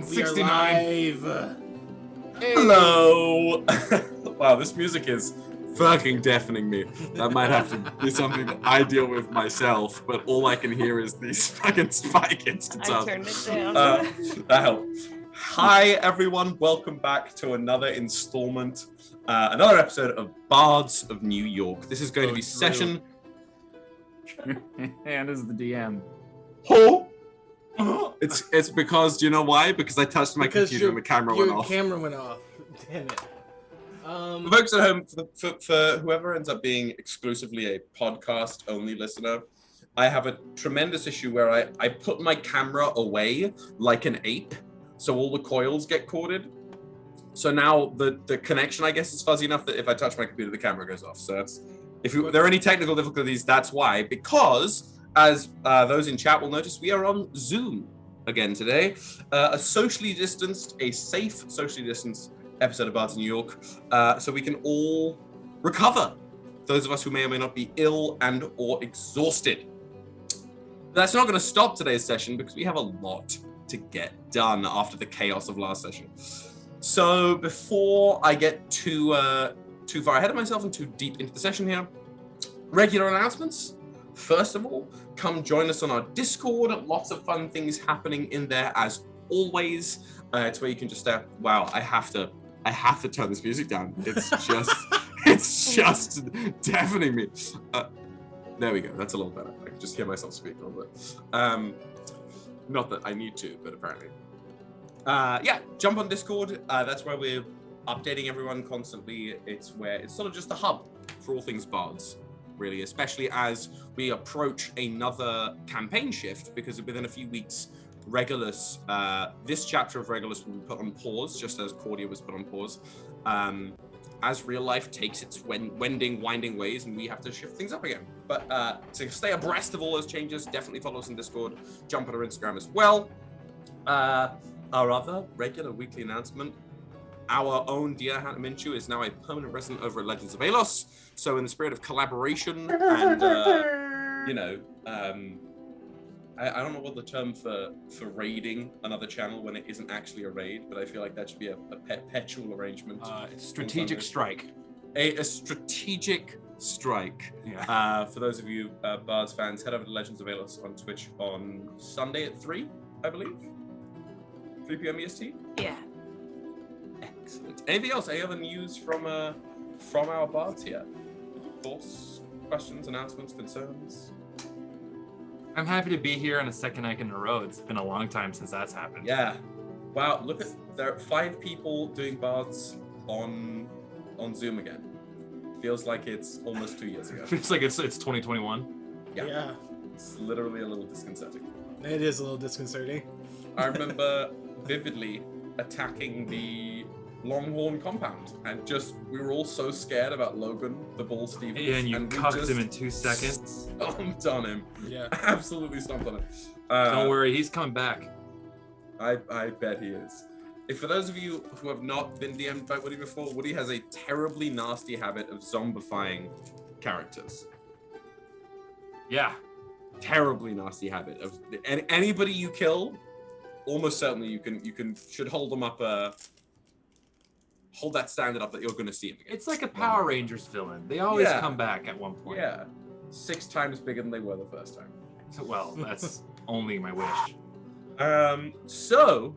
We are live. Hello! Wow, this music is fucking deafening me. That might have to be something that I deal with myself, but all I can hear is these fucking spike instances. I turned it down. That helped. Hi everyone, welcome back to another installment, another episode of Bards of New York. This is going to be session... And is the DM. It's because, do you know why? Because I touched my computer and the camera went off. Your camera went off. Damn it. For folks at home, for whoever ends up being exclusively a podcast-only listener, I have a tremendous issue where I put my camera away like an ape, so all the coils get corded. So now the connection, I guess, is fuzzy enough that if I touch my computer, the camera goes off. So that's, if there are any technical difficulties, that's why. Because, as those in chat will notice, we are on Zoom again today. A socially distanced, a safe socially distanced episode of Bards in New York, so we can all recover. Those of us who may or may not be ill and or exhausted. That's not going to stop today's session because we have a lot to get done after the chaos of last session. So before I get too far ahead of myself and too deep into the session here, regular announcements. First of all, come join us on our Discord. Lots of fun things happening in there as always. It's where you can just wow, I have to turn this music down. It's just deafening me. There we go. That's a little better. I can just hear myself speak a little bit. Not that I need to, but apparently. Yeah, jump on Discord. That's where we're updating everyone constantly. It's sort of just a hub for all things Bards, really, especially as we approach another campaign shift, because within a few weeks, Regolus, this chapter of Regolus will be put on pause, just as Cordia was put on pause, as real life takes its winding ways, and we have to shift things up again. But to stay abreast of all those changes, definitely follow us on Discord, jump on our Instagram as well. Our other regular weekly announcement, our own dear Minshew is now a permanent resident over at Legends of Alos. So in the spirit of collaboration and, I don't know what the term for raiding another channel when it isn't actually a raid, but I feel like that should be a perpetual arrangement. Strategic strike. A strategic strike. Yeah. For those of you Bards fans, head over to Legends of Alos on Twitch on Sunday at 3, I believe. 3 p.m. EST? Yeah. Excellent. Anything else? Any other news from our Bards here? Thoughts, questions, announcements, concerns? I'm happy to be here on a second night in a row. It's been a long time since that's happened. Yeah. Wow, look at, there are 5 people doing Bards on Zoom again. Feels like it's almost 2 years ago. Feels like it's 2021. Yeah. It's literally a little disconcerting. It is a little disconcerting. I remember vividly attacking the Longhorn compound, and we were all so scared about Logan, the Bull Stevens. Yeah, and you cuffed him in 2 seconds. Stomped on him. Yeah. Absolutely stomped on him. Don't worry, he's coming back. I bet he is. If for those of you who have not been DM'd by Woody before, Woody has a terribly nasty habit of zombifying characters. Yeah. Terribly nasty habit of anybody you kill, almost certainly you should hold them up. Hold that standard up that you're going to see him again. It's like a Power Rangers villain. They always come back at one point. Yeah. 6 times bigger than they were the first time. Well, that's only my wish. So,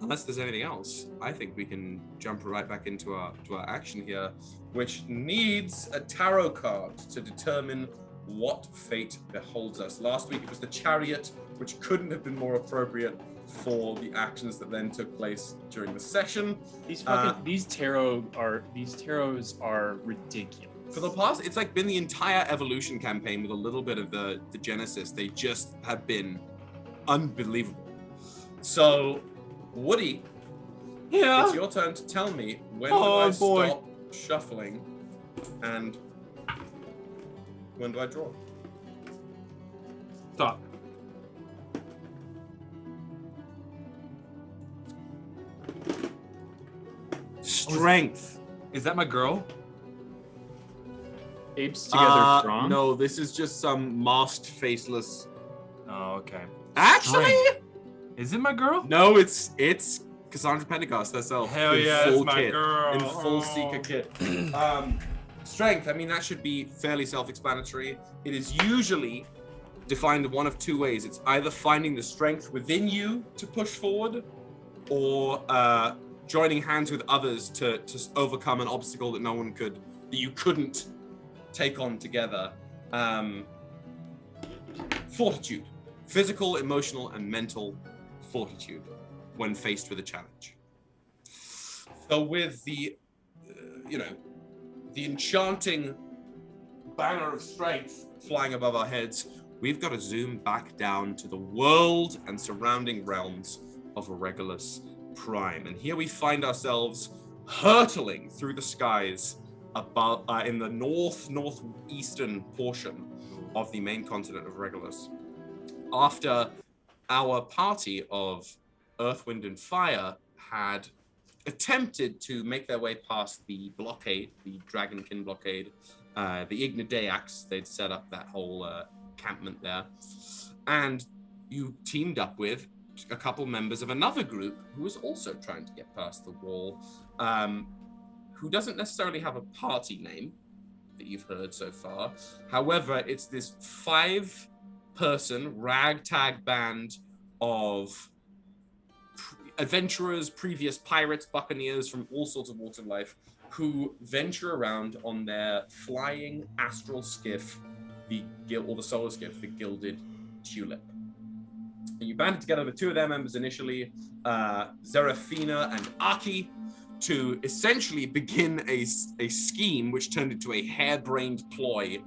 unless there's anything else, I think we can jump right back into our action here, which needs a tarot card to determine what fate beholds us. Last week it was the Chariot, which couldn't have been more appropriate for the actions that then took place during the session. These tarots are ridiculous. For the past, it's like been the entire evolution campaign with a little bit of the Genesis. They just have been unbelievable. So, Woody, it's your turn to tell me when do I stop shuffling and when do I draw? Stop. Strength. Is that my girl? Apes together strong? No, this is just some masked, faceless. Oh, okay. Actually, Is it my girl? No, it's Cassandra Pentecost herself. Hell in yeah, full that's my kit, girl. in full Oh. Seeker kit. Strength, I mean, that should be fairly self-explanatory. It is usually defined one of two ways. It's either finding the strength within you to push forward, or joining hands with others to overcome an obstacle that you couldn't take on together. Fortitude. Physical, emotional, and mental fortitude when faced with a challenge. So with the enchanting banner of strength flying above our heads, we've got to zoom back down to the world and surrounding realms of Regolus Prime. And here we find ourselves hurtling through the skies above in the northeastern portion of the main continent of Regolus. After our party of Earth, Wind, and Fire had attempted to make their way past the blockade, the Dragonkin blockade, the Ignideax, they'd set up that whole encampment there, and you teamed up with a couple members of another group who was also trying to get past the wall, who doesn't necessarily have a party name that you've heard so far. However, it's this 5-person ragtag band of adventurers, previous pirates, buccaneers from all sorts of water life, who venture around on their flying astral skiff, the solar skiff, the Gilded Tulip. And you banded together with 2 of their members initially, Xerephina and Ahkki, to essentially begin a scheme which turned into a harebrained ploy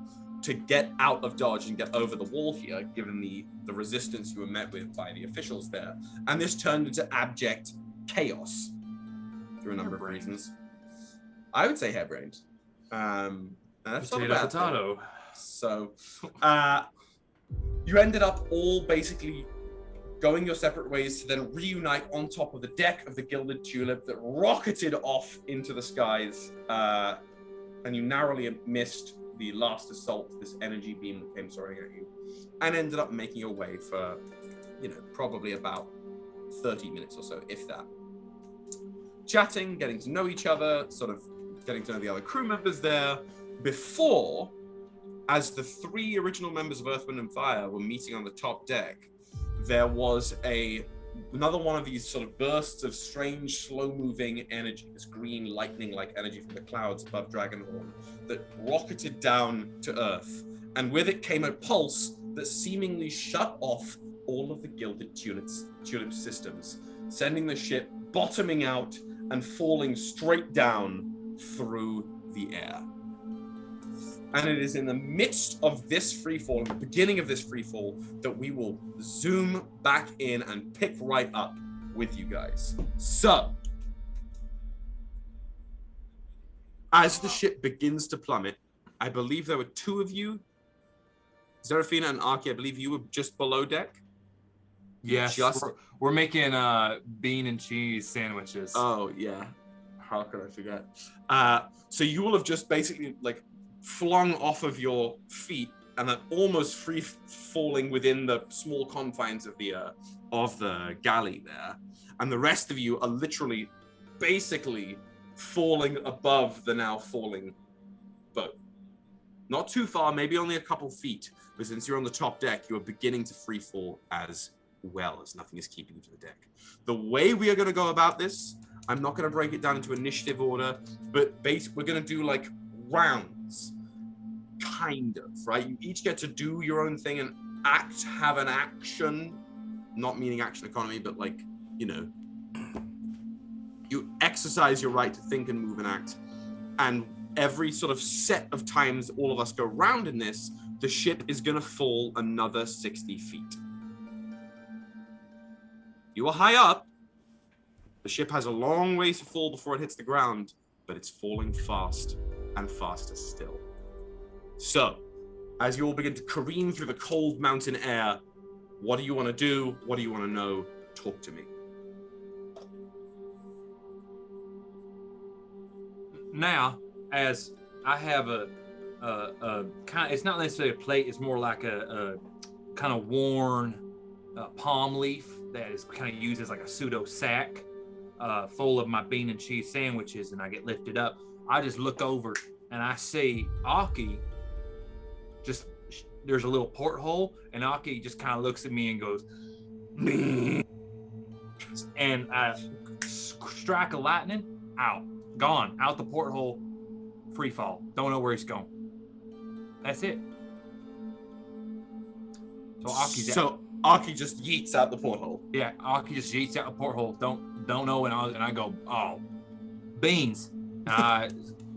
to get out of Dodge and get over the wall here, given the resistance you were met with by the officials there. And this turned into abject chaos through a number of reasons. I would say harebrained. And that's not a bad thing. So you ended up all basically going your separate ways to then reunite on top of the deck of the Gilded Tulip that rocketed off into the skies, and you narrowly missed the last assault, this energy beam that came soaring at you, and ended up making your way for, probably about 30 minutes or so, if that. Chatting, getting to know each other, sort of getting to know the other crew members there, before, as the 3 original members of Earth, Wind, and Fire were meeting on the top deck, there was another one of these sort of bursts of strange, slow-moving energy, this green lightning-like energy from the clouds above Dragonhorn that rocketed down to Earth. And with it came a pulse that seemingly shut off all of the Gilded Tulip systems, sending the ship bottoming out and falling straight down through the air. And it is in the midst of this freefall, in the beginning of this freefall, that we will zoom back in and pick right up with you guys. So, as the ship begins to plummet, I believe there were 2 of you, Xerephina and Ahkki, I believe you were just below deck? Yes, we're making bean and cheese sandwiches. Oh, yeah. How could I forget? So you will have just basically, flung off of your feet and then almost free falling within the small confines of the galley there, and the rest of you are literally basically falling above the now falling boat. Not too far, maybe only a couple feet, but since you're on the top deck, you are beginning to free fall as well, as nothing is keeping you to the deck. The way we are going to go about this, I'm not going to break it down into initiative order, but we're going to do rounds, kind of, right? You each get to do your own thing and have an action, not meaning action economy, but you exercise your right to think and move and act. And every sort of set of times all of us go round in this, the ship is going to fall another 60 feet. You are high up. The ship has a long ways to fall before it hits the ground, but it's falling fast and faster still. So, as you all begin to careen through the cold mountain air, what do you want to do? What do you want to know? Talk to me. Now, as I have a kind of, it's not necessarily a plate, it's more like a kind of worn palm leaf that is kind of used as like a pseudo sack full of my bean and cheese sandwiches, and I get lifted up. I just look over and I see Ahkki. Just there's a little porthole, and Ahkki just kind of looks at me and goes, and I strike a lightning, gone out the porthole, free fall. Don't know where he's going. That's it. So Ahkki just yeets out the porthole. Yeah, Ahkki just yeets out the porthole. Don't know, and I go, oh, beans. And I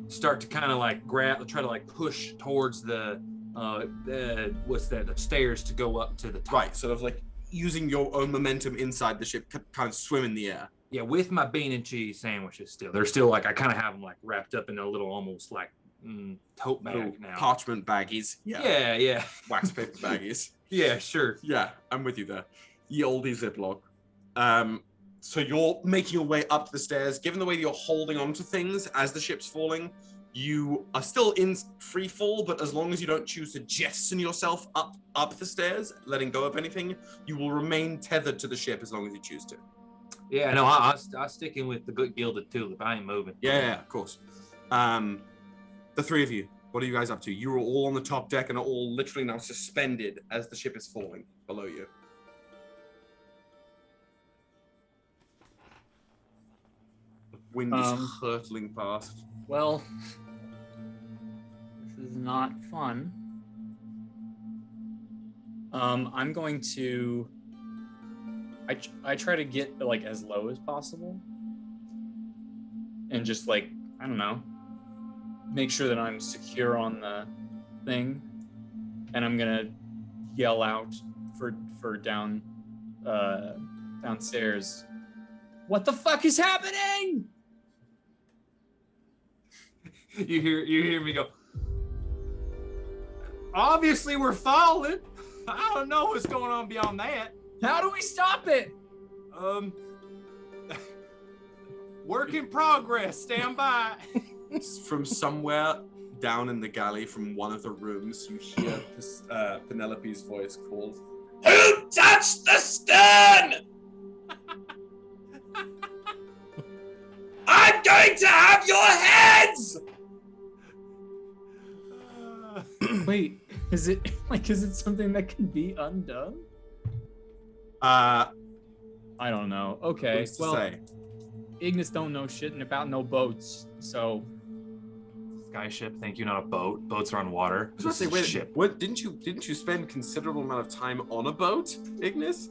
start to kind of like try to like push towards the stairs to go up to the top. Right, sort of like using your own momentum inside the ship, kind of swim in the air. Yeah, with my bean and cheese sandwiches still. They're still like, I kind of have them like wrapped up in a little almost like tote bag now. Parchment baggies. Yeah. Wax paper baggies. Yeah, sure. Yeah, I'm with you there. Ye olde Ziploc. So you're making your way up the stairs. Given the way you're holding on to things as the ship's falling, you are still in free fall, but as long as you don't choose to jettison yourself up the stairs, letting go of anything, you will remain tethered to the ship as long as you choose to. Yeah, no, I'll stick in with the good Gilded Tulip. I ain't moving. Yeah, of course. The three of you, what are you guys up to? You are all on the top deck and are all literally now suspended as the ship is falling below you. The wind is hurtling past. Well, this is not fun. I'm going to... I try to get like as low as possible. And just like, I don't know, make sure that I'm secure on the thing. And I'm gonna yell out for downstairs. What the fuck is happening? You hear me go, obviously we're falling. I don't know what's going on beyond that. How do we stop it? Work in progress. Stand by. From somewhere down in the galley, from one of the rooms, you hear this, Penelope's voice called, "Who touched the stern? I'm going to have your heads!" Wait, is it something that can be undone? I don't know. Okay, What's to well, say? Ignis don't know shit about no boats, so Skyship, thank you, not a boat. Boats are on water. I was gonna say, wait, ship. What didn't you spend considerable amount of time on a boat, Ignis?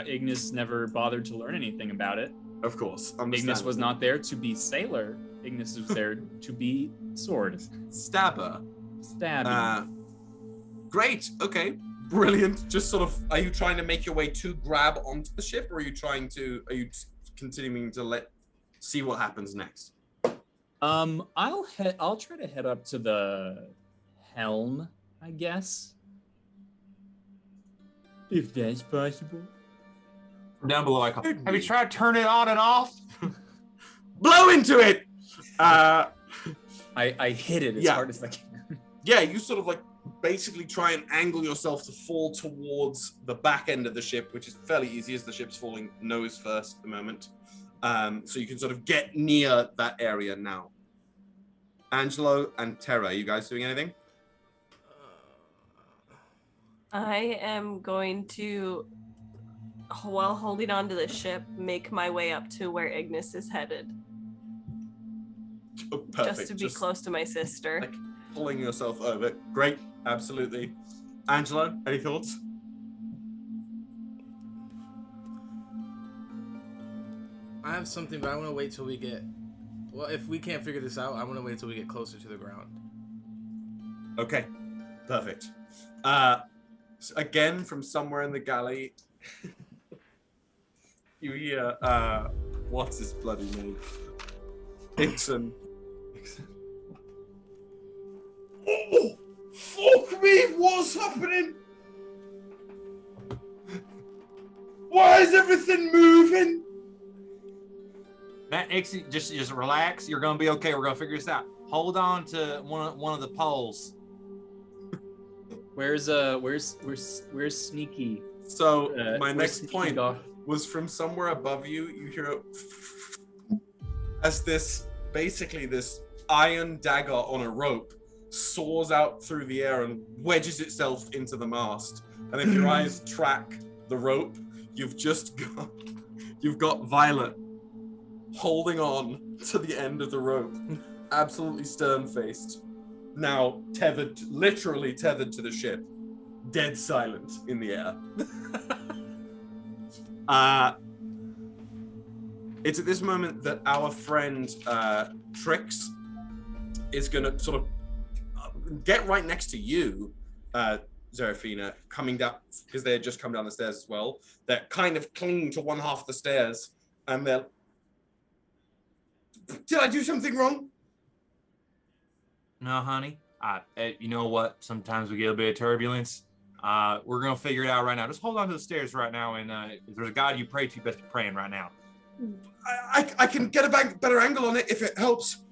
Ignis never bothered to learn anything about it. Of course. Ignis was not there to be sailor. Ignis was there to be sword. Stabber. Stabby. Great. Okay. Brilliant. Just sort of, are you trying to make your way to grab onto the ship, or are you continuing to see what happens next? I'll try to head up to the helm, I guess. If that's possible. Down below, I call, have you tried to turn it on and off? Blow into it! I hit it as hard as I can. Yeah, you sort of like basically try and angle yourself to fall towards the back end of the ship, which is fairly easy as the ship's falling nose first at the moment. So you can sort of get near that area now. Angelo and Terra, are you guys doing anything? I am going to, while holding on to the ship, make my way up to where Ignis is headed. Oh, perfect. Just to be close to my sister. Like pulling yourself over. Great, absolutely. Angelo, any thoughts? I have something, but I want to wait till we get... Well, if we can't figure this out, I want to wait till we get closer to the ground. Okay, perfect. Again, from somewhere in the galley, you hear, what's his bloody name? Ixon. Oh, fuck me, what's happening? Why is everything moving? Matt, Ixie, just relax. You're gonna be okay. We're gonna figure this out. Hold on to one of the poles. Where's Sneaky? So my next sneaking point off. was from somewhere above you. You hear as this iron dagger on a rope soars out through the air and wedges itself into the mast. And if your eyes track the rope, you've got Violet holding on to the end of the rope, absolutely stern-faced, now literally tethered to the ship, dead silent in the air. It's at this moment that our friend Trix is gonna sort of get right next to you, Xerephina, coming down, because they had just come down the stairs as well. They're kind of clinging to one half of the stairs, and they're... Did I do something wrong? No, honey. You know what? Sometimes we get a bit of turbulence. We're gonna figure it out right now. Just hold on to the stairs right now, and if there's a God you pray to, best be praying right now. I can get a better angle on it if it helps.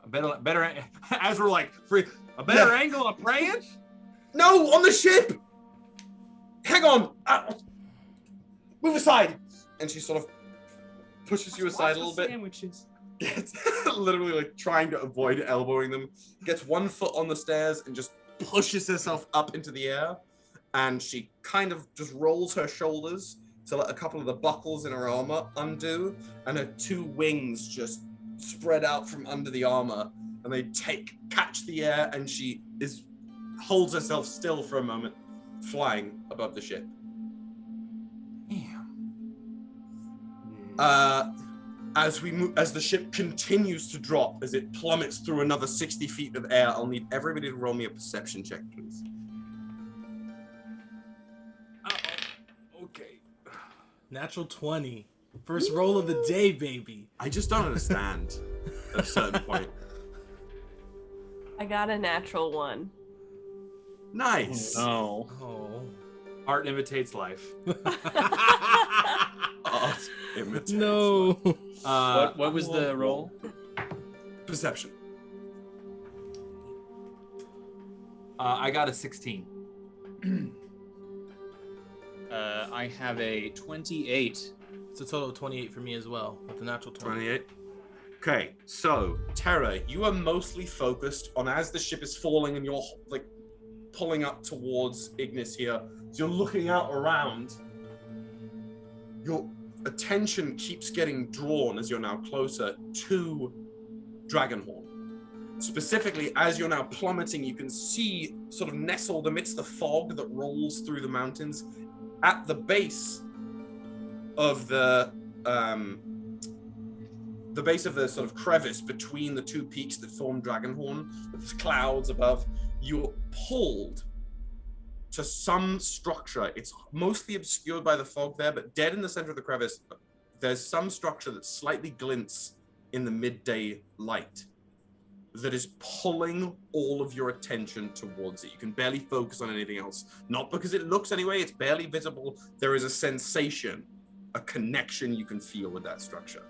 A better as we're like free. A better angle on praying? No, on the ship. Hang on. Move aside. And she sort of pushes you aside a little bit. Sandwiches. Gets literally like trying to avoid elbowing them. Gets one foot on the stairs and just pushes herself up into the air. And she kind of just rolls her shoulders to let a couple of the buckles in her armor undo, and her two wings just spread out from under the armor, and they catch the air, and she holds herself still for a moment, flying above the ship. Damn. As the ship continues to drop, as it plummets through another 60 feet of air, I'll need everybody to roll me a perception check, please. Okay. Natural 20. First roll of the day, baby. I just don't understand at a certain point. I got a natural 1. Nice. Oh. Oh. Art imitates life. Art imitates No. What was the roll? Perception. I got a 16. I have a 28. It's a total of 28 for me as well, with the natural 20. 28. Okay, so Terra, you are mostly focused on as the ship is falling and you're like pulling up towards Ignis here. So you're looking out around. Your attention keeps getting drawn as you're now closer to Dragonhorn. Specifically, as you're now plummeting, you can see sort of nestled amidst the fog that rolls through the mountains at the base of the sort of crevice between the two peaks that form Dragonhorn, with clouds above. You're pulled to some structure. It's mostly obscured by the fog there, but dead in the center of the crevice, there's some structure that slightly glints in the midday light that is pulling all of your attention towards it. You can barely focus on anything else. Not because it looks anyway, it's barely visible. There is a sensation, a connection you can feel with that structure.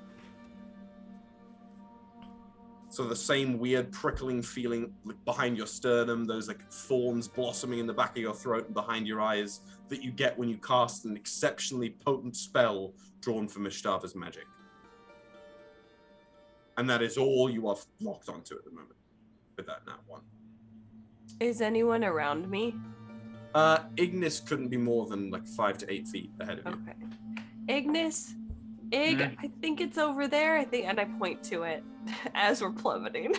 So the same weird prickling feeling behind your sternum, those like thorns blossoming in the back of your throat and behind your eyes that you get when you cast an exceptionally potent spell drawn from Ishtava's magic. And that is all you are locked onto at the moment with that nat 1. Is anyone around me? Ignis couldn't be more than like 5 to 8 feet ahead of you. Okay. Ignis? I think it's over there. And I point to it as we're plummeting.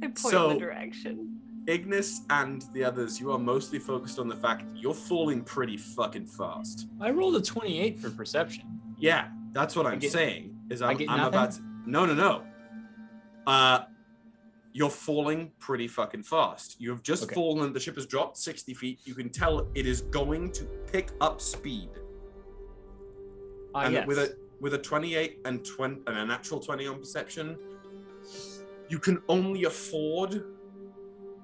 I point in the direction. Ignis and the others, you are mostly focused on the fact that you're falling pretty fucking fast. I rolled a 28 for perception. Yeah, that's what I'm saying. I'm nothing? about to... No. You're falling pretty fucking fast. You have just fallen and the ship has dropped 60 feet. You can tell it is going to pick up speed. And yes. with a 28 and a natural 20 on perception, you can only afford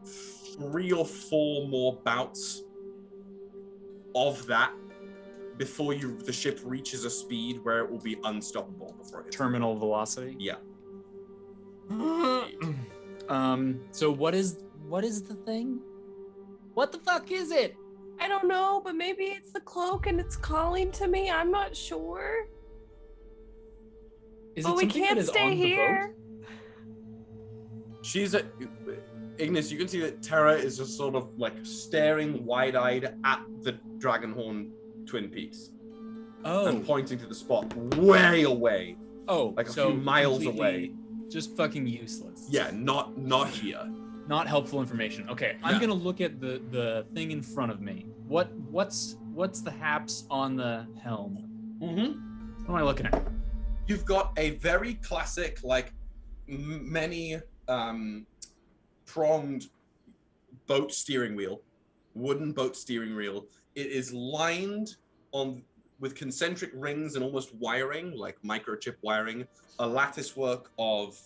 3 or 4 more bouts of that before the ship reaches a speed where it will be unstoppable before it hits Terminal velocity. Yeah. So what is the thing? What the fuck is it? I don't know, but maybe it's the cloak and it's calling to me. I'm not sure. Is But it we something that can't is stay on the here. boat? Ignis, you can see that Terra is just sort of like staring wide-eyed at the Dragonhorn Twin Peaks. Oh. And pointing to the spot way away. Oh, like a so few miles completely away. Just fucking useless. Yeah, not here. Not helpful information. Okay, I'm No. gonna look at the thing in front of me. What's the haps on the helm? Mm-hmm. What am I looking at? You've got a very classic, like many pronged boat steering wheel, wooden boat steering wheel. It is lined with concentric rings and almost wiring, like microchip wiring, a lattice work of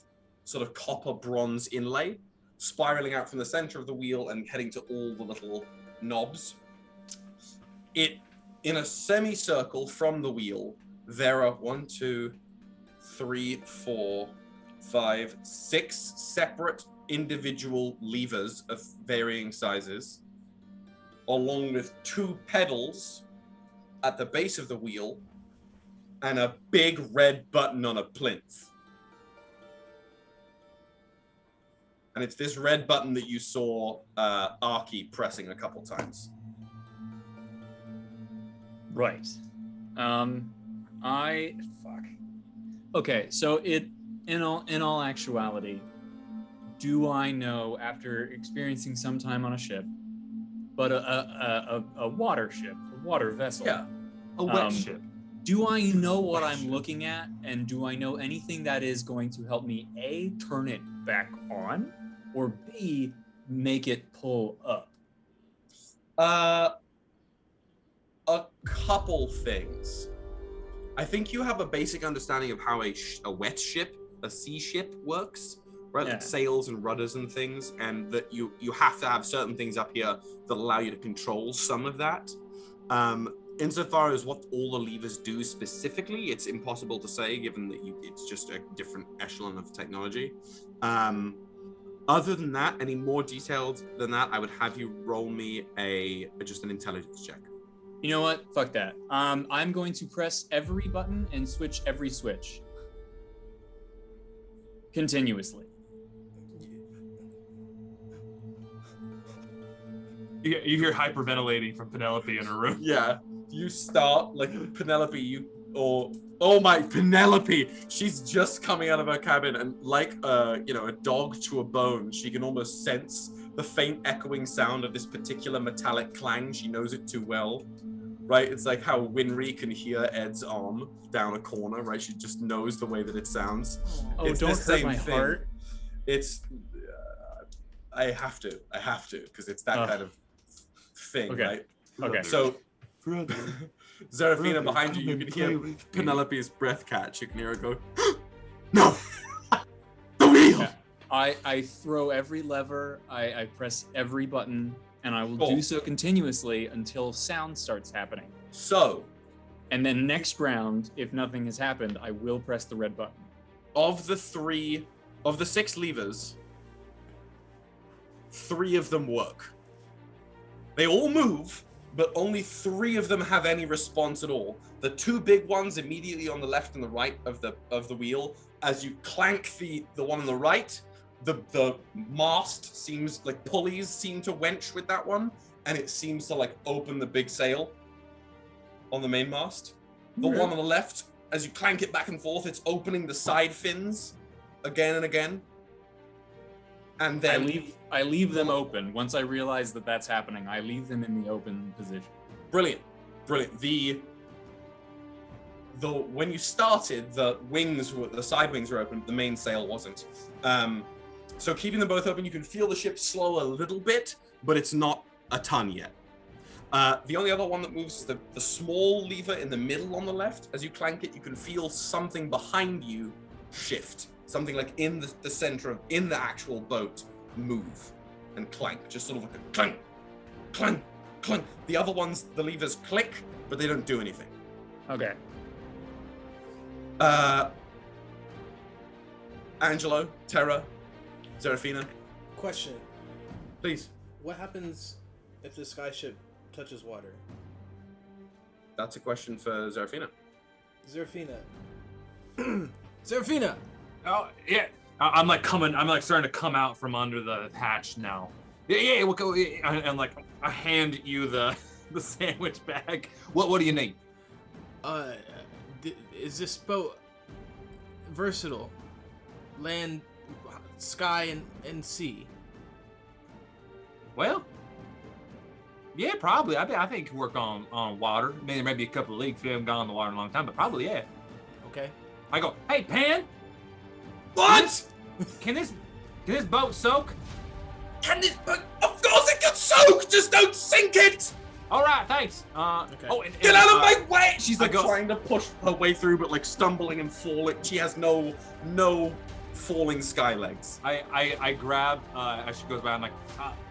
sort of copper bronze inlay, spiraling out from the center of the wheel and heading to all the little knobs. It, in a semicircle from the wheel, there are 1, 2, 3, 4, 5, 6 separate individual levers of varying sizes, along with 2 pedals at the base of the wheel and a big red button on a plinth. And it's this red button that you saw Ahkki pressing a couple times. Right. Okay, so in all actuality, do I know, after experiencing some time on a ship, but a water ship, a water vessel? Yeah, a wet ship. Do I know what I'm looking at, and do I know anything that is going to help me A, turn it back on, or B, make it pull up? A couple things. I think you have a basic understanding of how a wet ship, a sea ship works, right? Yeah. Like sails and rudders and things, and that you have to have certain things up here that allow you to control some of that. Insofar as what all the levers do specifically, it's impossible to say, given that it's just a different echelon of technology. Other than that, any more detailed than that, I would have you roll me just an intelligence check. You know what? Fuck that. I'm going to press every button and switch every switch. Continuously. You hear hyperventilating from Penelope in her room. Yeah, you start like Penelope. Penelope! She's just coming out of her cabin, and like a dog to a bone, she can almost sense the faint echoing sound of this particular metallic clang. She knows it too well, right? It's like how Winry can hear Ed's arm down a corner, right? She just knows the way that it sounds. Oh, It's don't the hurt same my thing. heart. It's I have to, because it's that kind of thing, Okay. right? Okay. So, Brother. Xerephina, behind you, you can hear Penelope's breath catch. You can hear her go, "No, the wheel." Yeah. I throw every lever. I press every button, and I will Cool. do so continuously until sound starts happening. So, And then next round, if nothing has happened, I will press the red button. of the 6 levers, 3 of them work. They all move, but only 3 of them have any response at all. The 2 big ones immediately on the left and the right of the wheel, as you clank the one on the right, the mast seems like pulleys seem to wench with that one, and it seems to like open the big sail on the main mast. The one on the left, as you clank it back and forth, it's opening the side fins again and again. And then I leave them open. Once I realize that that's happening, I leave them in the open position. Brilliant. When you started, the side wings were open, the main sail wasn't. So keeping them both open, you can feel the ship slow a little bit, but it's not a ton yet. The only other one that moves is the small lever in the middle on the left. As you clank it, you can feel something behind you shift. Something like in the center in the actual boat move and clank. Just sort of like a clank, clank, clank. The other ones, the levers click, but they don't do anything. Okay. Angelo, Terra, Xerephina. Question. Please. What happens if the skyship touches water? That's a question for Xerephina. Xerephina. Xerephina! Oh yeah, I'm like starting to come out from under the hatch now. Yeah, we'll go. And like I hand you the sandwich bag. What do you need? Is this boat versatile? Land, sky, and sea? Well, yeah, probably. I think it can work on water. I mean, there may be a couple of leaks. We haven't gone on the water in a long time, but probably, yeah. Okay. I go, hey, Pan, What? can this boat soak? Can this boat? Of course it can soak! Just don't sink it! All right, thanks. Okay. Oh, Get out of my way! She's like I go- trying to push her way through, but like stumbling and falling. She has no falling sky legs. I grab, as she goes by, I'm like,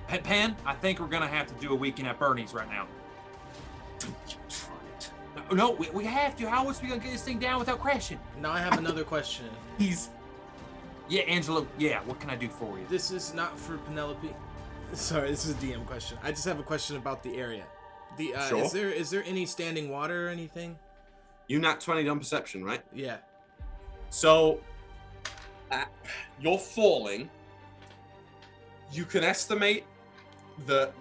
hey, Pan, I think we're gonna have to do a weekend at Bernie's right now. Don't you try it. No, we have to. How else are we gonna get this thing down without crashing? Now I have another question. Yeah, Angelo, yeah, what can I do for you? This is not for Penelope. Sorry, this is a DM question. I just have a question about the area. Sure. Is there any standing water or anything? You nat 20 on perception, right? Yeah. So, you're falling. You can estimate that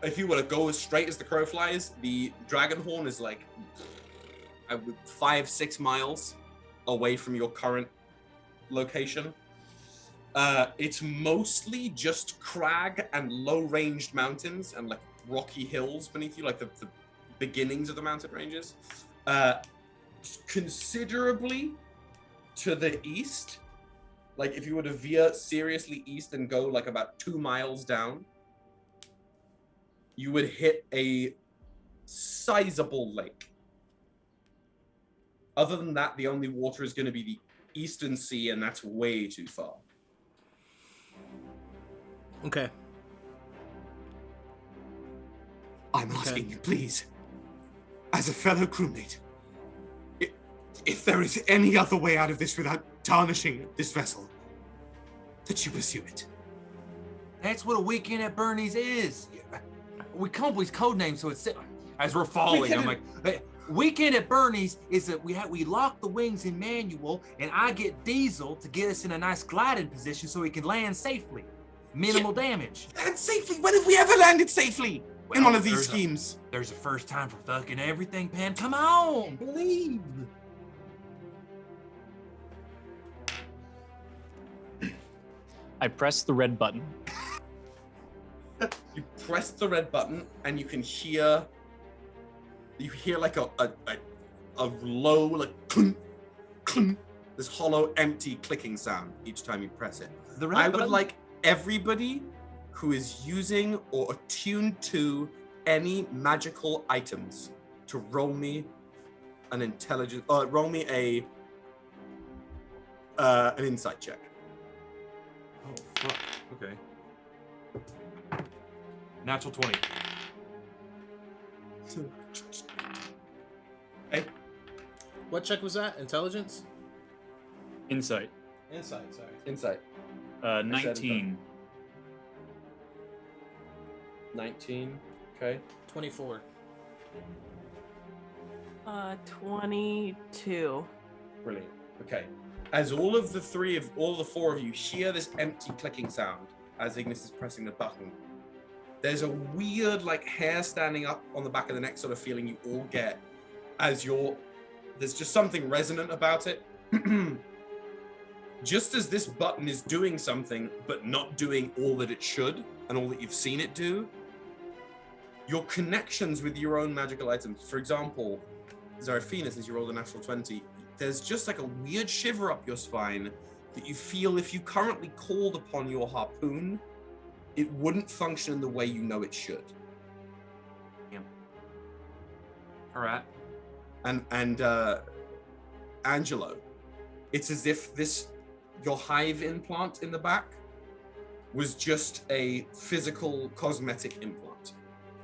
if you were to go as straight as the crow flies, the dragon horn is like 5-6 miles away from your current location. It's mostly just crag and low-ranged mountains and like rocky hills beneath you, like the beginnings of the mountain ranges. Considerably to the east, like if you were to veer seriously east and go like about 2 miles down, you would hit a sizable lake. Other than that, the only water is going to be the Eastern Sea, and that's way too far. Okay. I'm asking you, please, as a fellow crewmate, if there is any other way out of this without tarnishing this vessel, that you pursue it. That's what a weekend at Bernie's is. We come up with code names, so it's as we're falling. I'm like, hey, weekend at Bernie's is that we lock the wings in manual, and I get Diesel to get us in a nice gliding position so we can land safely, minimal damage. Land safely? When have we ever landed safely in one of these schemes? There's a first time for fucking everything, Pan. Come on, believe. I press the red button. You press the red button, and you can hear. You hear like a low, like clunk, clunk, this hollow, empty clicking sound each time you press it. I would like everybody who is using or attuned to any magical items to roll me an intelligence, roll me an insight check. Oh fuck. Okay. Natural 20. Hey. What check was that? Intelligence? Insight. Insight, sorry. Insight. 19. 19. Okay. 24. 22. Brilliant. Okay. As all the four of you hear this empty clicking sound as Ignis is pressing the button, there's a weird like hair standing up on the back of the neck sort of feeling you all get as there's just something resonant about it. Just as this button is doing something but not doing all that it should and all that you've seen it do, your connections with your own magical items, for example, Xerephina, since you rolled a natural 20, there's just like a weird shiver up your spine that you feel if you currently called upon your harpoon, it wouldn't function the way you know it should. Yeah. All right. And Angelo, it's as if your hive implant in the back was just a physical cosmetic implant.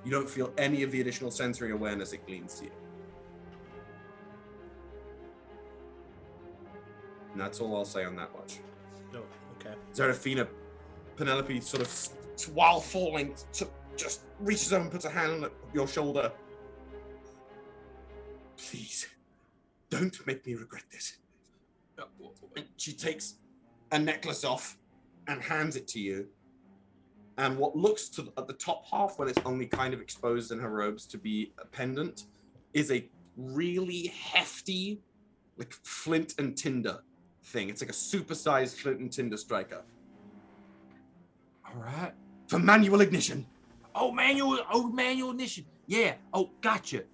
You don't feel any of the additional sensory awareness it gleans to you. And that's all I'll say on that much. Oh, okay. Xerephina, Penelope sort of, while falling, just reaches over and puts a hand on your shoulder. Please, don't make me regret this. And she takes a necklace off and hands it to you. And what looks to at the top half, when it's only kind of exposed in her robes to be a pendant, is a really hefty, like flint and tinder thing. It's like a supersized flint and tinder striker. All right. For manual ignition. Manual ignition. Yeah. Oh, gotcha.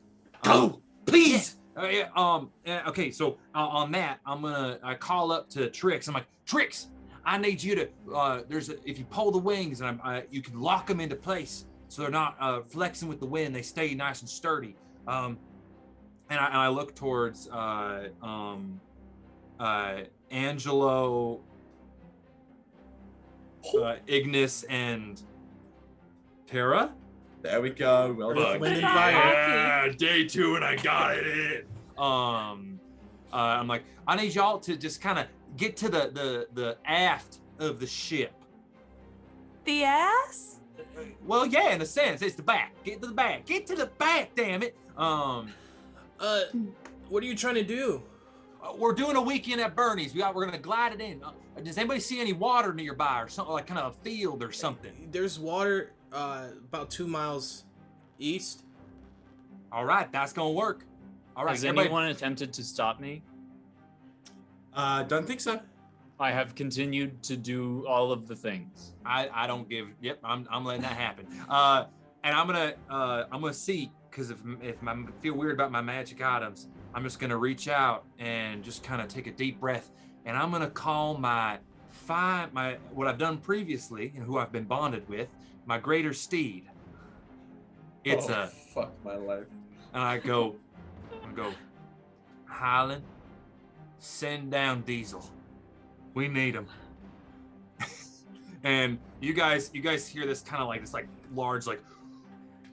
Go, please. Okay, so on that, I call up to Trix. I'm like, Trix, I need you to, if you pull the wings and you can lock them into place so they're not flexing with the wind, they stay nice and sturdy. And I look towards Angelo, Ignis, and Terra. There we go. Well done. Wynd Fyr. Yeah, day 2 and I got it in. I'm like, I need y'all to just kind of get to the aft of the ship. The ass? Well, yeah, in a sense, it's the back. Get to the back. Get to the back, damn it. What are you trying to do? We're doing a weekend at Bernie's. We're gonna glide it in. Does anybody see any water nearby or something, like kind of a field or something? There's water about 2 miles east. All right, that's gonna work. All right. Has anyone attempted to stop me? Don't think so. I have continued to do all of the things. I don't give. Yep, I'm letting that happen. And I'm gonna see, because if I feel weird about my magic items, I'm just gonna reach out and just kind of take a deep breath, and I'm gonna call my what I've done previously and who I've been bonded with, my greater steed. It's fuck my life. And I go, Highland, send down Diesel. We need him. And you guys hear this kind of like this like large like,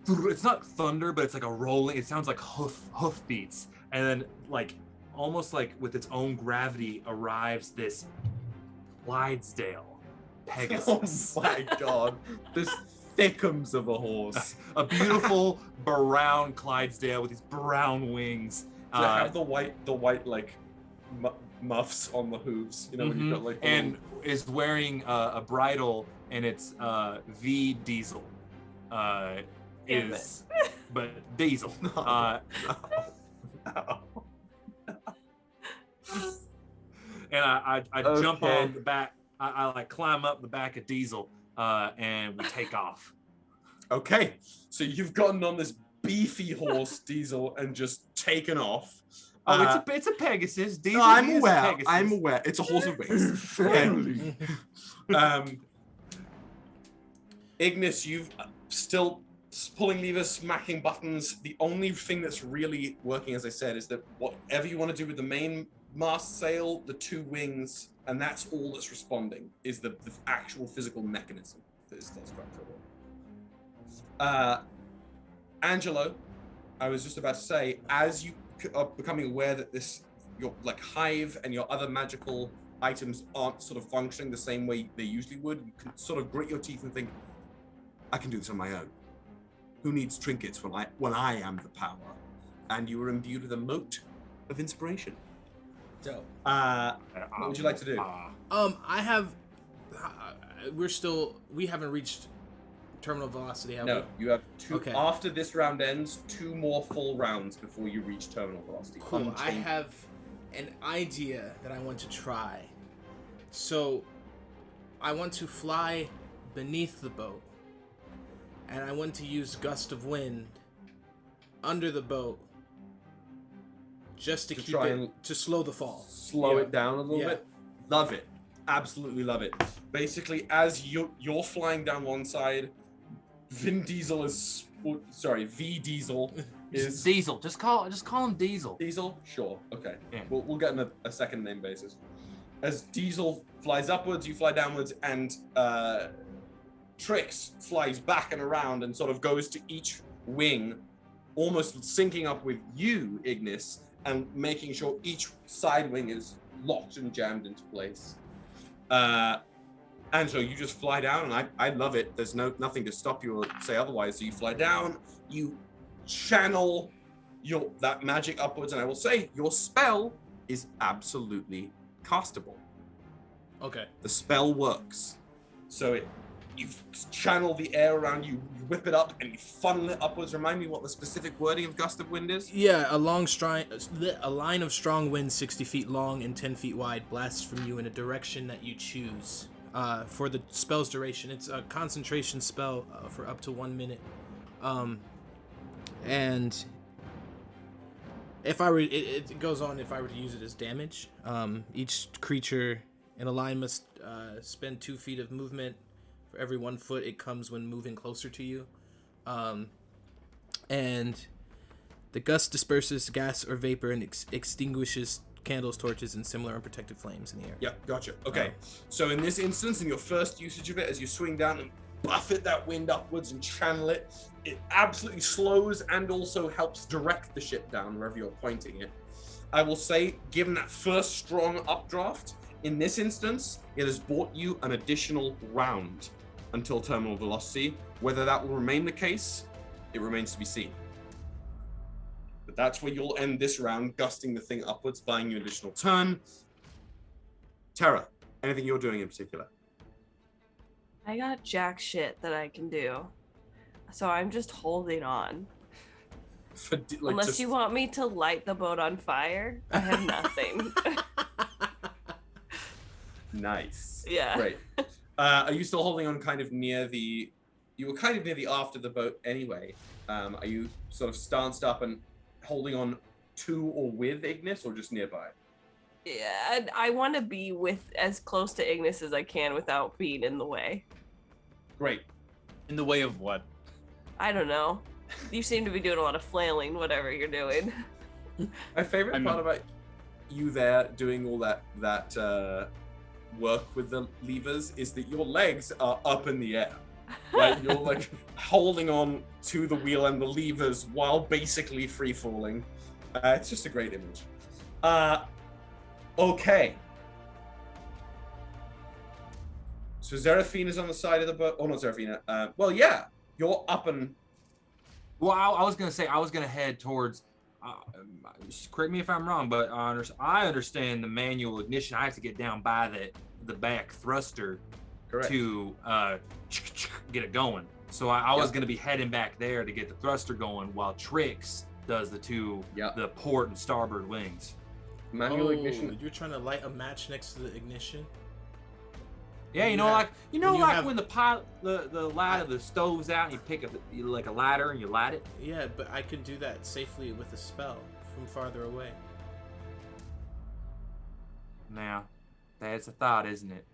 it's not thunder, but it's like a rolling. It sounds like hoof beats, and then like almost like with its own gravity arrives this Clydesdale Pegasus. Oh my god, this thickums of a horse. A beautiful brown Clydesdale with these brown wings. Does it have the white like muffs on the hooves? You know, when you've got like and is wearing a bridle, and it's V Diesel. But Diesel. No. And I jump on the back. I like climb up the back of Diesel, and we take off. Okay, so you've gotten on this beefy horse, Diesel, and just taken off. It's a Pegasus. Diesel. No, I'm aware. I'm aware. It's a horse of race. Family. Ignis, you've still pulling levers, smacking buttons. The only thing that's really working, as I said, is that whatever you want to do with the main mast sail, the 2 wings, and that's all that's responding, is the actual physical mechanism that is still structural. Angelo, I was just about to say, as you are becoming aware that your like hive and your other magical items aren't sort of functioning the same way they usually would, you can sort of grit your teeth and think, I can do this on my own. Who needs trinkets when I am the power? And you were imbued with a mote of inspiration. Dope. What would you like to do? I have. We haven't reached terminal velocity, have we? No, you have 2. Okay. After this round ends, 2 more full rounds before you reach terminal velocity. Cool. I have an idea that I want to try. So, I want to fly beneath the boat, and I want to use gust of wind under the boat, just to keep to slow the fall. Slow it down a little bit. Love it. Absolutely love it. Basically, as you're flying down one side, V Diesel is Diesel. Just call him Diesel. Diesel? Sure. Okay. Yeah. We'll get in a second name basis. As Diesel flies upwards, you fly downwards, and Trix flies back and around and sort of goes to each wing, almost syncing up with you, Ignis, and making sure each side wing is locked and jammed into place. Angelo, you just fly down, and I love it. There's nothing to stop you or say otherwise. So you fly down, you channel that magic upwards, and I will say your spell is absolutely castable. Okay. The spell works. So you channel the air around you, you whip it up, and you funnel it upwards. Remind me what the specific wording of gust of wind is? Yeah, a line of strong wind 60 feet long and 10 feet wide blasts from you in a direction that you choose. For the spell's duration, it's a concentration spell for up to 1 minute. And if I were, it goes on if I were to use it as damage. Each creature in a line must spend 2 feet of movement. For every 1 foot it comes when moving closer to you. And the gust disperses gas or vapor and extinguishes candles, torches, and similar unprotected flames in the air. Yep, gotcha. Okay, so in this instance, in your first usage of it, as you swing down and buffet that wind upwards and channel it, it absolutely slows and also helps direct the ship down wherever you're pointing it. I will say, given that first strong updraft, in this instance, it has bought you an additional round until terminal velocity. Whether that will remain the case, it remains to be seen. But that's where you'll end this round, gusting the thing upwards, buying you an additional turn. Terra, anything you're doing in particular? I got jack shit that I can do. So I'm just holding on. Unless you want me to light the boat on fire, I have nothing. Nice. Yeah. Great. Are you still holding on kind of near the... You were kind of near the aft of the boat anyway. Are you sort of stanced up and holding on to or with Ignis, or just nearby? Yeah, I want to be with as close to Ignis as I can without being in the way. Great. In the way of what? I don't know. You seem to be doing a lot of flailing, whatever you're doing. My favorite part about you there doing all that work with the levers is that your legs are up in the air. Right? You're like holding on to the wheel and the levers while basically free falling. It's just a great image. Okay. So Xerephina's on the side of the boat. Oh, not Xerephina. Well, yeah. You're up and... Well, I was gonna say I was gonna head towards. Correct me if I'm wrong, but I understand the manual ignition. I have to get down by the back thruster. Correct. To get it going. So I was gonna be heading back there to get the thruster going, while Trix does the port and starboard wings. Manual ignition. You're trying to light a match next to the ignition? Yeah, like when the pilot, the light of the stove's out, and you pick up like a ladder and you light it. Yeah, but I can do that safely with a spell from farther away. Now, that's a thought, isn't it?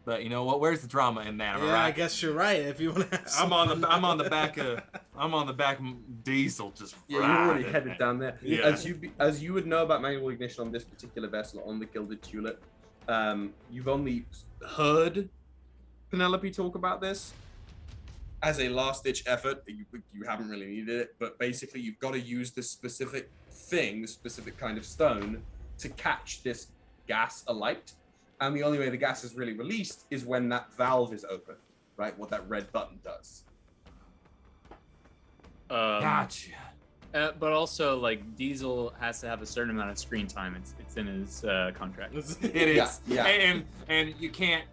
But you know what? Where's the drama in that? Am I Yeah, right? I guess you're right. If you want to, have I'm on the back of Diesel, just Yeah, you're already headed down there. Yeah. As you would know about manual ignition on this particular vessel, on the Gilded Tulip, you've only heard Penelope talk about this as a last-ditch effort. You haven't really needed it, but basically you've got to use this specific thing, this specific kind of stone, to catch this gas alight. And the only way the gas is really released is when that valve is open, right? What that red button does. Gotcha. But also, like, Diesel has to have a certain amount of screen time. It's in his contract. It is. Yeah. And you can't.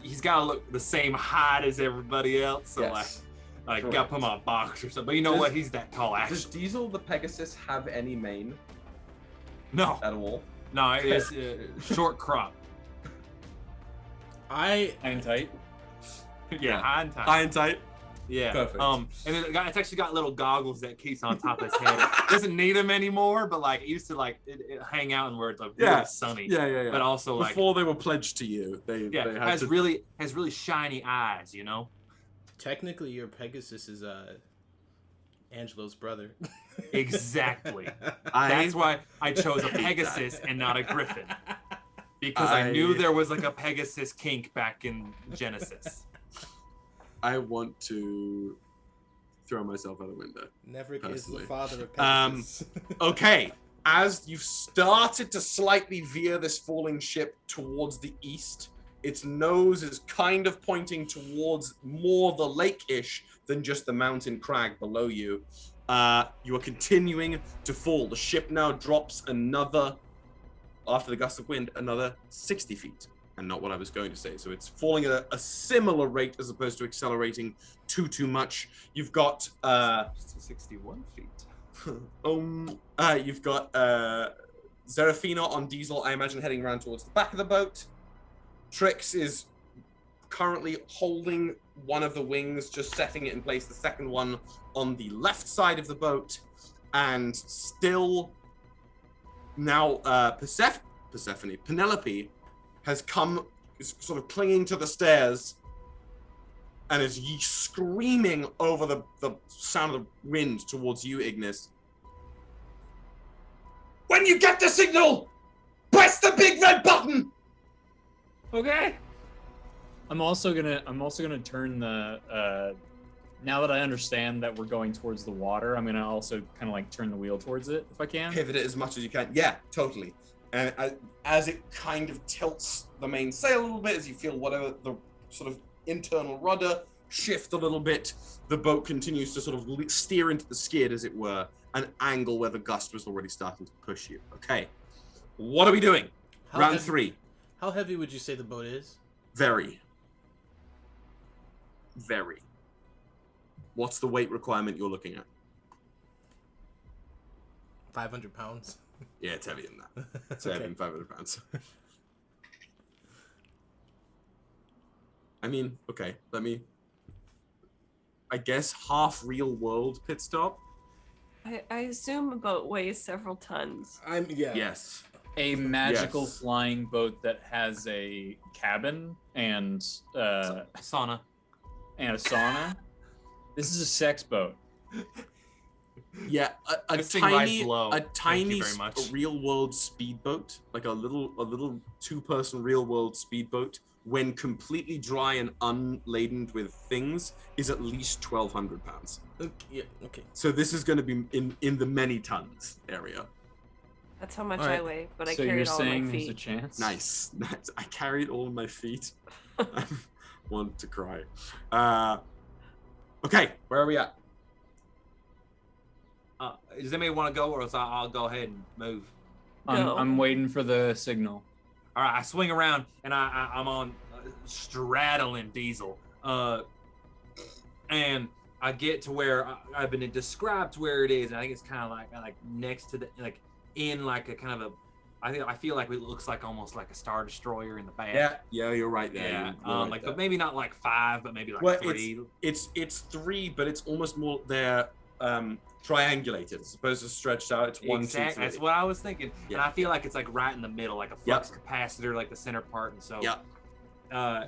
He's got to look the same height as everybody else. So Yes. like Correct. got to put him on a box or something. But you know what? He's that tall. Does Actually, Diesel the Pegasus have any mane no, at all? no. It's short crop. Hang tight. Yeah, high and tight. High and tight. Yeah. Perfect. And then it's actually got little goggles that keeps on top of his head. It doesn't need them anymore, but like it used to like it hang out in where it's like really sunny. Yeah. But also like Before they were pledged to you, they had to... really shiny eyes, you know. Technically, your Pegasus is Angelo's brother. Exactly. That's why I chose a Pegasus and not a Griffin. Because I knew there was like a Pegasus kink back in Genesis. I want to throw myself out a window. Neverick is the Personally. father of Pegasus. Okay, as you've started to slightly veer this falling ship towards the east, Its nose is kind of pointing towards more the lake-ish than just the mountain crag below you. You are continuing to fall. The ship now drops another, after the gust of wind, another 60 feet. And not what I was going to say. So it's falling at a similar rate as opposed to accelerating too much. You've got 61 feet. You've got Xerephina on diesel, I imagine heading around towards the back of the boat. Trix is currently holding one of the wings, just setting it in place, the second one on the left side of the boat. And still now Penelope has come, is sort of clinging to the stairs and is screaming over the sound of the wind towards you, Ignis. When you get the signal, press the big red button. Okay. I'm also gonna turn the now that I understand that we're going towards the water, I'm gonna also kind of like turn the wheel towards it if I can. Pivot it as much as you can. Yeah, totally. And as it kind of tilts the main sail a little bit, as you feel whatever the sort of internal rudder shift a little bit, the boat continues to sort of steer into the skid, as it were, an angle where the gust was already starting to push you. Okay, what are we doing? Round 3. How heavy would you say the boat is? Very. What's the weight requirement you're looking at? 500 pounds. Yeah, it's heavier than that. It's heavier than 500 pounds. I mean, okay, I guess half real world pit stop. I assume a boat weighs several tons. Yes. A magical flying boat that has a cabin and sauna. And a sauna. This is a sex boat. Yeah, a tiny real world speedboat, like a little 2-person real world speedboat, when completely dry and unladen with things, is at least 1,200 pounds. Okay. So this is going to be in the many tons area. That's how much I weigh, but I so carried you're all of my saying feet. there's a chance? Nice. I carried all of my feet. I want to cry. Okay, where are we at? Does anybody want to go, or else I'll go ahead and move? I'm waiting for the signal. All right, I swing around and I'm on straddling diesel, and I get to where I've been described to where it is, and I think it's kind of like next to the in like a kind of a. I feel like it looks like almost like a Star Destroyer in the back. Yeah, you're right there. Yeah, you're right there. but maybe not like 5, but maybe like 3. It's 3, but it's almost more they're triangulated as opposed to stretched out. It's 1, 2, 3. That's what I was thinking. Yeah. And I feel like it's like right in the middle, like a flux capacitor, like the center part. And so I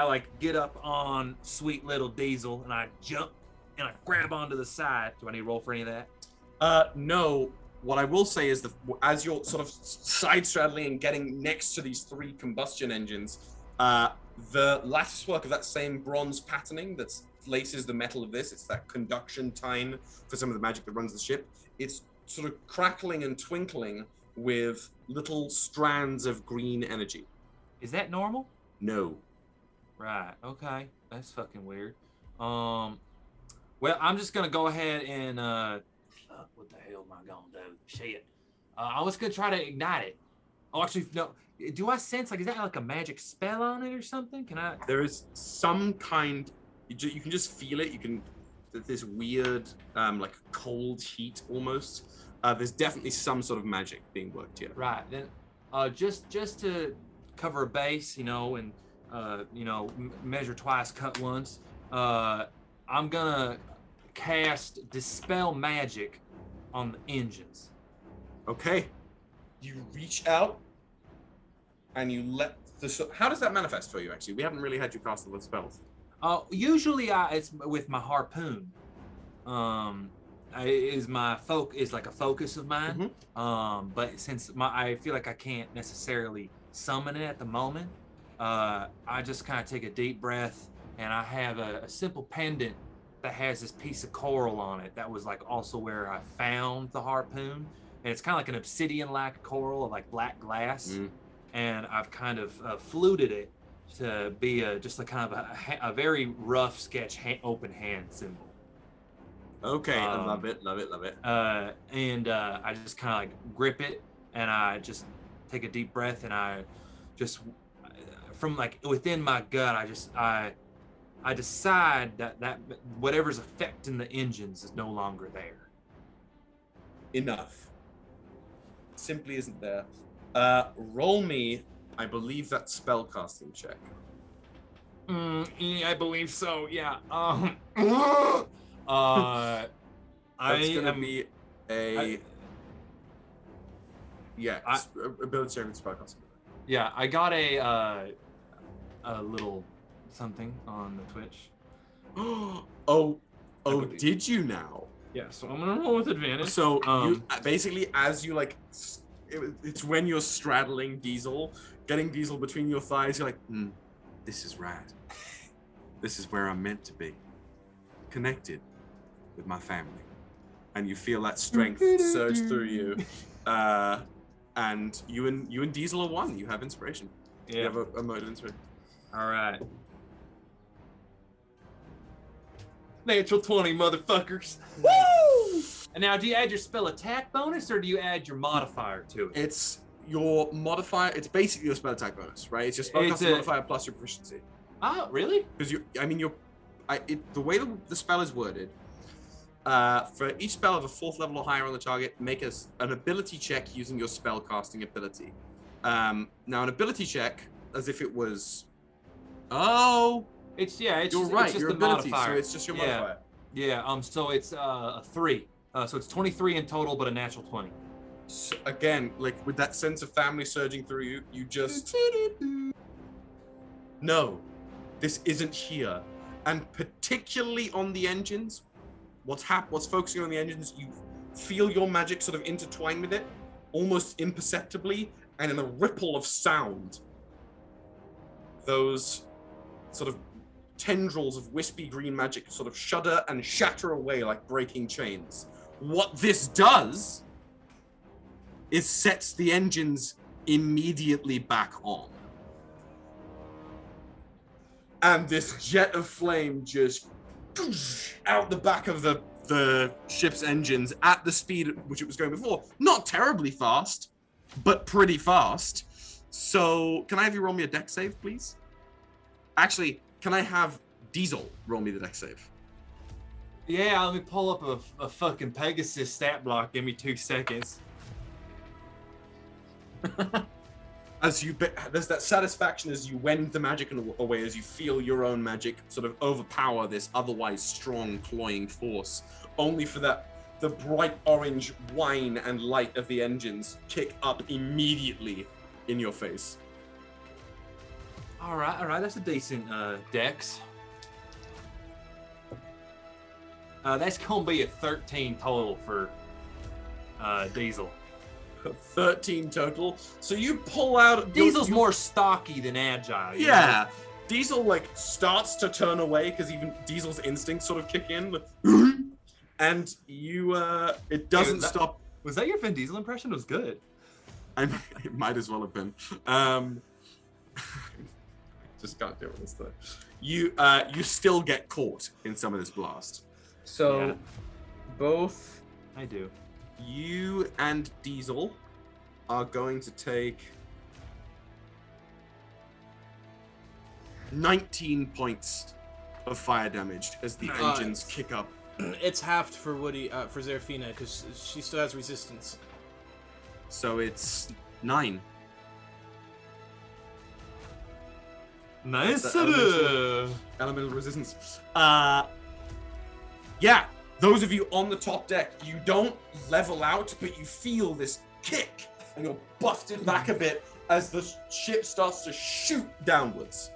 like get up on sweet little diesel and I jump and I grab onto the side. Do I need to roll for any of that? No. What I will say is that as you're sort of side straddling and getting next to these 3 combustion engines, the lattice work of that same bronze patterning that laces the metal of this, it's that conduction tine for some of the magic that runs the ship. It's sort of crackling and twinkling with little strands of green energy. Is that normal? No. Right. Okay. That's fucking weird. Well, I'm just gonna go ahead and what the hell am I gonna do? Shit. I was gonna try to ignite it. Oh, actually, no. Do I sense is that like a magic spell on it or something? Can I? There is some kind. You can just feel it. This weird, like cold heat almost. There's definitely some sort of magic being worked here. Right. Then, just to cover a base, and measure twice, cut once. I'm gonna cast Dispel Magic on the engines. Okay. You reach out and you let the. How does that manifest for you? Actually, we haven't really had you cast the spells. Usually it's with my harpoon. Is like a focus of mine. Mm-hmm. But since I feel like I can't necessarily summon it at the moment, I just kind of take a deep breath, and I have a simple pendant that has this piece of coral on it. That was like also where I found the harpoon, and it's kind of like an obsidian-like coral of like black glass, and I've kind of fluted it to be just a kind of a very rough sketch open hand symbol. Okay, I love it. And I just kind of like grip it, and I just take a deep breath, and I just, from like within my gut, I decide that whatever's affecting the engines is no longer there. Enough. Simply isn't there. Roll me, I believe that's spellcasting check. I believe so. Yeah. That's gonna be a ability check with spellcasting. Yeah, I got a little something on the Twitch. Oh, did you now? Yeah, so I'm gonna roll with advantage. So you basically, as you like, it's when you're straddling Diesel, getting Diesel between your thighs, you're like, this is rad. This is where I'm meant to be, connected with my family, and you feel that strength surge through you, and you and Diesel are one. You have inspiration. Yeah. You have a mode of inspiration. All right. Natural 20, motherfuckers. Woo! And now, do you add your spell attack bonus, or do you add your modifier to it? It's your modifier. It's basically your spell attack bonus, right? It's your spellcasting modifier plus your proficiency. Oh, really? Because the way the spell is worded, for each spell of a 4th level or higher on the target, make an ability check using your spell casting ability. Now, an ability check, as if it was, It's you're just, right. It's just your the ability, modifier. so it's just your modifier. Yeah. So it's a 3. So it's 23 in total, but a natural 20. So again, like with that sense of family surging through you, you just no, this isn't here. And particularly on the engines, what's focusing on the engines, you feel your magic sort of intertwine with it, almost imperceptibly, and in a ripple of sound, those sort of tendrils of wispy green magic sort of shudder and shatter away like breaking chains. What this does is sets the engines immediately back on. And this jet of flame just out the back of the ship's engines at the speed at which it was going before. Not terribly fast, but pretty fast. So can I have you roll me a dex save, please? Actually, can I have Diesel roll me the dex save? Yeah, let me pull up a fucking Pegasus stat block. Give me 2 seconds. There's that satisfaction as you wend the magic away, as you feel your own magic sort of overpower this otherwise strong, cloying force, only for the bright orange wine and light of the engines kick up immediately in your face. All right, that's a decent dex. That's gonna be a 13 total for Diesel. 13 total. So you pull out. Diesel's more stocky than agile. Yeah. Know? Diesel like starts to turn away because even Diesel's instincts sort of kick in, and you it doesn't stop. Was that your Vin Diesel impression? It was good. It might as well have been. Just can't deal with this though. You still get caught in some of this blast. So both I do. You and Diesel are going to take 19 points of fire damage as the engines kick up. It's halved for Woody, for Xerephina, because she still has resistance. So it's 9. Nice. Elemental resistance. Yeah. Those of you on the top deck, you don't level out, but you feel this kick, and you're buffeted back a bit as the ship starts to shoot downwards.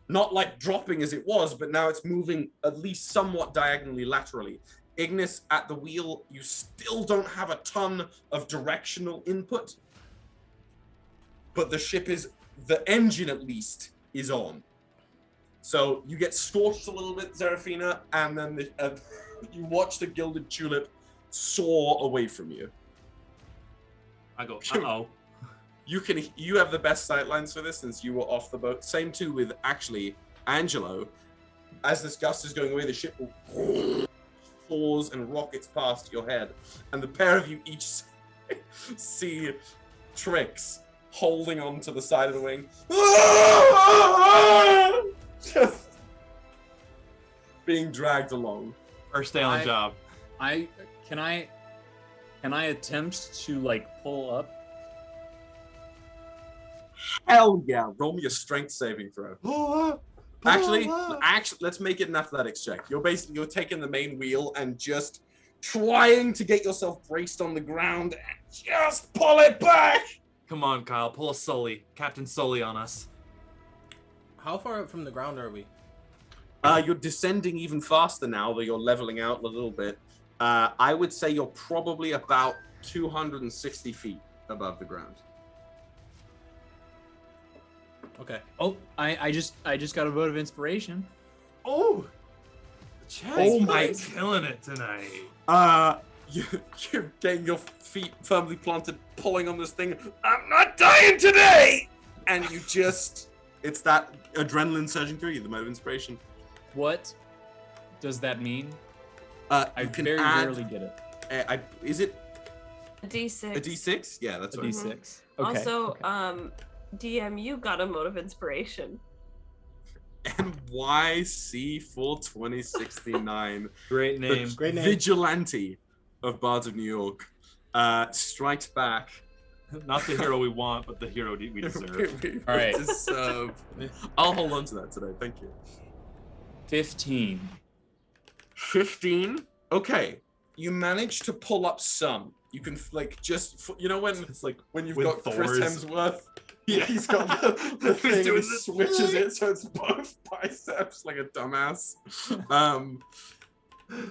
Not like dropping as it was, but now it's moving at least somewhat diagonally laterally. Ignis at the wheel, you still don't have a ton of directional input, but the engine at least is on. So you get scorched a little bit, Xerephina, and then you watch the Gilded Tulip soar away from you. I go, uh-oh. You have the best sightlines for this since you were off the boat. Same too with actually Angelo. As this gust is going away, the ship will falls and rockets past your head, and the pair of you each see Trix holding on to the side of the wing, just being dragged along. First day on the job. Can I attempt to like pull up? Hell yeah! Roll me a strength saving throw. Actually, let's make it an athletics check. You're taking the main wheel and just trying to get yourself braced on the ground and just pull it back. Come on, Kyle, pull a Sully, Captain Sully on us. How far up from the ground are we? You're descending even faster now that you're leveling out a little bit. I would say you're probably about 260 feet above the ground. Okay. Oh, I just got a vote of inspiration. Oh, the chat's killing it tonight. You're getting your feet firmly planted, pulling on this thing. I'm not dying today! And you just, it's that adrenaline surging through you, the mode of inspiration. What does that mean? I very rarely get it. Is it A D6. a D6? Yeah, that's A right. D6. Okay. Also, okay. DM, you got a mode of inspiration. NYC42069. Great name. Great name. Vigilante of Bards of New York strikes back. Not the hero we want, but the hero we deserve. All right. I'll hold on to that today. Thank you. 15. 15. Okay, you managed to pull up some. You can when It's like when you've with got Chris Thor's. Hemsworth. Yeah, he's got the thing. He's doing He this. switches it so it's both biceps like a dumbass.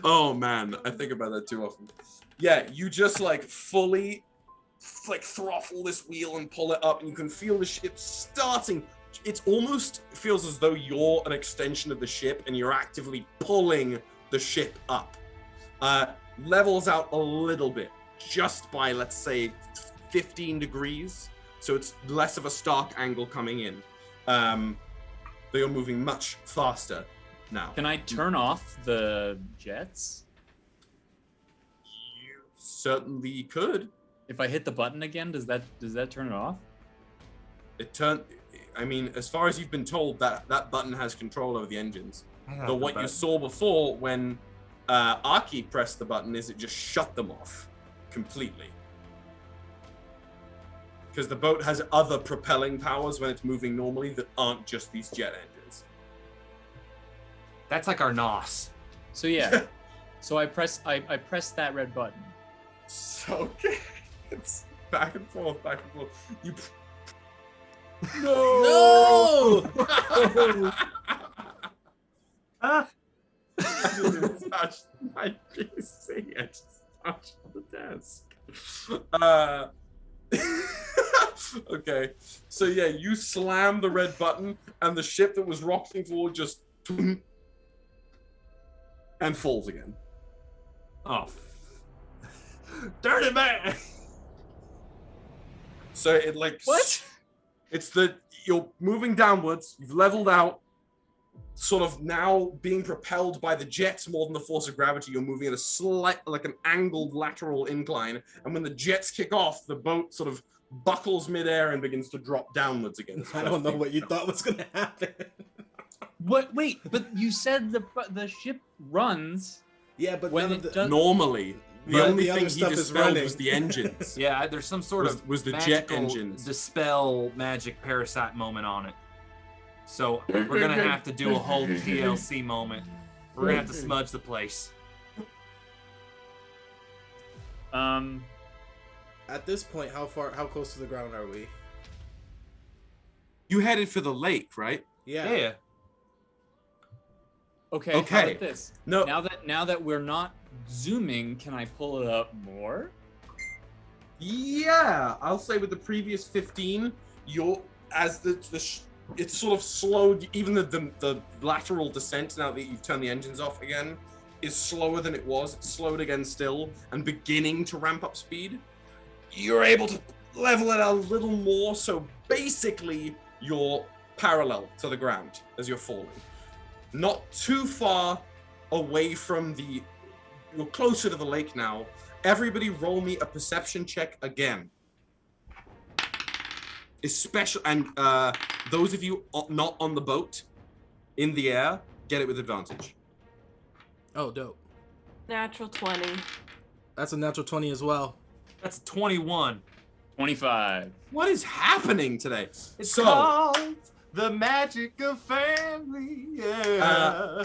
Oh man, I think about that too often. Yeah, you just like fully throttle this wheel and pull it up, and you can feel the ship starting. It almost feels as though you're an extension of the ship and you're actively pulling the ship up. Levels out a little bit, just by, let's say, 15 degrees. So it's less of a stark angle coming in. They are moving much faster now. Can I turn off the jets? You certainly could. If I hit the button again, does that turn it off? I mean, as far as you've been told, that button has control over the engines. I But what you saw before when Ahkki pressed the button is it just shut them off completely. Because the boat has other propelling powers when it's moving normally that aren't just these jet engines. That's like our NOS. So yeah. So I press that red button. So okay. It's back and forth. You No! I didn't touch my PC. I just touched the desk. Okay, so yeah, you slam the red button, and the ship that was rocking forward just and falls again. Oh, darn it, man! So it What? It's you're moving downwards. You've leveled out. Sort of now being propelled by the jets more than the force of gravity, you're moving at a an angled lateral incline. And when the jets kick off, the boat sort of buckles midair and begins to drop downwards again. I don't know what you thought was gonna happen. What? Wait, but you said the ship runs. Yeah, but When none it of does- Normally, the only the other thing he stuff is dispelled running. was the engines. Yeah, there's some sort of Was the jet magical engines. dispel magic parasite moment on it. So we're gonna have to do a whole TLC moment. We're gonna have to smudge the place. At this point, how close to the ground are we? You headed for the lake, right? Yeah. Okay. Okay. How about this? No. Now that we're not zooming, can I pull it up more? Yeah, I'll say with the previous 15, it's sort of slowed. Even the lateral descent, now that you've turned the engines off again, is slower than it was. It's slowed again still and beginning to ramp up speed. You're able to level it a little more, so basically you're parallel to the ground as you're falling. Not too far away from you're closer to the lake now. Everybody roll me a perception check again. Especially, and those of you not on the boat, in the air, get it with advantage. Oh, dope. Natural 20. That's a natural 20 as well. That's 21. 25. What is happening today? It's called the magic of family. Yeah.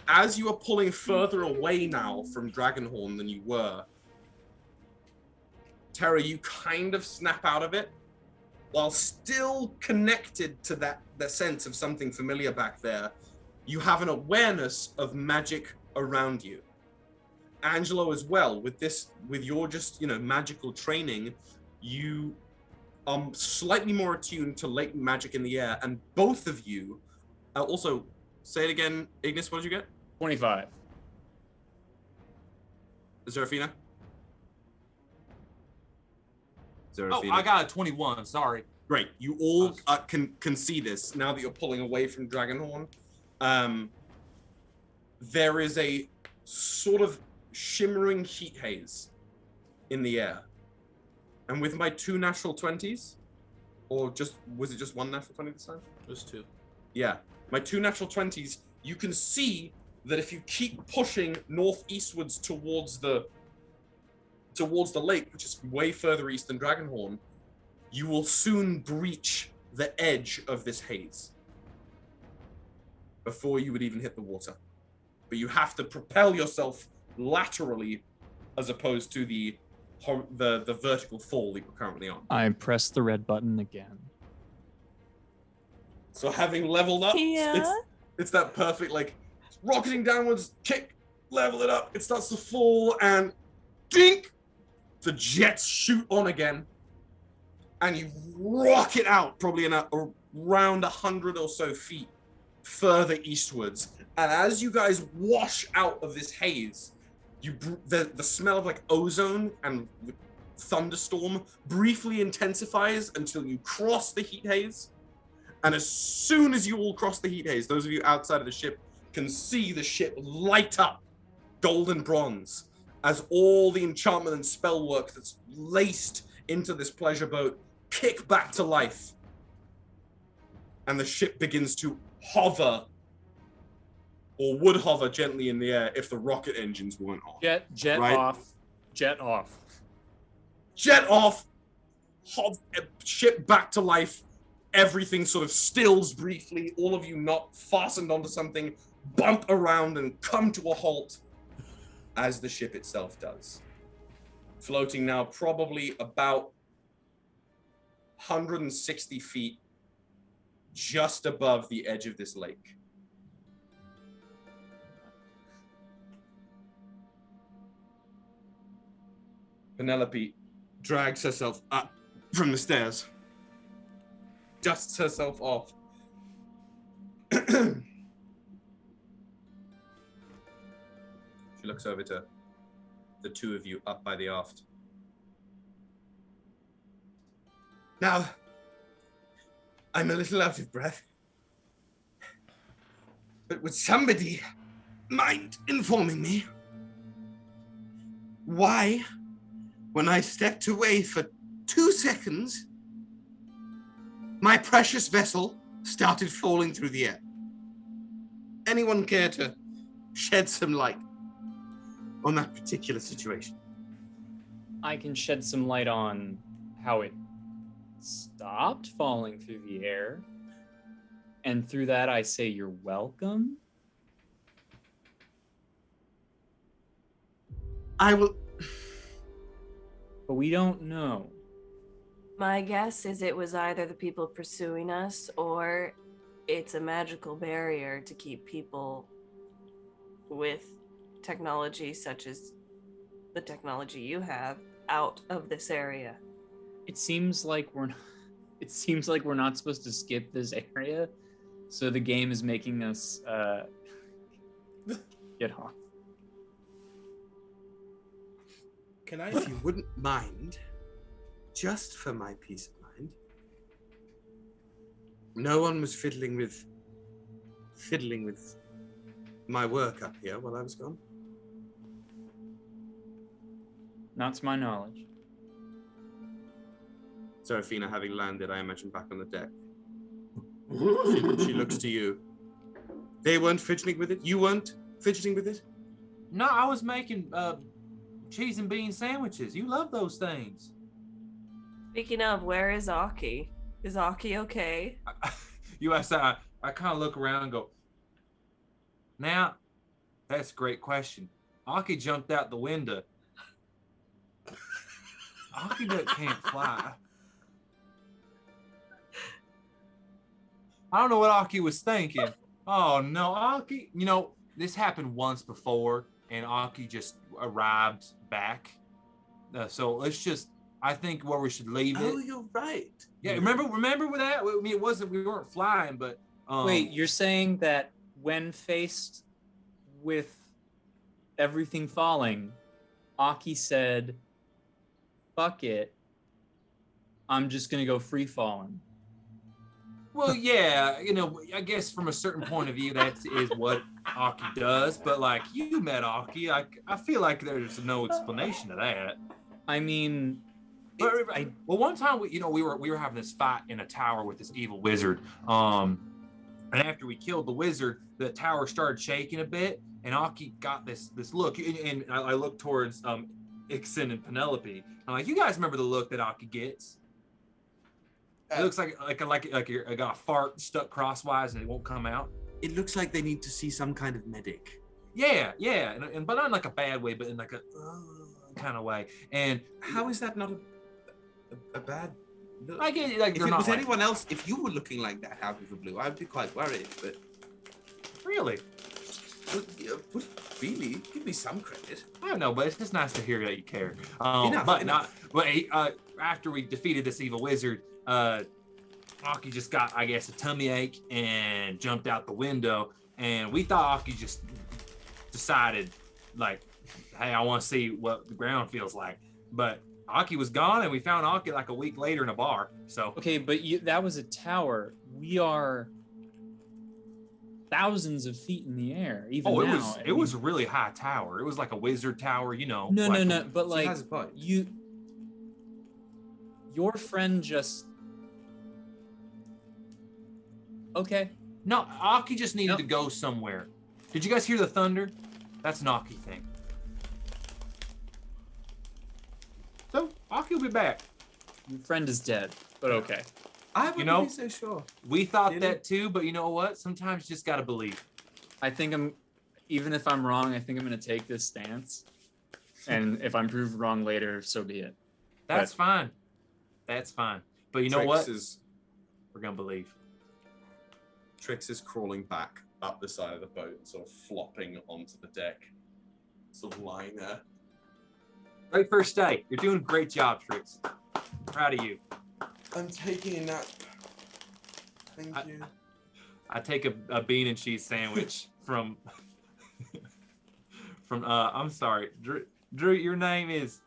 As you are pulling further away now from Dragonhorn than you were, Terra, you kind of snap out of it, while still connected to the sense of something familiar back there. You have an awareness of magic around you. Angelo as well, with your just, magical training, you are slightly more attuned to latent magic in the air, and both of you, also, say it again, Ignis, what did you get? 25. Xerephina? Oh, I got a 21, sorry. Great, you all can see this now that you're pulling away from Dragonhorn. There is a sort of shimmering heat haze in the air. And with my 2 natural 20s, or was it just 1 natural 20 this time? It was 2. Yeah, my 2 natural 20s, you can see that if you keep pushing northeastwards towards the lake, which is way further east than Dragonhorn, you will soon breach the edge of this haze before you would even hit the water. But you have to propel yourself laterally as opposed to the vertical fall that you're currently on. I press the red button again. So having leveled up, Yeah. it's that perfect, rocketing downwards, kick, level it up, it starts to fall, and dink! The jets shoot on again, and you rocket out probably in around 100 or so feet further eastwards. And as you guys wash out of this haze, the smell of ozone and thunderstorm briefly intensifies until you cross the heat haze. And as soon as you all cross the heat haze, those of you outside of the ship can see the ship light up golden bronze as all the enchantment and spell work that's laced into this pleasure boat kick back to life. And the ship begins to hover, or would hover gently in the air if the rocket engines weren't on. Jet right? off. Jet off. Jet off. Ship back to life. Everything sort of stills briefly. All of you not fastened onto something bump around and come to a halt as the ship itself does. Floating now probably about 160 feet just above the edge of this lake. Penelope drags herself up from the stairs, dusts herself off. She looks over to the two of you up by the aft. Now, I'm a little out of breath, but would somebody mind informing me why, when I stepped away for 2 seconds, my precious vessel started falling through the air? Anyone care to shed some light on that particular situation? I can shed some light on how it stopped falling through the air. And through that, I say you're welcome. I will... But we don't know. My guess is it was either the people pursuing us or it's a magical barrier to keep people with technology such as the technology you have out of this area. It seems like we're not supposed to skip this area, so the game is making us get off. Can I? If you wouldn't mind, just for my peace of mind. No one was fiddling with my work up here while I was gone. Not to my knowledge. Xerephina, having landed, I imagine, back on the deck. She looks to you. They weren't fidgeting with it? You weren't fidgeting with it? No, I was making cheese and bean sandwiches. You love those things. Speaking of, where is Ahkki? Is Ahkki okay? You asked that. I kind of look around and go, now, that's a great question. Ahkki jumped out the window. Ahkki can't fly. I don't know what Ahkki was thinking. Oh no, Ahkki. You know, this happened once before, and Ahkki just arrived back. So let's just. I think where we should leave it. Oh, you're right. Yeah, remember with that? I mean, we weren't flying, but. Wait, you're saying that when faced with everything falling, Ahkki said, "Fuck it, I'm just gonna go free falling." Well, yeah, you know, I guess from a certain point of view, that is what Ahkki does. But like, you met Ahkki, I feel like there's no explanation to that. I mean, well, one time we were having this fight in a tower with this evil wizard. And after we killed the wizard, the tower started shaking a bit, and Ahkki got this look. And I looked towards Ixen and Penelope. I'm like, you guys remember the look that Ahkki gets? It looks like I got a fart stuck crosswise and it won't come out. It looks like they need to see some kind of medic. Yeah, and but not in like a bad way, but in like a kind of way. And how is that not a bad look? I get it, like, if it was anyone else, if you were looking like that out of the blue, I'd be quite worried. But really, really, give me some credit. I don't know, but it's just nice to hear that you care. But after we defeated this evil wizard, Ahkki just got, I guess, a tummy ache and jumped out the window. And we thought Ahkki just decided, like, hey, I want to see what the ground feels like. But Ahkki was gone, and we found Ahkki like a week later in a bar. So okay, but that was a tower. We are thousands of feet in the air. Even now, it was a really high tower. It was like a wizard tower, you know. No. But like your friend just. Okay. No, Ahkki just needed to go somewhere. Did you guys hear the thunder? That's an Ahkki thing. So, Ahkki will be back. Your friend is dead, but okay. I wouldn't be so sure. We thought that too, but you know what? Sometimes you just gotta believe. I think even if I'm wrong, I think I'm gonna take this stance. And if I'm proved wrong later, so be it. That's fine. That's fine. But you know what? We're gonna believe. Trix is crawling back up the side of the boat and sort of flopping onto the deck. Sort of lying there. Great first day. You're doing a great job, Trix. Proud of you. I'm taking a nap. Thank you. I take a bean and cheese sandwich from I'm sorry. Drew, your name is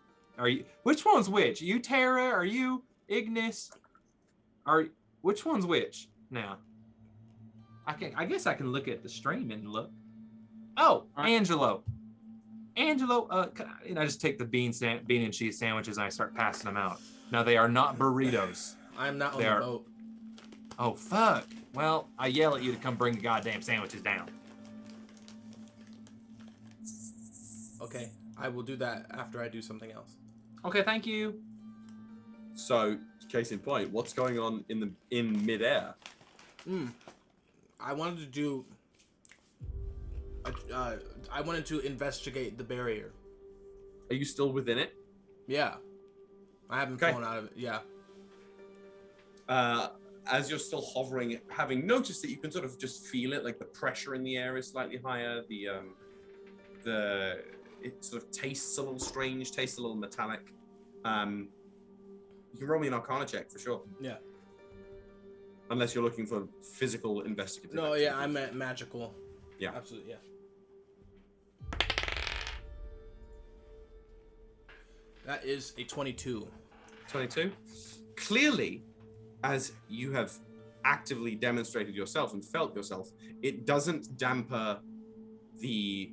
which one's which? Are you Terra? Are you Ignis? Which one's which now? I guess I can look at the stream and look. Oh, Angelo. Angelo, and I just take the bean and cheese sandwiches and I start passing them out. Now they are not burritos. I'm not on the boat. Oh fuck! Well, I yell at you to come bring the goddamn sandwiches down. Okay, I will do that after I do something else. Okay, thank you. So, case in point, what's going on in midair? I wanted to do. I wanted to investigate the barrier. Are you still within it? Yeah, I haven't fallen out of it. Yeah. As you're still hovering, having noticed that you can sort of just feel it, like the pressure in the air is slightly higher. It sort of tastes a little strange, tastes a little metallic. You can roll me an Arcana check for sure. Yeah. Unless you're looking for physical investigative. No, activity. Yeah, I meant magical. Yeah. Absolutely, yeah. That is a 22. 22. Clearly, as you have actively demonstrated yourself and felt yourself, it doesn't damper the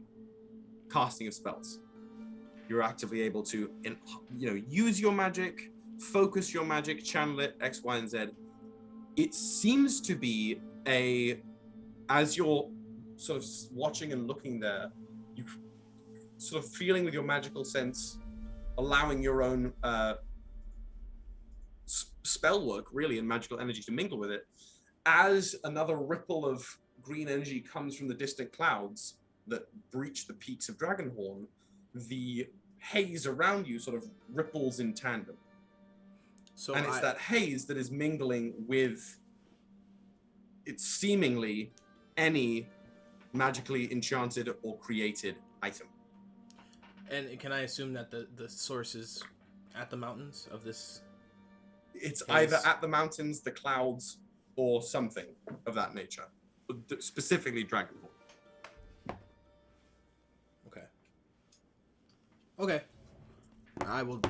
casting of spells. You're actively able to, use your magic, focus your magic, channel it, X, Y, and Z. It seems to be as you're sort of watching and looking there, you sort of feeling with your magical sense, allowing your own spell work, really, and magical energy to mingle with it. As another ripple of green energy comes from the distant clouds that breach the peaks of Dragonhorn, the haze around you sort of ripples in tandem. And it's that haze that is mingling with, it's seemingly any magically enchanted or created item. And can I assume that the source is at the mountains of this? It's either at the mountains, the clouds, or something of that nature. Specifically Dragonhorn. Okay. I will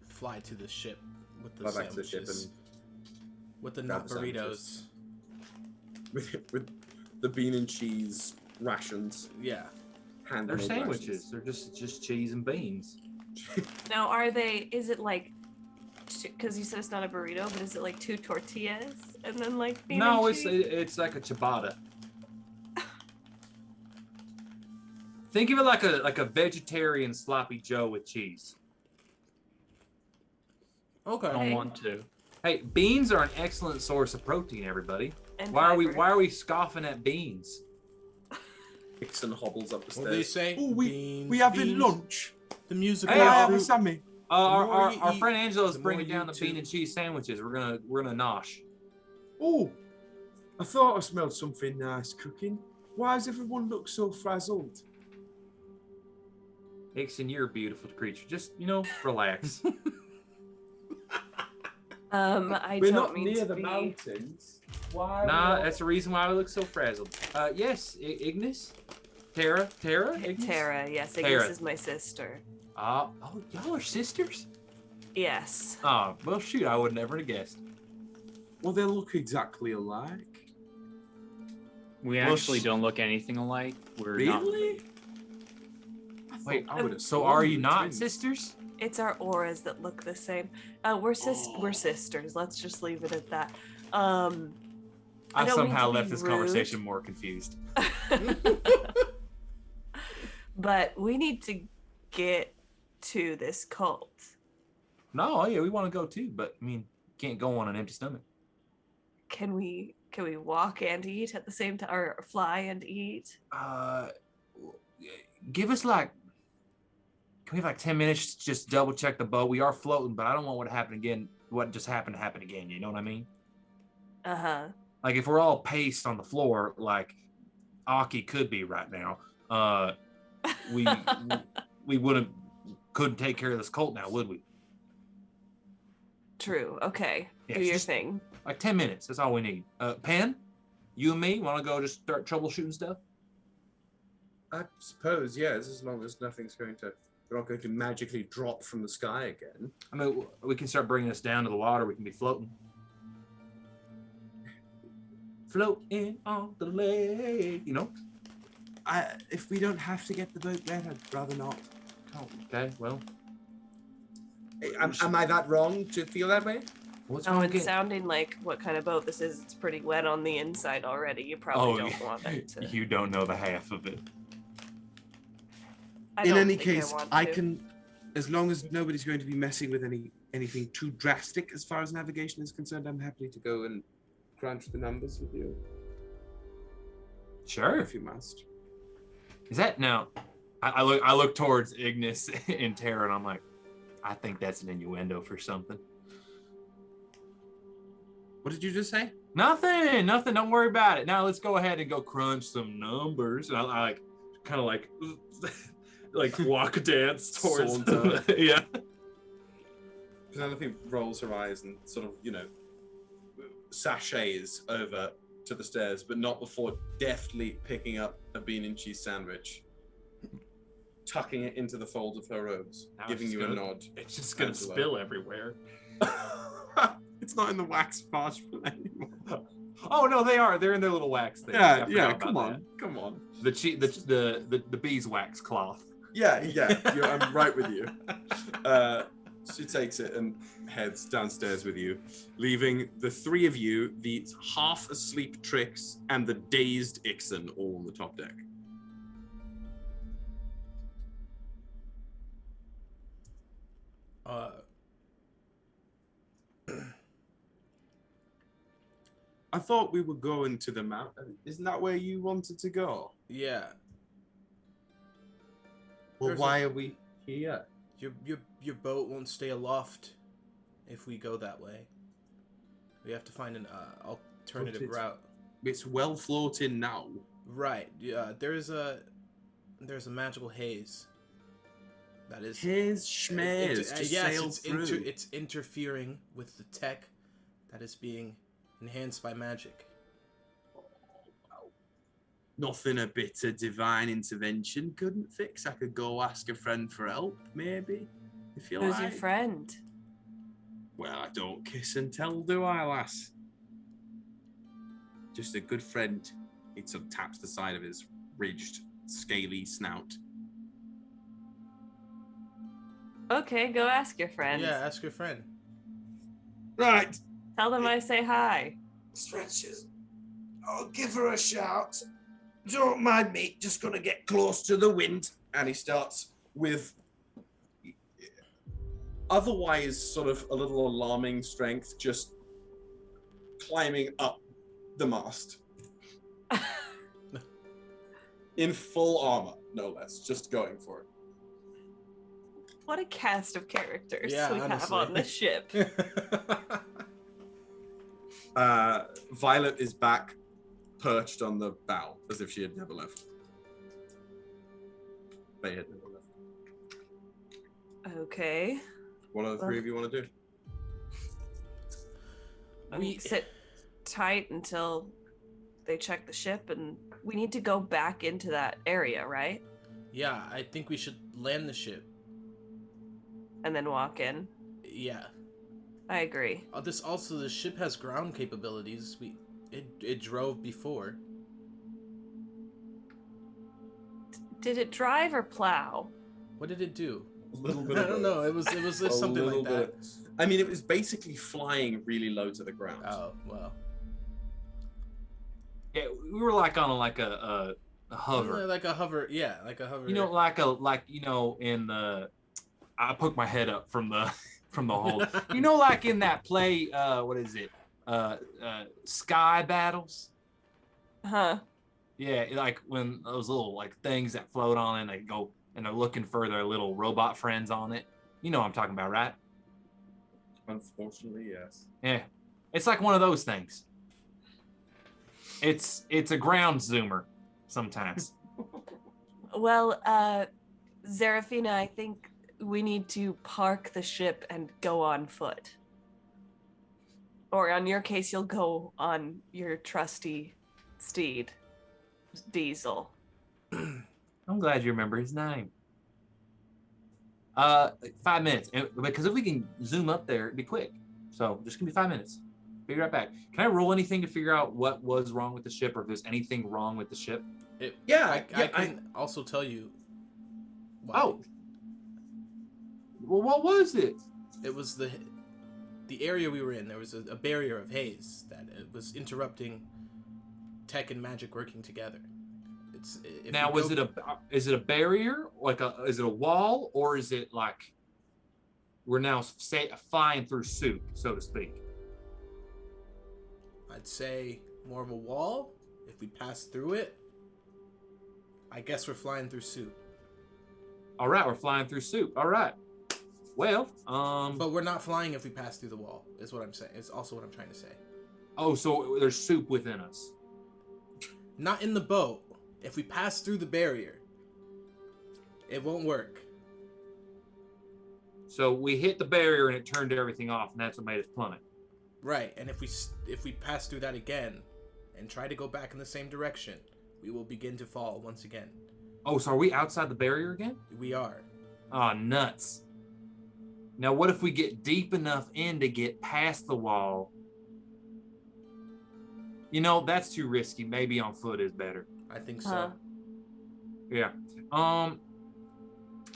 fly to the ship with the Fly back to the ship and with the nut burritos. With the bean and cheese rations. Yeah. They're sandwiches. They're just cheese and beans. Now, is it like, because you said it's not a burrito, but is it like 2 tortillas and then like bean and cheese? It's like a ciabatta. Think of it like a vegetarian sloppy Joe with cheese. Okay. I don't want to. Hey, beans are an excellent source of protein, everybody. And why fiber. are we scoffing at beans? Dixon hobbles up the stairs. What they say? We having lunch. The music. Hey, I have a Sammy. Our friend Angelo is bringing down the bean and cheese sandwiches. We're gonna nosh. Oh, I thought I smelled something nice cooking. Why does everyone look so frazzled? Dixon, you're a beautiful creature. Just relax. We're not near the mountains. Why? Nah, that's the reason why we look so frazzled. Yes, Ignis, Terra, Ignis? Terra, yes, Ignis Terra. is my sister. Oh, y'all are sisters? Yes. Oh, well, shoot, I would never have guessed. Well, they look exactly alike. We actually don't look anything alike. We're Really? Wait, so are you not sisters? It's our auras that look the same. We're sisters. Let's just leave it at that. I somehow left this conversation more confused. But we need to get to this cult. No, yeah, we want to go too, but I mean, can't go on an empty stomach. Can we walk and eat at the same time, or fly and eat? Give us can we have 10 minutes to just double check the boat? We are floating, but I don't want what just happened to happen again. You know what I mean? Uh-huh. Like if we're all paced on the floor, like Ahkki could be right now, we couldn't take care of this cult now, would we? True. Okay. Yeah, do your thing. Like 10 minutes. That's all we need. Pen, you and me want to go just start troubleshooting stuff? I suppose, yes, as long as we're not going to magically drop from the sky again. I mean, we can start bringing us down to the water. We can be floating. Floating on the lake, If we don't have to get the boat there, I'd rather not. Oh, okay, well. Am I that wrong to feel that way? It's sounding like what kind of boat this is. It's pretty wet on the inside already. You probably don't want it to. You don't know the half of it. In any case, I can, as long as nobody's going to be messing with anything too drastic as far as navigation is concerned, I'm happy to go and crunch the numbers with you. Sure, if you must. Is that now? I look towards Ignis and Terra, and I'm like, I think that's an innuendo for something. What did you just say? Nothing. Don't worry about it. Now let's go ahead and go crunch some numbers. And I kind of like walk a dance towards yeah. Penelope rolls her eyes and sort of, sachets over to the stairs, but not before deftly picking up a bean and cheese sandwich, tucking it into the folds of her robes, giving you a nod. It's just gonna spill everywhere. It's not in the wax parchment anymore. Oh no, they are. They're in their little wax thing. Yeah. Come on. The beeswax cloth. Yeah. I'm right with you. She takes it and heads downstairs with you, leaving the three of you, the half-asleep Trix and the dazed Ixon, all on the top deck. I thought we were going to the mountain. Isn't that where you wanted to go? Yeah. Well, why are we here? Your boat won't stay aloft if we go that way. We have to find an alternative route. It's well floating now. Right. Yeah. There's a magical haze. That is haze schmaze. It's interfering with the tech that is being enhanced by magic. Nothing a bit of divine intervention couldn't fix. I could go ask a friend for help, maybe, if you like. Who's your friend? Well, I don't kiss and tell, do I, lass? Just a good friend. He sort of taps the side of his ridged, scaly snout. Okay, go ask your friend. Yeah, ask your friend. Right. Tell them I say hi. Stretches. I'll give her a shout. Don't mind me, just gonna get close to the wind. And he starts with otherwise sort of a little alarming strength, just climbing up the mast. In full armor, no less, just going for it. What a cast of characters we honestly have on this ship. Violet is back, perched on the bow, as if she had never left. They had never left. Okay. What are the three of you want to do? We sit tight until they check the ship, and we need to go back into that area, right? Yeah, I think we should land the ship. And then walk in. Yeah. I agree. The ship has ground capabilities. It drove before. Did it drive or plow? What did it do? A little bit. I don't know. It was something like that. I mean, it was basically flying really low to the ground. Oh well. Yeah, we were like on a hover. Yeah, like a hover. Yeah, like a hover. You know, in the. I poked my head up from the hole. You know, like in that play, what is it? Sky Battles? Huh. Yeah, like when those little like things that float on and they go and they're looking for their little robot friends on it. You know what I'm talking about, right? Unfortunately, yes. Yeah. It's like one of those things. It's a ground zoomer sometimes. Well, Xerephina, I think we need to park the ship and go on foot. Or on your case, you'll go on your trusty steed, Diesel. I'm glad you remember his name. 5 minutes, because if we can zoom up there, it'd be quick. So just give me 5 minutes. Be right back. Can I roll anything to figure out what was wrong with the ship, or if there's anything wrong with the ship? I can also tell you. Why. Oh. Well, what was it? It was the area we were in. There was a barrier of haze that it was interrupting tech and magic working together. Is it a barrier? Is it a wall, or is it like we're now flying through soup, so to speak? I'd say more of a wall. If we pass through it, I guess we're flying through soup. All right, we're flying through soup. All right. Well, but we're not flying if we pass through the wall. Is what I'm saying. It's also what I'm trying to say. Oh, so there's soup within us. Not in the boat. If we pass through the barrier, it won't work. So we hit the barrier and it turned everything off, and that's what made us plummet. Right, and if we pass through that again and try to go back in the same direction, we will begin to fall once again. Oh, so are we outside the barrier again? We are. Oh, nuts. Now, what if we get deep enough in to get past the wall? You know, that's too risky. Maybe on foot is better. I think so. Yeah.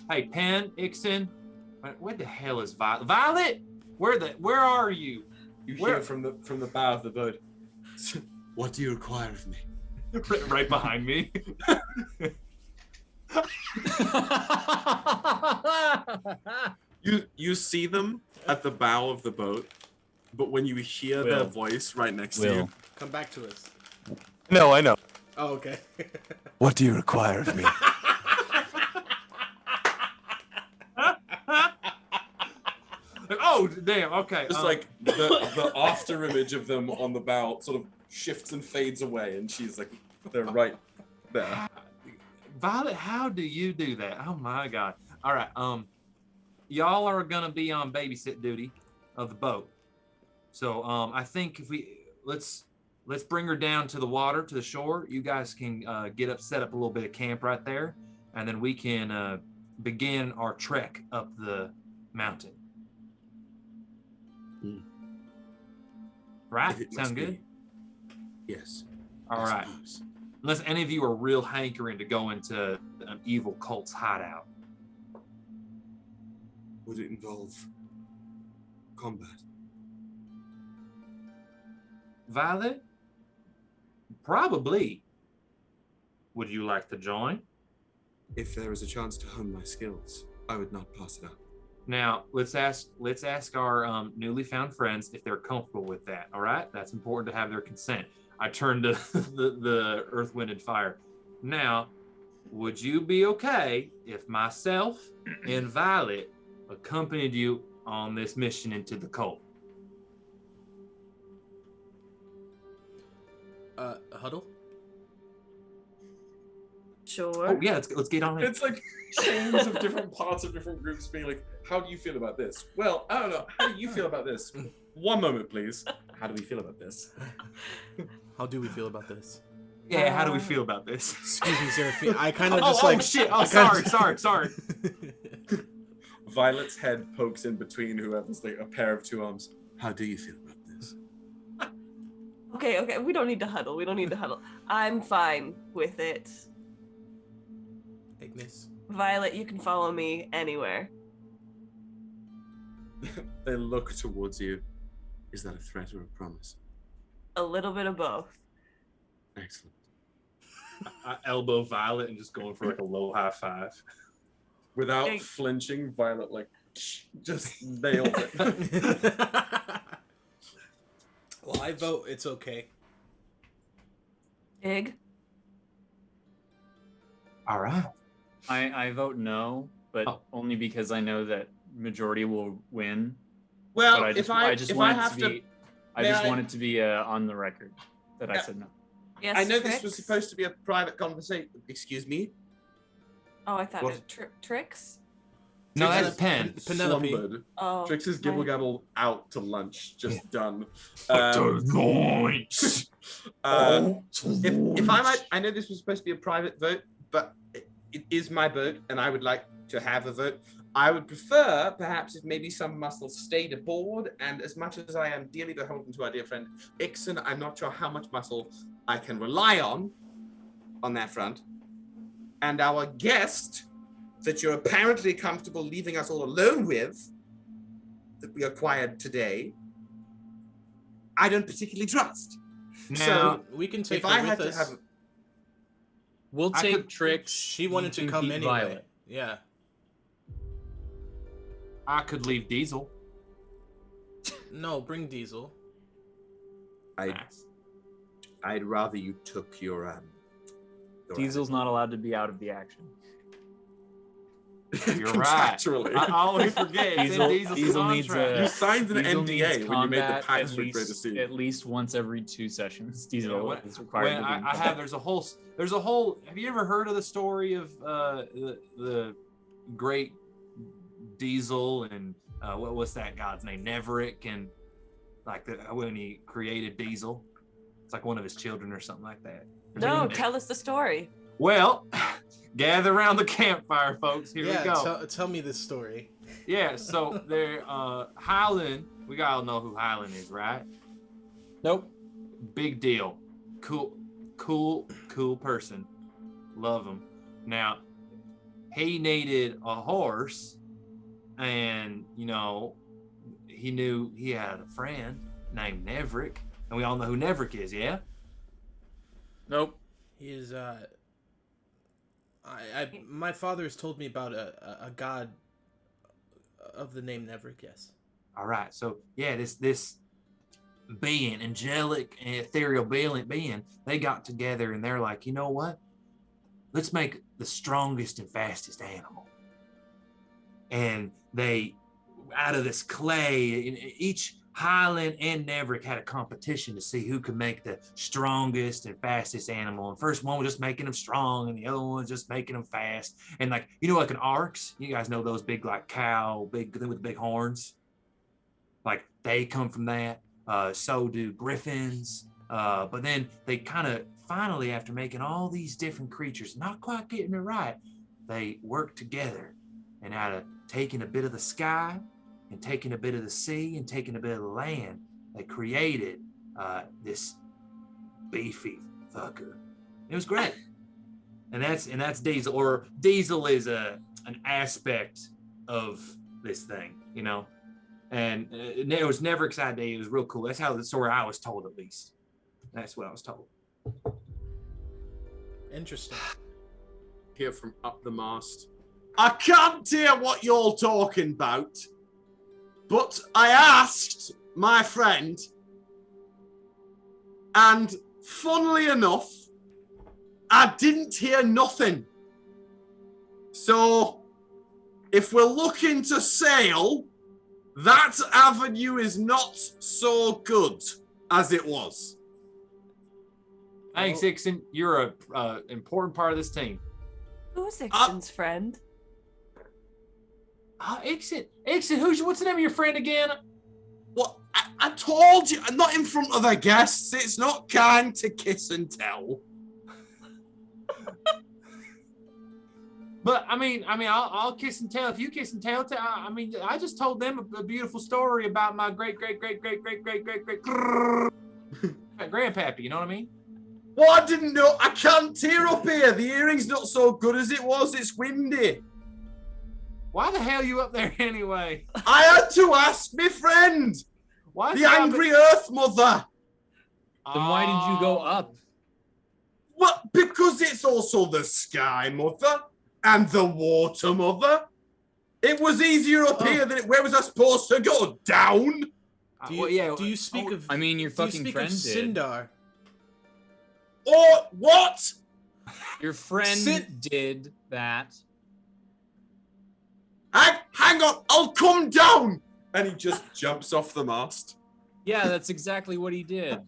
Hey, Penn, Ixon, where the hell is Violet? Violet, where are you? You hear from the bow of the boat. What do you require of me? Right behind me. You see them at the bow of the boat, but when you hear their voice right next to you, come back to us. No, I know. Oh, okay. What do you require of me? Oh, damn. Okay. Just like the after image of them on the bow sort of shifts and fades away, and she's like, they're right there. Violet, how do you do that? Oh my God. All right. Y'all are gonna be on babysit duty of the boat. So I think if let's bring her down to the water, to the shore. You guys can set up a little bit of camp right there, and then we can begin our trek up the mountain. Right? Sound good? Yes. All right. Unless any of you are real hankering to go into an evil cult's hideout. Would it involve combat? Violet? Probably. Would you like to join? If there is a chance to hone my skills, I would not pass it up. Now, let's ask our newly found friends if they're comfortable with that. All right, that's important to have their consent. I turned to the Earth, Wind, and Fire. Now, would you be okay if myself and Violet accompanied you on this mission into the cult? Huddle? Sure. Oh yeah, let's get on it. It's like chains of different parts of different groups being like, how do you feel about this? Well, I don't know. How do you feel about this? One moment, please. How do we feel about this? How do we feel about this? Yeah, how do we feel about this? Excuse me, Xerephina. I kind of Oh shit! Oh, sorry. Violet's head pokes in between whoever's like a pair of two arms. How do you feel about this? Okay. We don't need to huddle. I'm fine with it. Ignis. Violet, you can follow me anywhere. They look towards you. Is that a threat or a promise? A little bit of both. Excellent. I elbow Violet and just going for like a low high five. Without flinching, Violet like just nailed it. Well, I vote it's okay. Ig? All right. I vote no, but only because I know that majority will win. Well, but I just want it to be on the record that I said no. Yes, I know Trix? this was supposed to be a private conversation. Excuse me? Oh, I thought it was Trix? No, that's Penn. Penelope. Slumbered. Oh. Trix is gibble gabble out to lunch, just done. If I might, I know this was supposed to be a private vote, but it is my vote, and I would like to have a vote. I would prefer, perhaps, if maybe some muscle stayed aboard, and as much as I am dearly beholden to our dear friend Ixon, I'm not sure how much muscle I can rely on that front. And our guest, that you're apparently comfortable leaving us all alone with, that we acquired today, I don't particularly trust. Now, So we can take her with us. We'll take Trix. She wanted to come anyway. Violet. Yeah. I could leave Diesel. No, bring Diesel. I'd rather you took your Diesel's not allowed to be out of the action. You're right. I always forget. Diesel needs you signed an Diesel NDA needs when you made the combat pact for Greater Sea. at least once every 2 sessions. Diesel is required to be in I have. There's a whole. Have you ever heard of the story of the great Diesel and what's that god's name? Neverick, and like when he created Diesel, it's like one of his children or something like that. No, tell us the story. Well, gather around the campfire, folks. Here we go. Tell me this story. Yeah, so they're Highland. We gotta know who Highland is, right? Nope. Big deal. Cool person. Love him. Now, he needed a horse, and he knew he had a friend named Neverick, and we all know who Neverick is, yeah? Nope. He is my father has told me about a god of the name Neverick, yes. All right, so yeah, this being, angelic and ethereal being, they got together and they're like, you know what? Let's make the strongest and fastest animal. And they, out of this clay, each Highland and Neverick had a competition to see who could make the strongest and fastest animal. And first one was just making them strong, and the other one was just making them fast. And like an oryx, you guys know those big like cow, big with big horns. Like they come from that. So do griffins. But then they kind of finally, after making all these different creatures, not quite getting it right, they work together, and out of taking a bit of the sky and taking a bit of the sea and taking a bit of the land, they created this beefy fucker. It was great. And that's Diesel, or Diesel is an aspect of this thing, And it was Neverick's idea. It was real cool. That's how the story I was told, at least. That's what I was told. Interesting. Hear from up the mast. I can't hear what you're talking about, but I asked my friend, and funnily enough, I didn't hear nothing. So, if we're looking to sail, that avenue is not so good as it was. Thanks, Ixon. You're a important part of this team. Who's Ixon's friend? Ixon, what's the name of your friend again? Well, I told you, I'm not in front of the guests. It's not kind to kiss and tell. But I mean, I'll kiss and tell if you kiss and tell. I just told them a beautiful story about my great grandpappy. You know what I mean? Well, I didn't know. I can't hear up here. The hearing's not so good as it was. It's windy. Why the hell are you up there anyway? I had to ask my friend. Why the angry Earth Mother. Then why did you go up? Well, because it's also the Sky Mother and the Water Mother. It was easier up here than where was I supposed to go? Down? Do you speak of? I mean, your fucking friend did. Sindar? Or what? Your friend did that. Hang on, I'll come down. And he just jumps off the mast. Yeah, that's exactly what he did.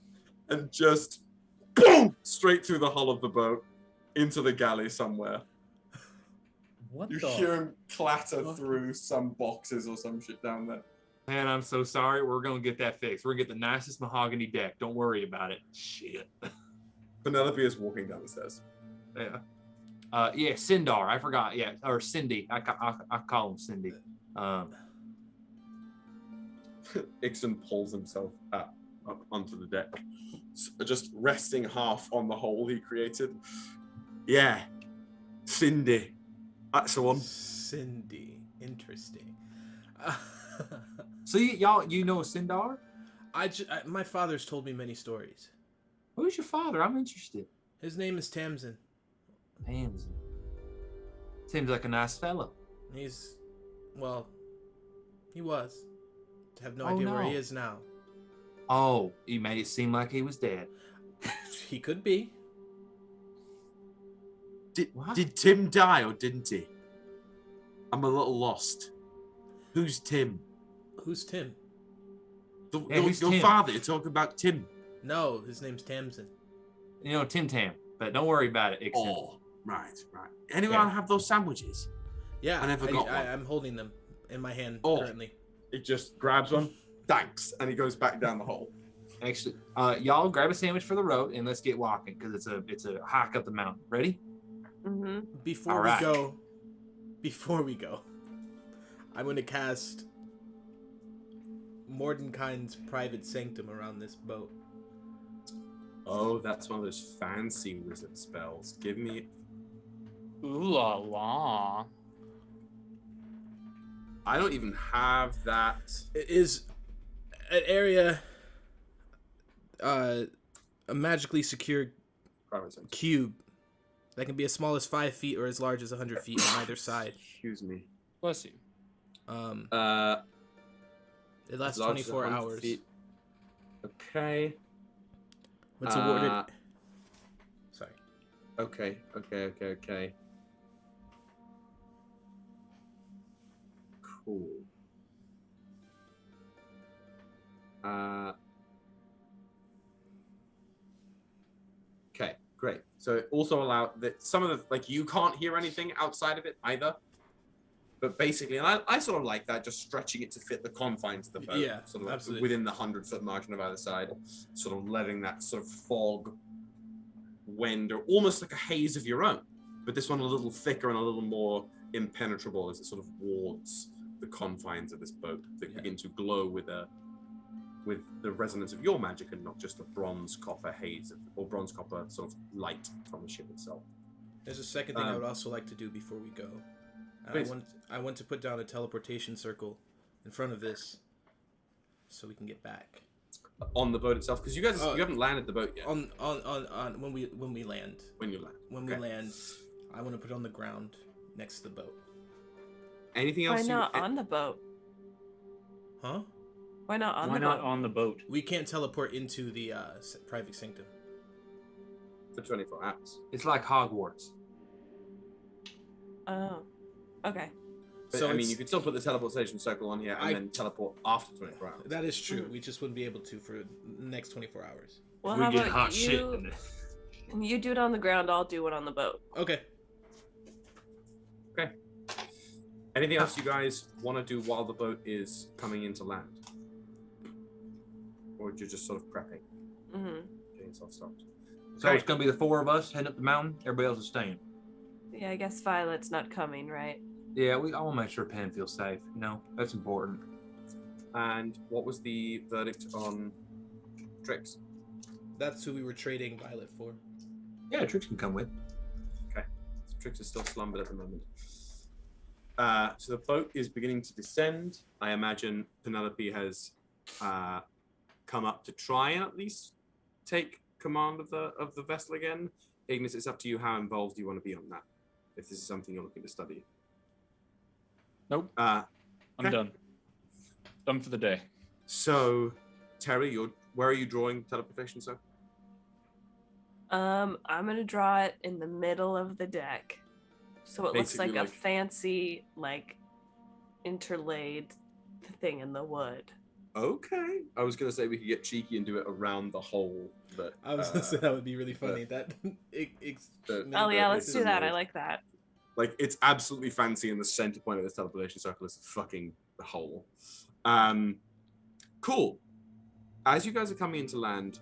And just boom, straight through the hull of the boat into the galley somewhere. You hear him clatter through some boxes or some shit down there. Man, I'm so sorry. We're going to get that fixed. We're going to get the nicest mahogany deck. Don't worry about it. Shit. Penelope is walking down the stairs. Yeah. Yeah, Sindar. I forgot. Yeah, or Cindy. I call him Cindy. Ixon pulls himself up onto the deck, just resting half on the hole he created. Yeah, Cindy. That's the one. Cindy. Interesting. So you know Sindar? My father's told me many stories. Who's your father? I'm interested. His name is Tamsin. Tamsin. Seems like a nice fellow. He was. I have no idea where he is now. Oh, you made it seem like he was dead. He could be. Did Tim die or didn't he? I'm a little lost. Who's Tim? Who's Tim? Your father, you're talking about Tim. No, his name's Tamsin. Tim Tam, but don't worry about it, Ixon. Oh, right. Anyone have those sandwiches? Yeah, I never got one. I'm holding them in my hand currently. He just grabs one. Thanks. And he goes back down the hole. Actually, y'all grab a sandwich for the road and let's get walking because it's a hike up the mountain. Ready? Mm-hmm. Before we go, I'm going to cast Mordenkainen's private sanctum around this boat. Oh, that's one of those fancy wizard spells. Give me... Ooh la la. I don't even have that. It is an area, a magically secure cube that can be as small as 5 feet or as large as 100 feet on either side. Excuse me. Bless you. It lasts 24 hours. Feet. Okay. It's awarded. Sorry. Okay. Cool. Okay, great. So it also allowed that some of the, like, you can't hear anything outside of it either. But basically, and I sort of like that, just stretching it to fit the confines of the boat. Yeah, sort of absolutely. Within the 100-foot margin of either side, sort of letting that sort of fog, wind, or almost like a haze of your own. But this one a little thicker and a little more impenetrable as it sort of wards the confines of this boat that begin to glow with the resonance of your magic and not just a bronze copper haze or bronze copper sort of light from the ship itself. There's a second thing I would also like to do before we go. I want to put down a teleportation circle in front of this so we can get back on the boat itself, because you guys you haven't landed the boat yet. On when we land. When you land. We land, I want to put it on the ground next to the boat. Anything else? Why not on the boat? Huh? Why not on the boat? Why not on the boat? We can't teleport into the private sanctum. For 24 hours. It's like Hogwarts. Oh. Okay. But, so I mean, you could still put the teleportation circle on here and then teleport after 24 hours. That is true. We just wouldn't be able to for the next 24 hours. Well, how about you do it on the ground, I'll do it on the boat. Okay. Okay. Anything else you guys want to do while the boat is coming into land? Or you're just sort of prepping? Mm-hmm. Getting yourself stopped. So it's going to be the 4 of us heading up the mountain. Everybody else is staying. Yeah, I guess Violet's not coming, right? Yeah, I want to make sure Penn feels safe. You know, that's important. And what was the verdict on Trix? That's who we were trading Violet for. Yeah, Trix can come with. Okay. So Trix is still slumbered at the moment. So the boat is beginning to descend. I imagine Penelope has come up to try and at least take command of the vessel again. Ignis, it's up to you how involved you want to be on that. If this is something you're looking to study. Nope. Okay. I'm done. Done for the day. So, Terra, where are you drawing teleportation, sir? I'm gonna draw it in the middle of the deck, so it looks like a fancy, interlaid thing in the wood. Okay. I was gonna say we could get cheeky and do it around the hole. But I was gonna say that would be really funny. Let's do that. I like that. Like, it's absolutely fancy, and the center point of this teleportation circle is fucking the hole. Cool. As you guys are coming into land,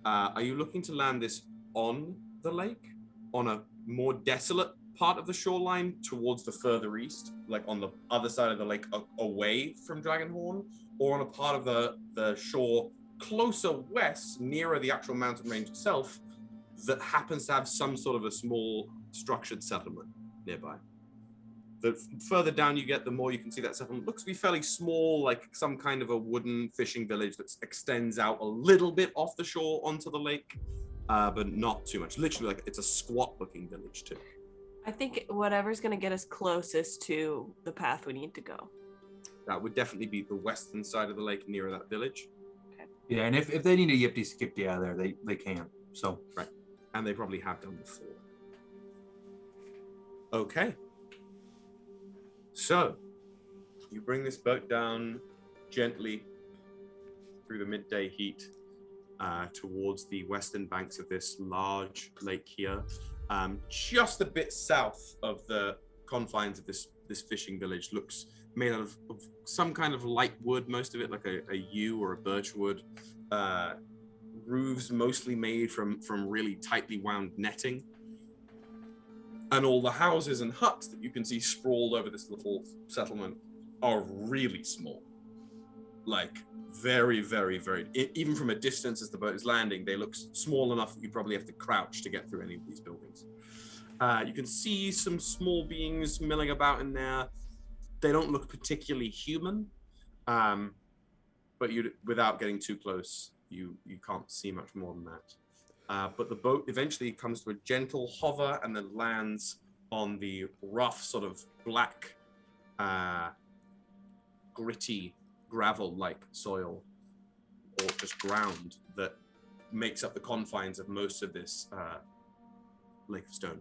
are you looking to land this on the lake, on a more desolate part of the shoreline towards the further east, like on the other side of the lake away from Dragonhorn, or on a part of the shore closer west, nearer the actual mountain range itself, that happens to have some sort of a small structured settlement nearby? The further down you get, the more you can see that settlement looks to be fairly small, like some kind of a wooden fishing village that extends out a little bit off the shore onto the lake, but not too much. Literally, like, it's a squat-looking village too. I think whatever's going to get us closest to the path we need to go. That would definitely be the western side of the lake, nearer that village. Okay. Yeah, and if they need a yippity skippity out of there, they can. So right, and they probably have done before. Okay. So you bring this boat down gently through the midday heat towards the western banks of this large lake here, just a bit south of the confines of this fishing village. Looks made out of some kind of light wood, most of it like a yew or a birch wood. Roofs mostly made from really tightly wound netting. And all the houses and huts that you can see sprawled over this little settlement are really small. Like, very, very, very... even from a distance as the boat is landing, they look small enough that you probably have to crouch to get through any of these buildings. You can see some small beings milling about in there. They don't look particularly human, but without getting too close, you can't see much more than that. But the boat eventually comes to a gentle hover and then lands on the rough, sort of black, gritty, gravel-like soil, or just ground that makes up the confines of most of this Lake of Stone.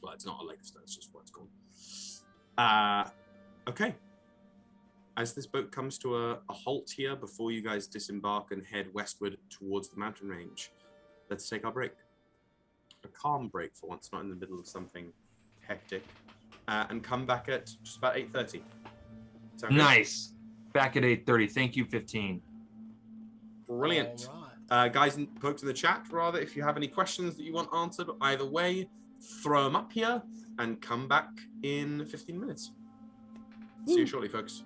Well, it's not a Lake of Stone, it's just what it's called. Okay. As this boat comes to a halt here before you guys disembark and head westward towards the mountain range, let's take our break. A calm break for once, not in the middle of something hectic. And come back at just about 8:30. Nice. Back at 8:30. Thank you, 15. Brilliant. All Guys and folks in the chat, rather, if you have any questions that you want answered, either way, throw them up here and come back in 15 minutes. See you shortly, folks.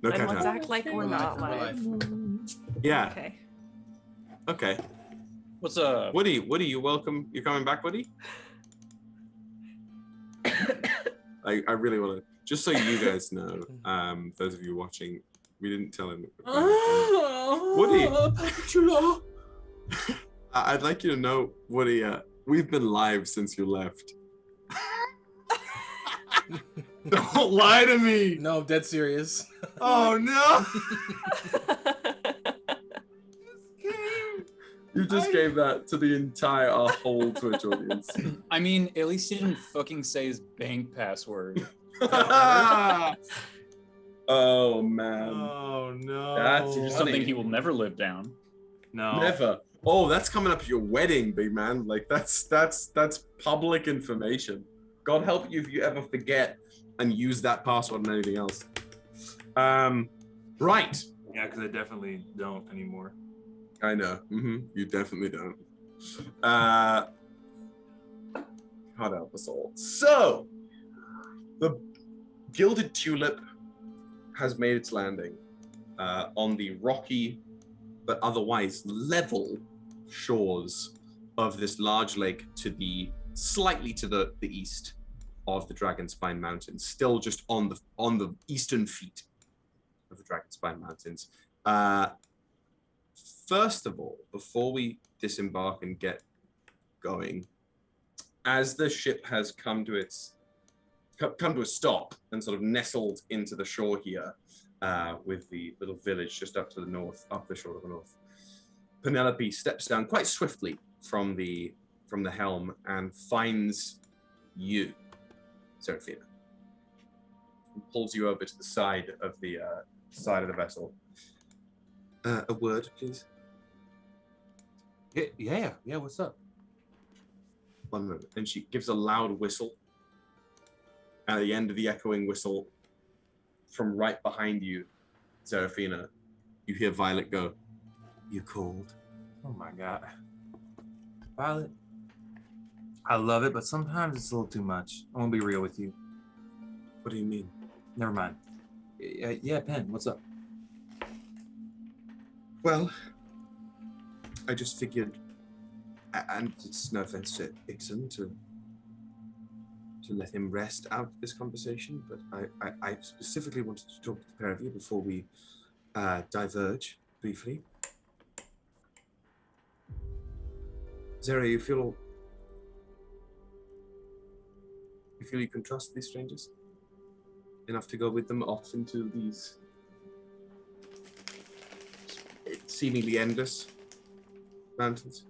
No And let's cat. act like we're not live. Yeah. Okay. What's up? Woody, you welcome. You're coming back, Woody? I really want to, just so you guys know, those of you watching, we didn't tell him. Woody, Angelo. I'd like you to know, Woody, we've been live since you left. Don't lie to me. No, I'm dead serious. Oh no. You just gave that to the entire whole Twitch audience. I mean, at least he didn't fucking say his bank password. Oh man. Oh no. That's It's something he will never live down. No. Never. Oh, that's coming up at your wedding, big man. Like that's public information. God help you if you ever forget and use that password on anything else. Right. Yeah, because I definitely don't anymore. I know. You definitely don't. God help us all. So, the Gilded Tulip has made its landing on the rocky but otherwise level shores of this large lake slightly to the east of the Dragonspine Mountains, still just on the eastern feet of the Dragonspine Mountains. First of all, before we disembark and get going, as the ship has come to a stop and sort of nestled into the shore here, with the little village just up to the north, up the shore of the north, Penelope steps down quite swiftly from the helm and finds you, Xerephina, and pulls you over to the side of the vessel. A word, please. Yeah. What's up? One moment. And she gives a loud whistle. At the end of the echoing whistle, from right behind you, Xerephina, you hear Violet go, "You called?" Oh my God. Violet, I love it, but sometimes it's a little too much. I want to be real with you. What do you mean? Never mind. Yeah, Pen, what's up? Well, I just figured, and it's no offense to Ixon, to let him rest out of this conversation, but I specifically wanted to talk to the pair of you before we diverge briefly. Zara, you feel you can trust these strangers enough to go with them off into these seemingly endless mountains?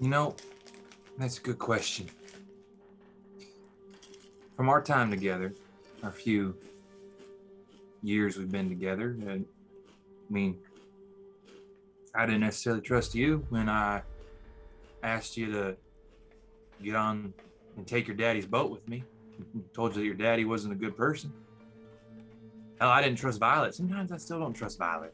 You know, that's a good question. From our time together, our few years we've been together, I mean, I didn't necessarily trust you when I asked you to get on and take your daddy's boat with me. Told you that your daddy wasn't a good person. Hell, I didn't trust Violet. Sometimes I still don't trust Violet.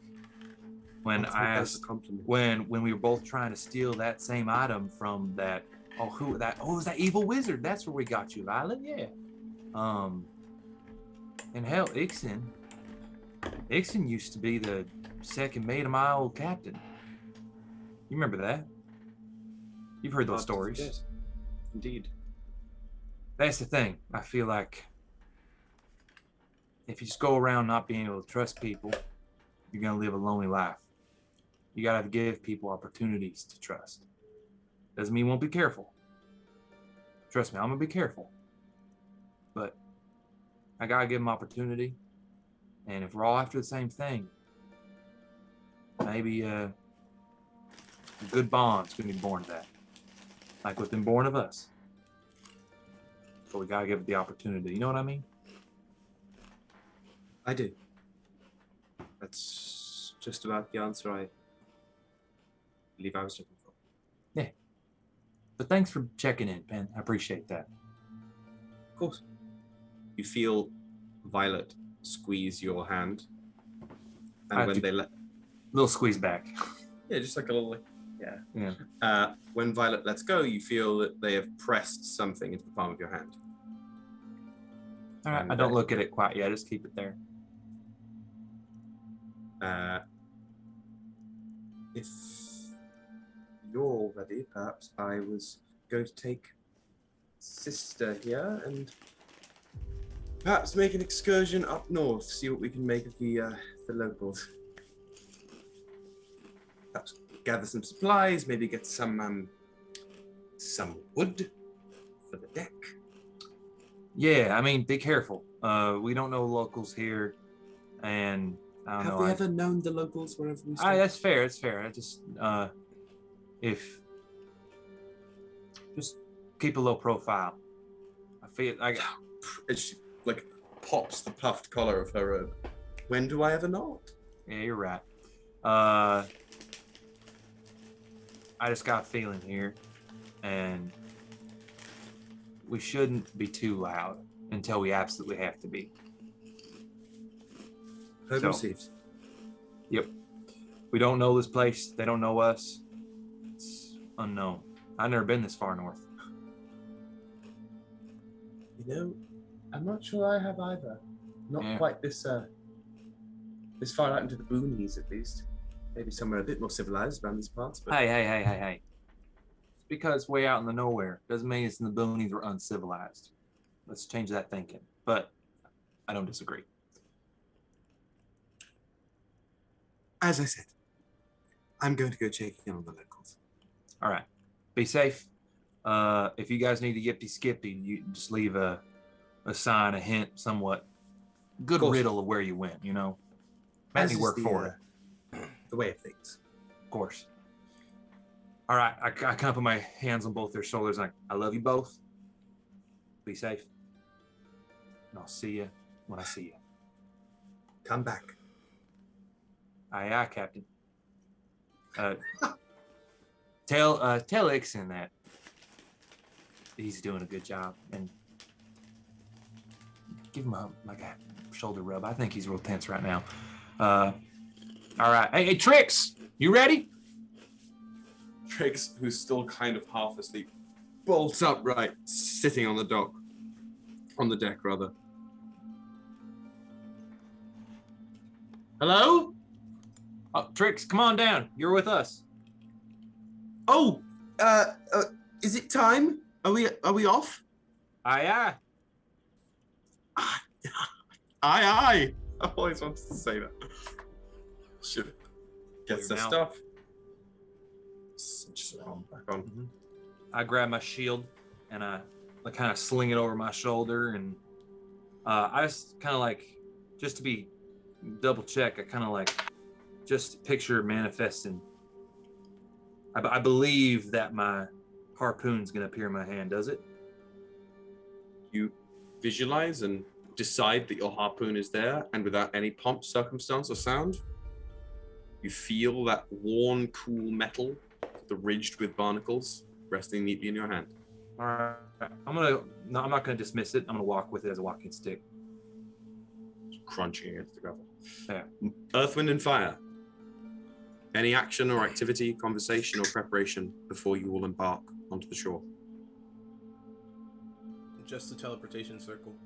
When I asked, when we were both trying to steal that same item from that, it was that evil wizard. That's where we got you, Violet. Yeah. And hell, Ixon used to be the second mate of my old captain. You remember that? You've heard those stories. Yes, indeed. That's the thing. I feel like if you just go around not being able to trust people, you're going to live a lonely life. You got to give people opportunities to trust. Doesn't mean you won't be careful. Trust me, I'm going to be careful. But I got to give them opportunity. And if we're all after the same thing, maybe a good bond's going to be born of that. Like what's been born of us. But we got to give it the opportunity. You know what I mean? I do. That's just about the answer I believe I was looking for. Yeah. But thanks for checking in, Pen. I appreciate that. Of course. You feel Violet squeeze your hand. And when they let... Little squeeze back. Yeah, just like a little... Yeah. Yeah. When Violet lets go, you feel that they have pressed something into the palm of your hand. All right, I don't look at it quite yet. Just keep it there. If you're all ready, perhaps I was going to take Sister here and perhaps make an excursion up north, see what we can make of the locals. Perhaps gather some supplies, maybe get some wood for the deck. Yeah, I mean, be careful. We don't know locals here, and I don't know. Have we ever known the locals wherever we stay? That's fair. That's fair. I just if just keep a low profile. I feel like she like pops the puffed collar of her robe. When do I ever not? Yeah, you're right. I just got a feeling here, and we shouldn't be too loud until we absolutely have to be. Received. Yep. We don't know this place. They don't know us. It's unknown. I've never been this far north. You know, I'm not sure I have either. Not quite this far out into the boonies, at least. Maybe somewhere a bit more civilized around these parts. But... Hey. It's because way out in the nowhere doesn't mean it's in the boonies we're uncivilized. Let's change that thinking. But I don't disagree. As I said, I'm going to go check in on the locals. All right. Be safe. If you guys need to yippity skippy, you just leave a sign, a hint, somewhat good riddle of where you went, you know? Make me work for it. The way of things. Of course. All right. I kind of put my hands on both their shoulders like, I love you both. Be safe. And I'll see you when I see you. Come back. Aye, Captain. Tell Ixon that he's doing a good job, and give him a shoulder rub. I think he's real tense right now. All right. Hey, Trix, you ready? Trix, who's still kind of half asleep, bolts upright, sitting on the deck, rather. Hello? Oh, Trix, come on down. You're with us. Oh, is it time? Are we off? Aye. Aye. I always wanted to say that. Should get the stuff. Just back on. Mm-hmm. I grab my shield and I kind of sling it over my shoulder, and I just kind of just to be double check. I kind of just picture manifesting. I believe that my harpoon's gonna appear in my hand. Does it? You visualize and decide that your harpoon is there, and without any pomp, circumstance, or sound, you feel that worn, cool metal, ridged with barnacles, resting neatly in your hand. All right. I'm not gonna dismiss it. I'm gonna walk with it as a walking stick. Just crunching against the gravel. Yeah. Earth, Wind, and Fire. Any action or activity, conversation, or preparation before you all embark onto the shore? Just the teleportation circle.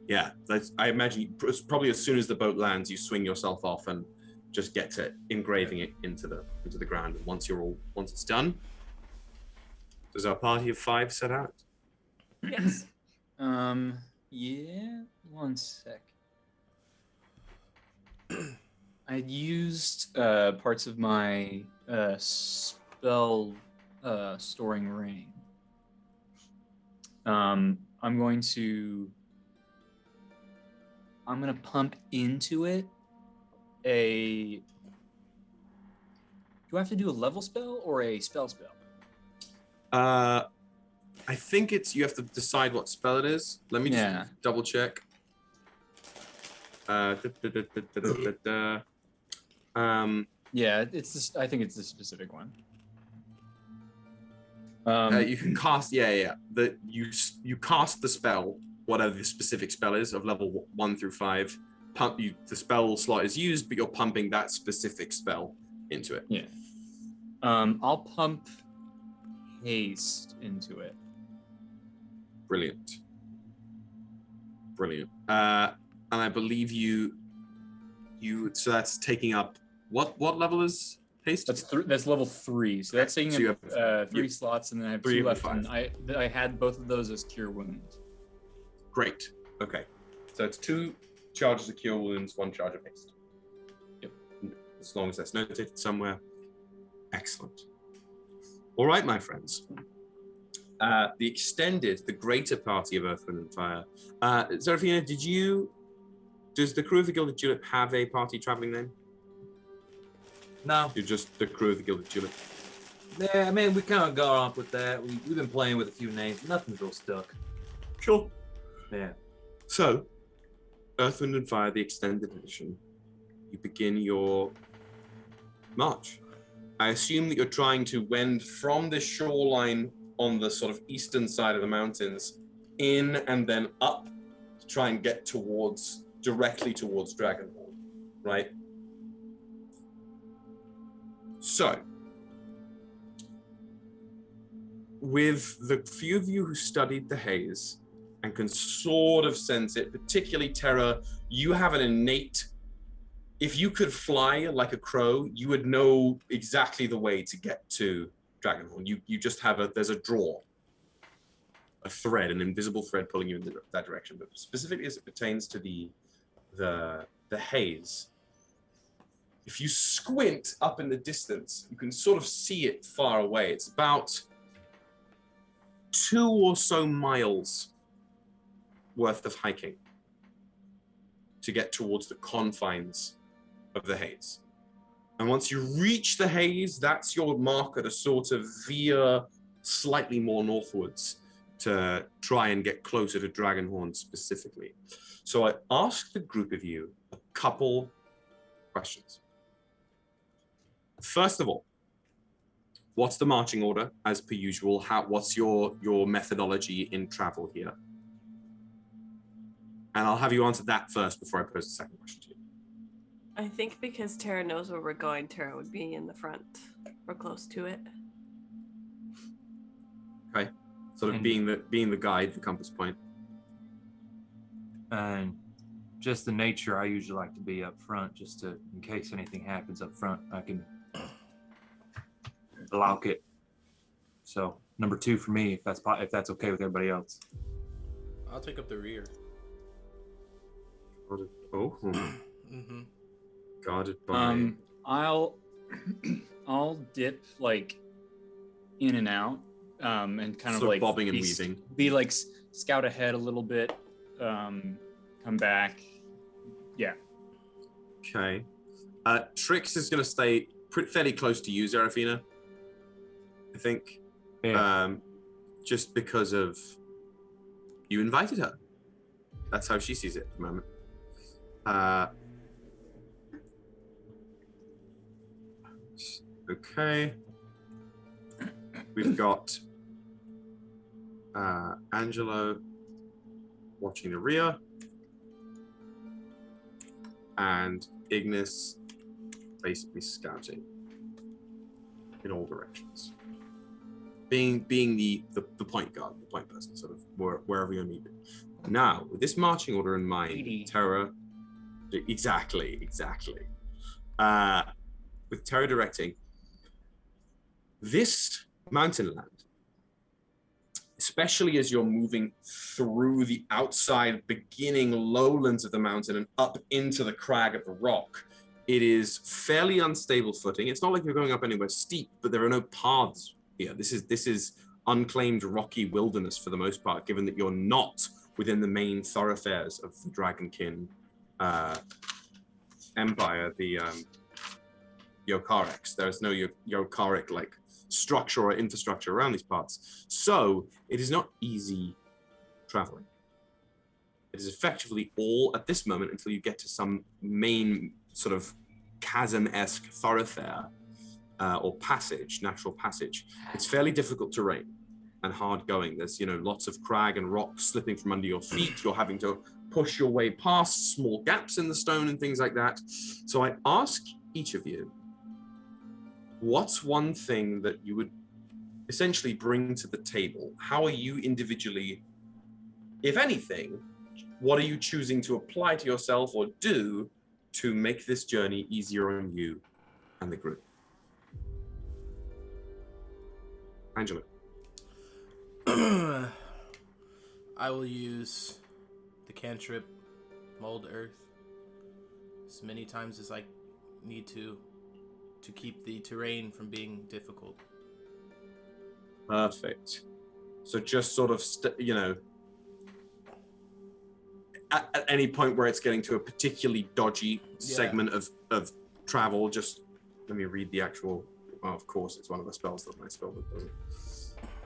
Yeah, I imagine probably as soon as the boat lands, you swing yourself off and just get to engraving it into the ground. And once it's done, does our party of 5 set out? Yes. Yeah. 1 sec. I used parts of my spell storing ring. I'm gonna pump into it do I have to do a level spell or a spell? I think you have to decide what spell it is. Let me just double check. Yeah, it's this. I think it's the specific one. You can cast. You cast the spell, whatever the specific spell is, of level 1 through 5. The spell slot is used, but you're pumping that specific spell into it. Yeah. I'll pump haste into it. Brilliant. Brilliant. And I believe you. So that's taking up what level is haste? That's level 3. So that's taking So up 3 slots, and then I have 3 2 left. 5. And I had both of those as cure wounds. Great. Okay. So it's 2 charges of cure wounds, 1 charge of haste. Yep. As long as that's noted somewhere. Excellent. All right, my friends. The greater party of Earth, Wind, and Fire. Xerephina, does the crew of the Gilded Tulip have a party traveling name? No. You're just the crew of the Gilded Tulip. Yeah, I mean, we kind of got off with that. We've been playing with a few names. Nothing's real stuck. Sure. Yeah. So, Earth, Wind, and Fire, the extended edition. You begin your march. I assume that you're trying to wend from the shoreline on the sort of eastern side of the mountains in and then up to try and get directly towards Dragonhorn, right? So, with the few of you who studied the haze and can sort of sense it, particularly Terra, you have an innate, if you could fly like a crow, you would know exactly the way to get to Dragonhorn. You just have there's a draw, a thread, an invisible thread pulling you in that direction. But specifically as it pertains to the haze, if you squint up in the distance, you can sort of see it far away. It's about 2 or so miles worth of hiking to get towards the confines of the haze. And once you reach the haze, that's your marker to sort of veer slightly more northwards to try and get closer to Dragonhorn specifically. So I asked the group of you a couple questions. First of all, what's the marching order as per usual? What's your methodology in travel here? And I'll have you answer that first before I pose the second question to you. I think because Terra knows where we're going, Terra would be in the front or close to it. Okay, sort of being the guide, the compass point. And just the nature, I usually like to be up front, just to, in case anything happens up front, I can block it. So number 2 for me, if that's okay with everybody else. I'll take up the rear. Oh. Mm-hmm. Guarded by. I'll dip like in and out, and kind of like bobbing and weaving. Be like scout ahead a little bit, come back. Yeah. Okay. Trix is going to stay fairly close to you, Xerephina, I think. Yeah. Just because of you invited her. That's how she sees it at the moment. Okay. We've got Angelo watching the rear, and Ignis basically scouting in all directions. Being the point guard, the point person, sort of wherever you're needed. Now, with this marching order in mind, Terra, exactly. With Terra directing, this mountain land, especially as you're moving through the outside beginning lowlands of the mountain and up into the crag of the rock, it is fairly unstable footing. It's not like you're going up anywhere steep, but there are no paths here. This is unclaimed rocky wilderness for the most part, given that you're not within the main thoroughfares of the Dragonkin Empire, the Yokarex. There's no Yokaric like structure or infrastructure around these parts. So it is not easy traveling. It is effectively all at this moment until you get to some main sort of chasm-esque thoroughfare or passage, natural passage. It's fairly difficult terrain and hard going. There's, lots of crag and rock slipping from under your feet. You're having to push your way past small gaps in the stone and things like that. So I ask each of you, what's one thing that you would essentially bring to the table? How are you individually, if anything, what are you choosing to apply to yourself or do to make this journey easier on you and the group? Angelo. I will use the cantrip Mold Earth as many times as I need to keep the terrain from being difficult. Perfect. So just sort of, at any point where it's getting to a particularly dodgy segment of travel, just let me read the actual. Well, of course, it's one of the spells that my spellbook doesn't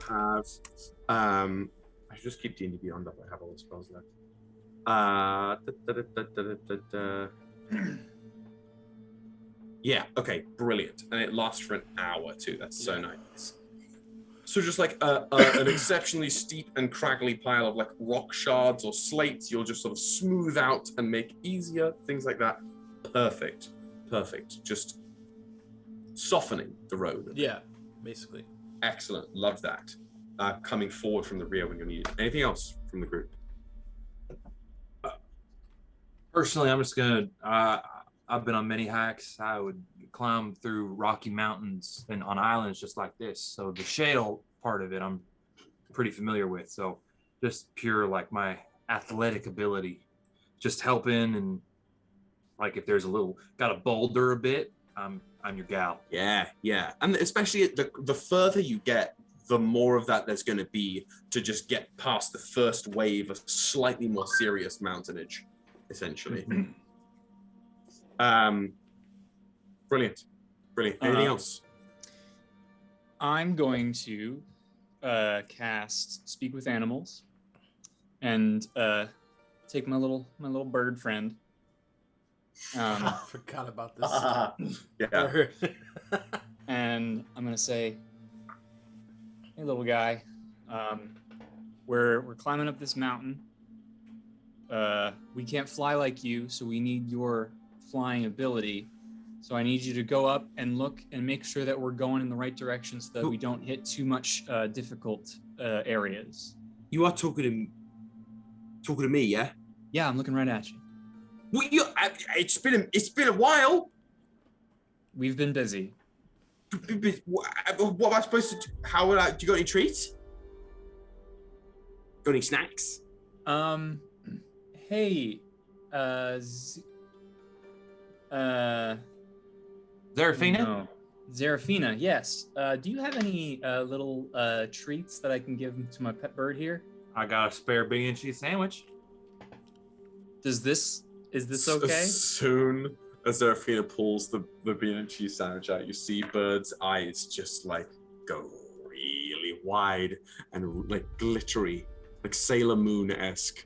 have. I should just keep D&D Beyond up. I have all the spells left. Yeah. Okay. Brilliant. And it lasts for an hour too. That's so nice. So just like an exceptionally steep and craggly pile of like rock shards or slates, you'll just sort of smooth out and make easier, things like that. Perfect. Just softening the road. Yeah, basically. Excellent. Love that. Coming forward from the rear when you need it. Anything else from the group? Personally, I'm just gonna. I've been on many hikes. I would climb through rocky mountains and on islands just like this. So the shale part of it, I'm pretty familiar with. So just pure like my athletic ability, just helping, and like if there's got a boulder a bit, I'm your gal. Yeah, and especially the further you get, the more of that there's going to be to just get past the first wave of slightly more serious mountainage, essentially. Brilliant. Anything else? I'm going to cast Speak with Animals and take my little bird friend. I forgot about this. Yeah. And I'm gonna say, hey, little guy, we're climbing up this mountain. We can't fly like you, so we need your flying ability. So I need you to go up and look and make sure that we're going in the right direction so that we don't hit too much difficult areas. You are talking to me, yeah? Yeah, I'm looking right at you. Well, it's been a while. We've been busy. What am I supposed to do? How would I? Do you got any treats? Got any snacks? Hey, Xerephina? No. Xerephina, yes. Do you have any little treats that I can give to my pet bird here? I got a spare bean and cheese sandwich. Is this okay? As soon as Xerephina pulls the bean and cheese sandwich out, you see Bird's eyes just like go really wide and like glittery, like Sailor Moon-esque.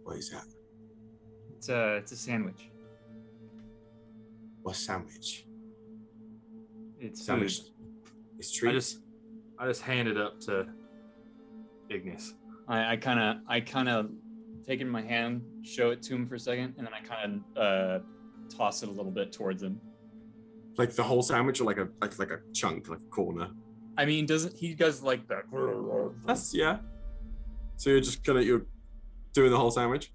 What is that? It's a sandwich. What sandwich? It's Sandwich. food. It's treats. I just hand it up to Ignis. I kind of take it in my hand, show it to him for a second, and then I kind of toss it a little bit towards him. Like the whole sandwich, or like a chunk, like a corner. I mean, he does like that. That's yeah. So you're doing the whole sandwich.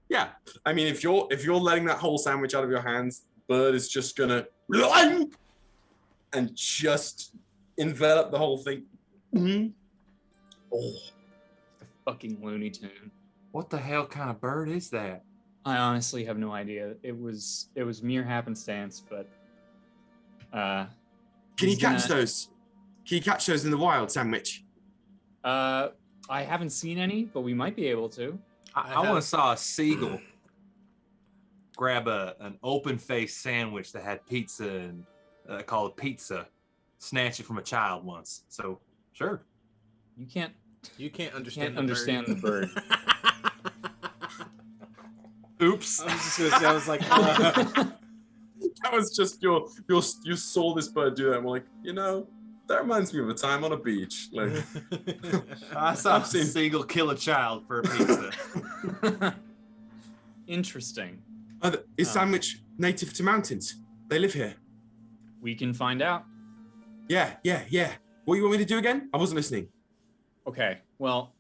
Yeah, I mean, if you're letting that whole sandwich out of your hands, Bird is just gonna and just envelop the whole thing. Mm-hmm. Oh, the fucking Looney Tune. What the hell kind of bird is that? I honestly have no idea. It was mere happenstance, but can you catch those? Can you catch those in the wild, sandwich? I haven't seen any, but we might be able to. I once saw a seagull grab an open-faced sandwich that had pizza and called it pizza, snatch it from a child once. So sure. You can't understand the bird. Oops. I was just gonna say, I was like, that was just you saw this bird do that and we're like, that reminds me of a time on a beach. Like I saw a seagull kill a child for a pizza. Interesting. Is sandwich native to mountains? They live here. We can find out. Yeah. What do you want me to do again? I wasn't listening. Okay. Well,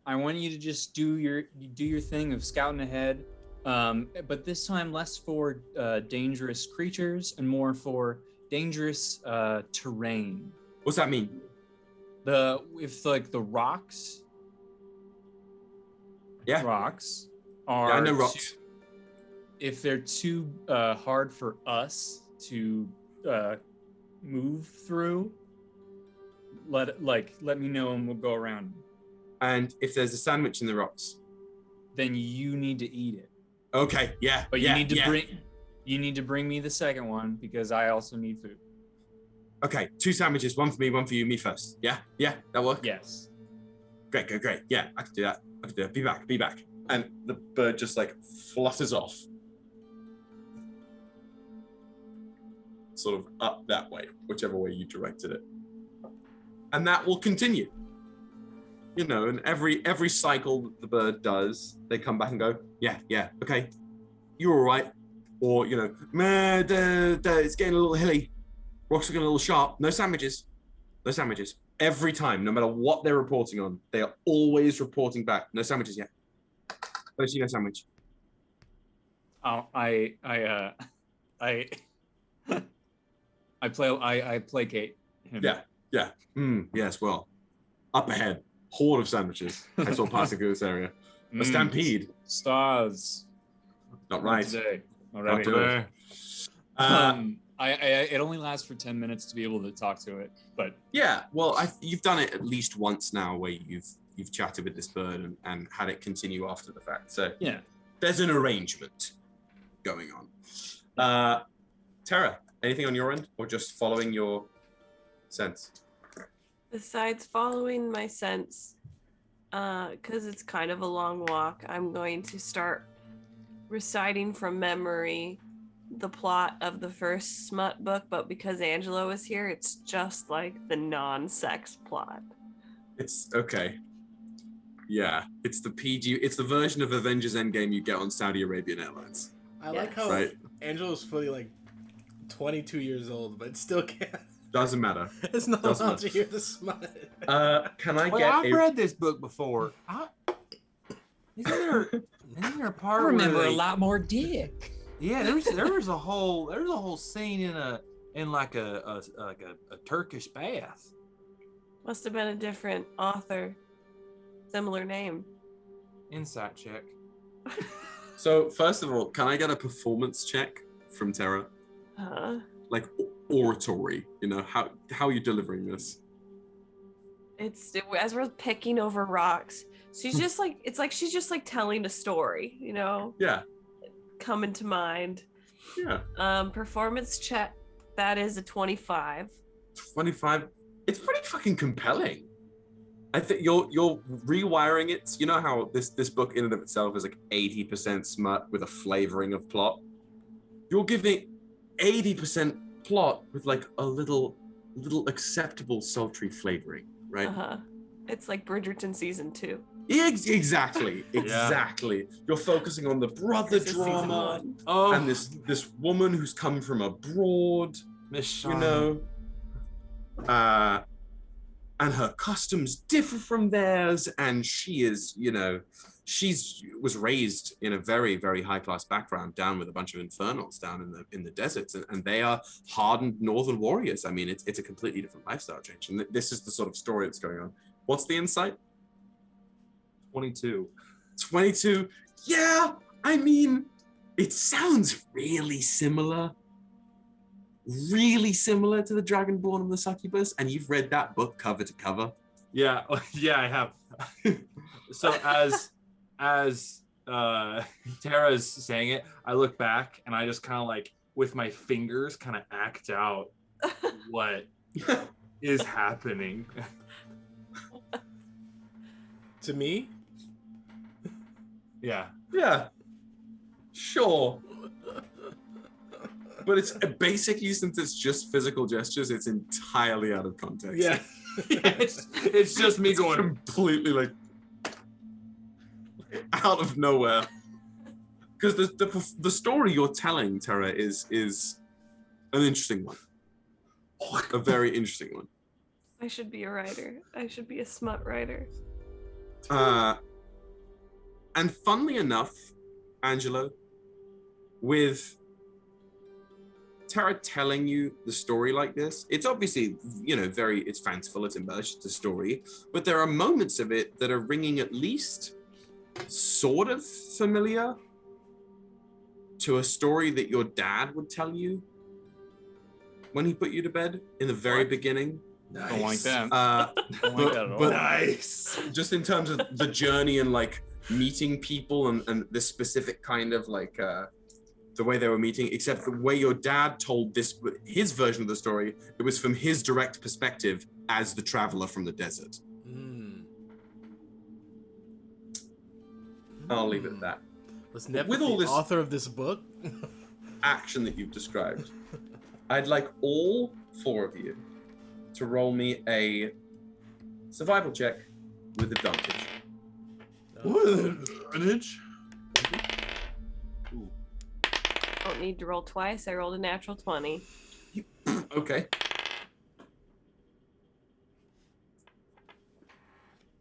I want you to just do your thing of scouting ahead, but this time less for dangerous creatures and more for dangerous terrain. What's that mean? If like the rocks. Yeah. Rocks are. Yeah, I know rocks. If they're too hard for us to move through, let me know and we'll go around. And if there's a sandwich in the rocks, then you need to eat it. Okay, yeah. But you need to bring me the second one because I also need food. Okay, 2 sandwiches, 1 for me, 1 for you, me first. Yeah, that work? Yes. Great. Yeah, I can do that. Be back. And the bird just like flutters off. Sort of up that way, whichever way you directed it. And that will continue. You know, and every cycle that the bird does, they come back and go, yeah, okay, you're all right. Or, you know, it's getting a little hilly. Rocks are getting a little sharp. No sandwiches. Every time, no matter what they're reporting on, they are always reporting back. No sandwiches yet. Don't see no sandwich. Oh, I placate him. Yeah. Yes, well, up ahead, horde of sandwiches. I saw passing through this area. A stampede. Stars. Not right. Today. Not today. It only lasts for 10 minutes to be able to talk to it, but yeah. Well, you've done it at least once now, where you've chatted with this bird and had it continue after the fact. So yeah, there's an arrangement going on. Terra, anything on your end, or just following your sense? Besides following my sense, because it's kind of a long walk, I'm going to start reciting from memory the plot of the first smut book, but because Angelo is here, it's just like the non-sex plot. It's okay. Yeah, it's the PG. It's the version of Avengers Endgame you get on Saudi Arabian Airlines. I like how Angelo's fully like 22 years old, but still can't. Doesn't matter. It's not allowed to hear the smut. Can I I've read this book before. Isn't there a part? I remember where a lot more dick. Yeah, there was a whole scene in like a Turkish bath. Must have been a different author, similar name. Insight check. So first of all, can I get a performance check from Terra? Like oratory, you know, how are you delivering this? It's as we're picking over rocks. She's just like, it's like she's just like telling a story, you know? Yeah. Coming to mind. Yeah. Performance check, that is a 25. 25. It's pretty fucking compelling. I think you're rewiring it. You know how this book in and of itself is like 80% smut with a flavoring of plot. You're giving 80% plot with like a little acceptable sultry flavoring, right? It's like Bridgerton season 2. Exactly. Yeah. You're focusing on the brother drama and this woman who's come from abroad, Miss you know, and her customs differ from theirs, and she is, you know, was raised in a very, very high class background down with a bunch of infernals down in the deserts, and they are hardened northern warriors. I mean, it's a completely different lifestyle change, and this is the sort of story that's going on. What's the insight? 22. Yeah, I mean, it sounds really similar to the Dragonborn and the Succubus, and you've read that book cover to cover. Yeah, I have. So as Terra's saying it, I look back and I just kind of like with my fingers kind of act out what is happening. To me? Yeah. Sure. But it's basically, since it's just physical gestures, it's entirely out of context. Yeah. It's just me going completely like out of nowhere. Because the story you're telling, Terra, is an interesting one. A very interesting one. I should be a writer. I should be a smut writer. And funnily enough, Angelo, with Terra telling you the story like this, it's obviously, it's fanciful, it's embellished, it's a story, but there are moments of it that are ringing at least sort of familiar to a story that your dad would tell you when he put you to bed in the very beginning. Nice. Don't like that. Don't like that at all. Nice. Just in terms of the journey and like meeting people and this specific kind of like the way they were meeting, except the way your dad told his version of the story, it was from his direct perspective as the traveler from the desert. I'll leave it at that. Was never with all the this author of this book action that you've described, I'd like all 4 of you to roll me a survival check with advantage. Advantage? Don't need to roll twice. I rolled a natural 20. Okay.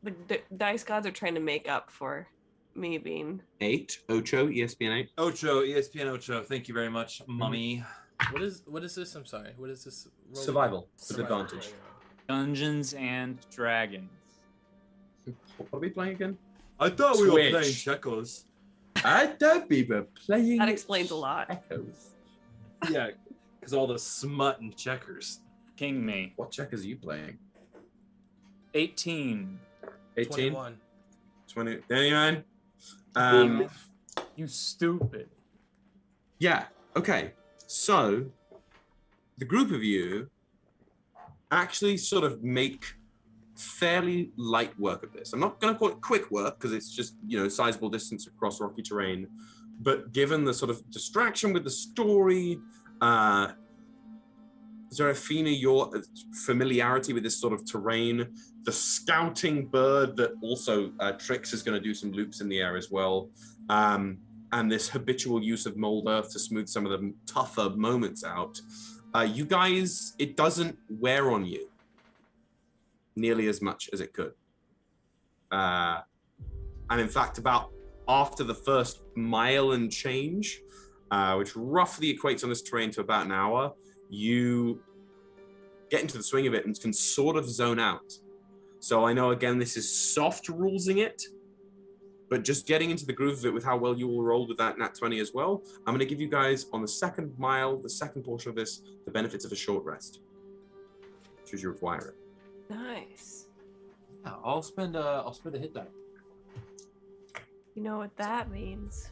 The dice gods are trying to make up for me being 8. Ocho, ESPN 8. Ocho, ESPN Ocho. Thank you very much, mummy. What is this? I'm sorry. What is this? Survival with advantage. Dungeons and Dragons. What are we playing again? I thought we were Switch. playing checkers. I thought we were playing. That explains a lot. Echoes. Yeah, because all the smut and checkers. King me. What checkers are you playing? 18. 18? 21. 20. 29. You stupid. Yeah. Okay. So, the group of you actually sort of make fairly light work of this. I'm not going to call it quick work because it's just, sizable distance across rocky terrain. But given the sort of distraction with the story, Xerephina, your familiarity with this sort of terrain, the scouting bird that also Trix is going to do some loops in the air as well, and this habitual use of mold earth to smooth some of the tougher moments out, you guys, it doesn't wear on you nearly as much as it could. And in fact, about after the first mile and change, which roughly equates on this terrain to about an hour, you get into the swing of it and can sort of zone out. So I know, again, this is soft rulesing it, but just getting into the groove of it with how well you all rolled with that nat 20 as well, I'm going to give you guys on the second mile, the second portion of this, the benefits of a short rest, should you require it. Nice. Yeah, I'll spend a hit die. You know what that means?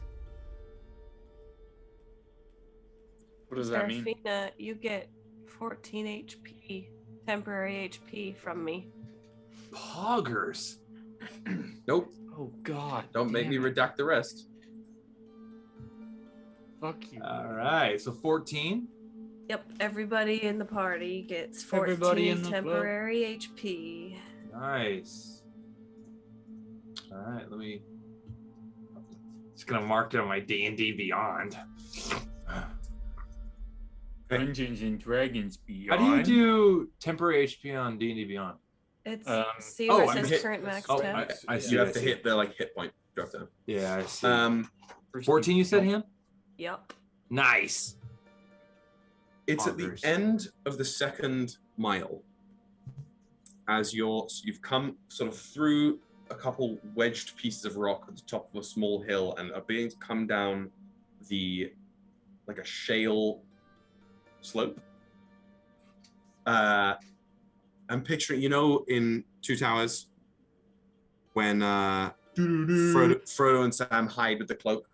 What does that mean? Xerephina, you get 14 HP, temporary HP from me. Poggers. Nope. Oh God! Don't make me redact the rest. Fuck you. All right, so 14. Yep, everybody in the party gets 14 temporary HP. Nice. All right, let me. Just gonna mark it on my D&D Beyond. Dungeons and Dragons Beyond. How do you do temporary HP on D&D Beyond? It's see where it says hit, current max oh, temp. I see. You have to hit the hit point drop down. Yeah, I see. 14, you said, Han? Yep. Nice. It's Poggers. at the end of the second mile, as you've come sort of through a couple wedged pieces of rock at the top of a small hill and are being to come down like a shale slope. I'm picturing, in Two Towers, when Frodo and Sam hide with the cloak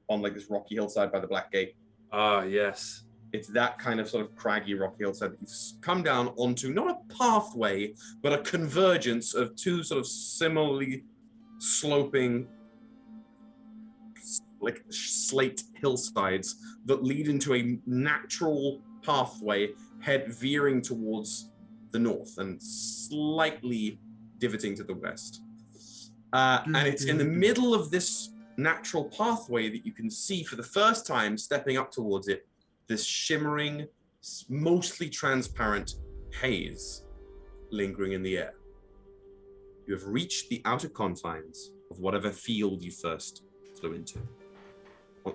on like this rocky hillside by the Black Gate. Ah, yes. It's that kind of sort of craggy rocky hillside that you've come down onto, not a pathway, but a convergence of two sort of similarly sloping, like slate hillsides that lead into a natural pathway, head veering towards the north and slightly divoting to the west. And it's in the middle of this natural pathway that you can see for the first time, stepping up towards it, this shimmering, mostly transparent haze lingering in the air. You have reached the outer confines of whatever field you first flew into.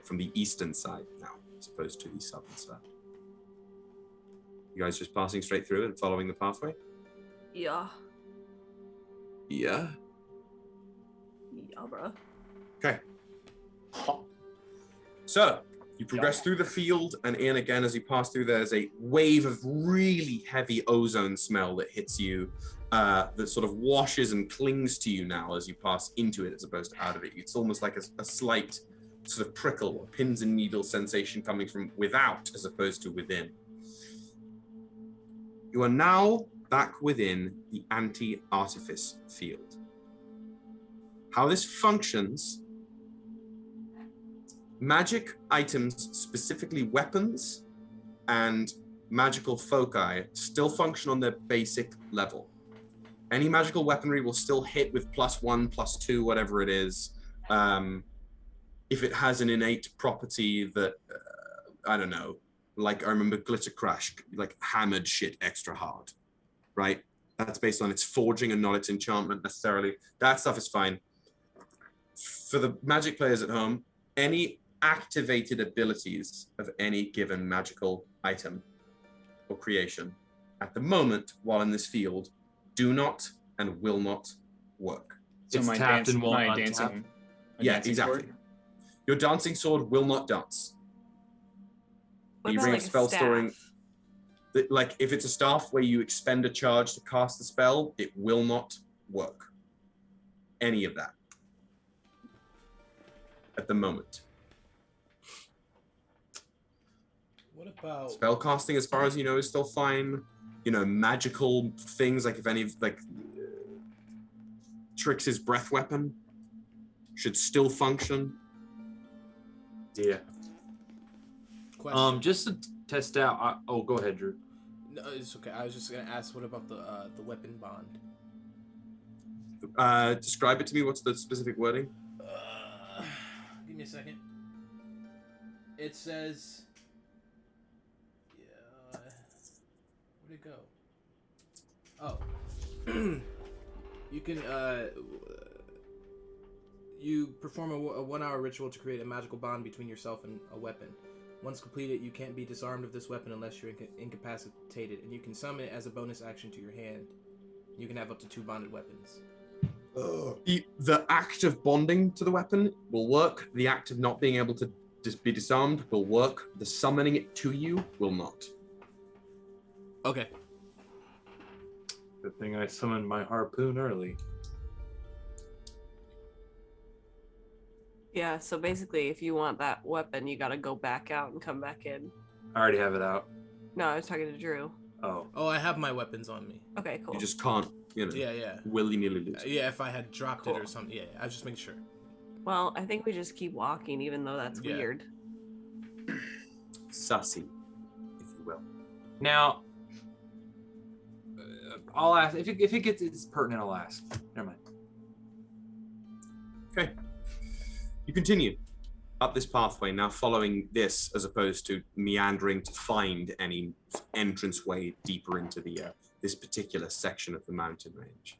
From the eastern side now, as opposed to the southern side. You guys just passing straight through and following the pathway? Yeah. Yeah? Yeah, bro. Okay. So, you progress through the field and in again. As you pass through, there's a wave of really heavy ozone smell that hits you, that sort of washes and clings to you now as you pass into it as opposed to out of it. It's almost like a slight sort of prickle or pins and needles sensation coming from without as opposed to within. You are now back within the anti-artifice field. How this functions: magic items, specifically weapons and magical foci, still function on their basic level. Any magical weaponry will still hit with +1, +2, whatever it is. If it has an innate property that, I don't know, like I remember Glitter Crash, like hammered shit extra hard, right? That's based on its forging and not its enchantment necessarily. That stuff is fine. For the magic players at home, any activated abilities of any given magical item or creation at the moment while in this field do not and will not work. So It's my tapped and won't untap. dancing. Yeah, dancing exactly. sword? Your dancing sword will not dance. What The about ring like of spell a staff? storing, like if it's a staff where you expend a charge to cast the spell, it will not work. Any of that at the moment. What about Spell casting, as far as you know, is still fine. You know, magical things like if any of Trix's breath weapon should still function. Yeah. question? Just to test out. Go ahead, Drew. No, it's okay. I was just gonna ask, what about the weapon bond? Describe it to me. What's the specific wording? Give me a second. It says, where'd it go? Oh, you can you perform a 1-hour ritual to create a magical bond between yourself and a weapon. Once completed, you can't be disarmed of this weapon unless you're incapacitated, and you can summon it as a bonus action to your hand. You can have up to 2 bonded weapons. The act of bonding to the weapon will work. The act of not being able to be disarmed will work. The summoning it to you will not. Okay. Good thing I summoned my harpoon early. Yeah, so basically, if you want that weapon, you gotta go back out and come back in. I already have it out. No, I was talking to Drew. Oh, I have my weapons on me. Okay, cool. You just can't, Yeah. willy-nilly lose it. Yeah, if I had dropped Cool. it or something. Yeah, I was just making sure. Well, I think we just keep walking, even though that's Yeah. weird. Sussy, if you will. Now, I'll ask if it gets it's pertinent. I'll ask. Never mind. Okay. You continue up this pathway, now following this as opposed to meandering to find any entranceway deeper into the this particular section of the mountain range.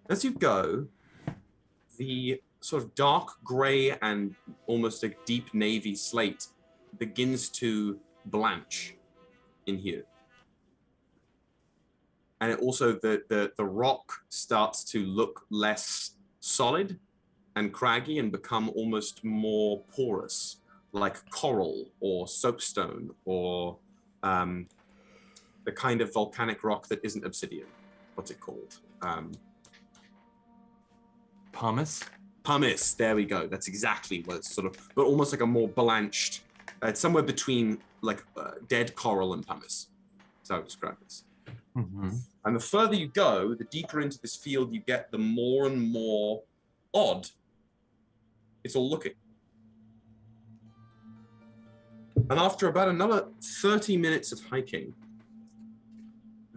As you go, the sort of dark gray and almost a deep navy slate begins to blanch in here. And it also, the rock starts to look less solid and craggy and become almost more porous, like coral or soapstone or the kind of volcanic rock that isn't obsidian. What's it called? Pumice? Pumice, there we go. That's exactly what it's sort of, but almost like a more blanched, it's somewhere between like dead coral and pumice. That's how I would describe this. Mm-hmm. And the further you go, the deeper into this field you get, the more and more odd it's all looking. And after about another 30 minutes of hiking,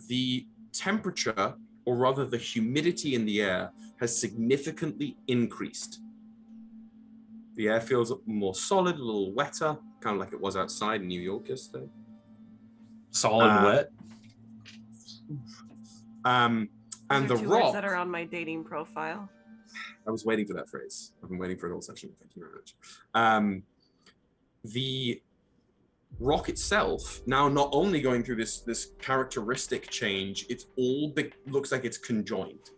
the temperature, or rather the humidity in the air, has significantly increased. The air feels more solid, a little wetter, kind of like it was outside in New York yesterday. Solid wet. And Those the are two words rock. that are on my dating profile. I was waiting for that phrase. I've been waiting for it all session. Thank you very much. The rock itself now not only going through this characteristic change, it's all looks like it's conjoined.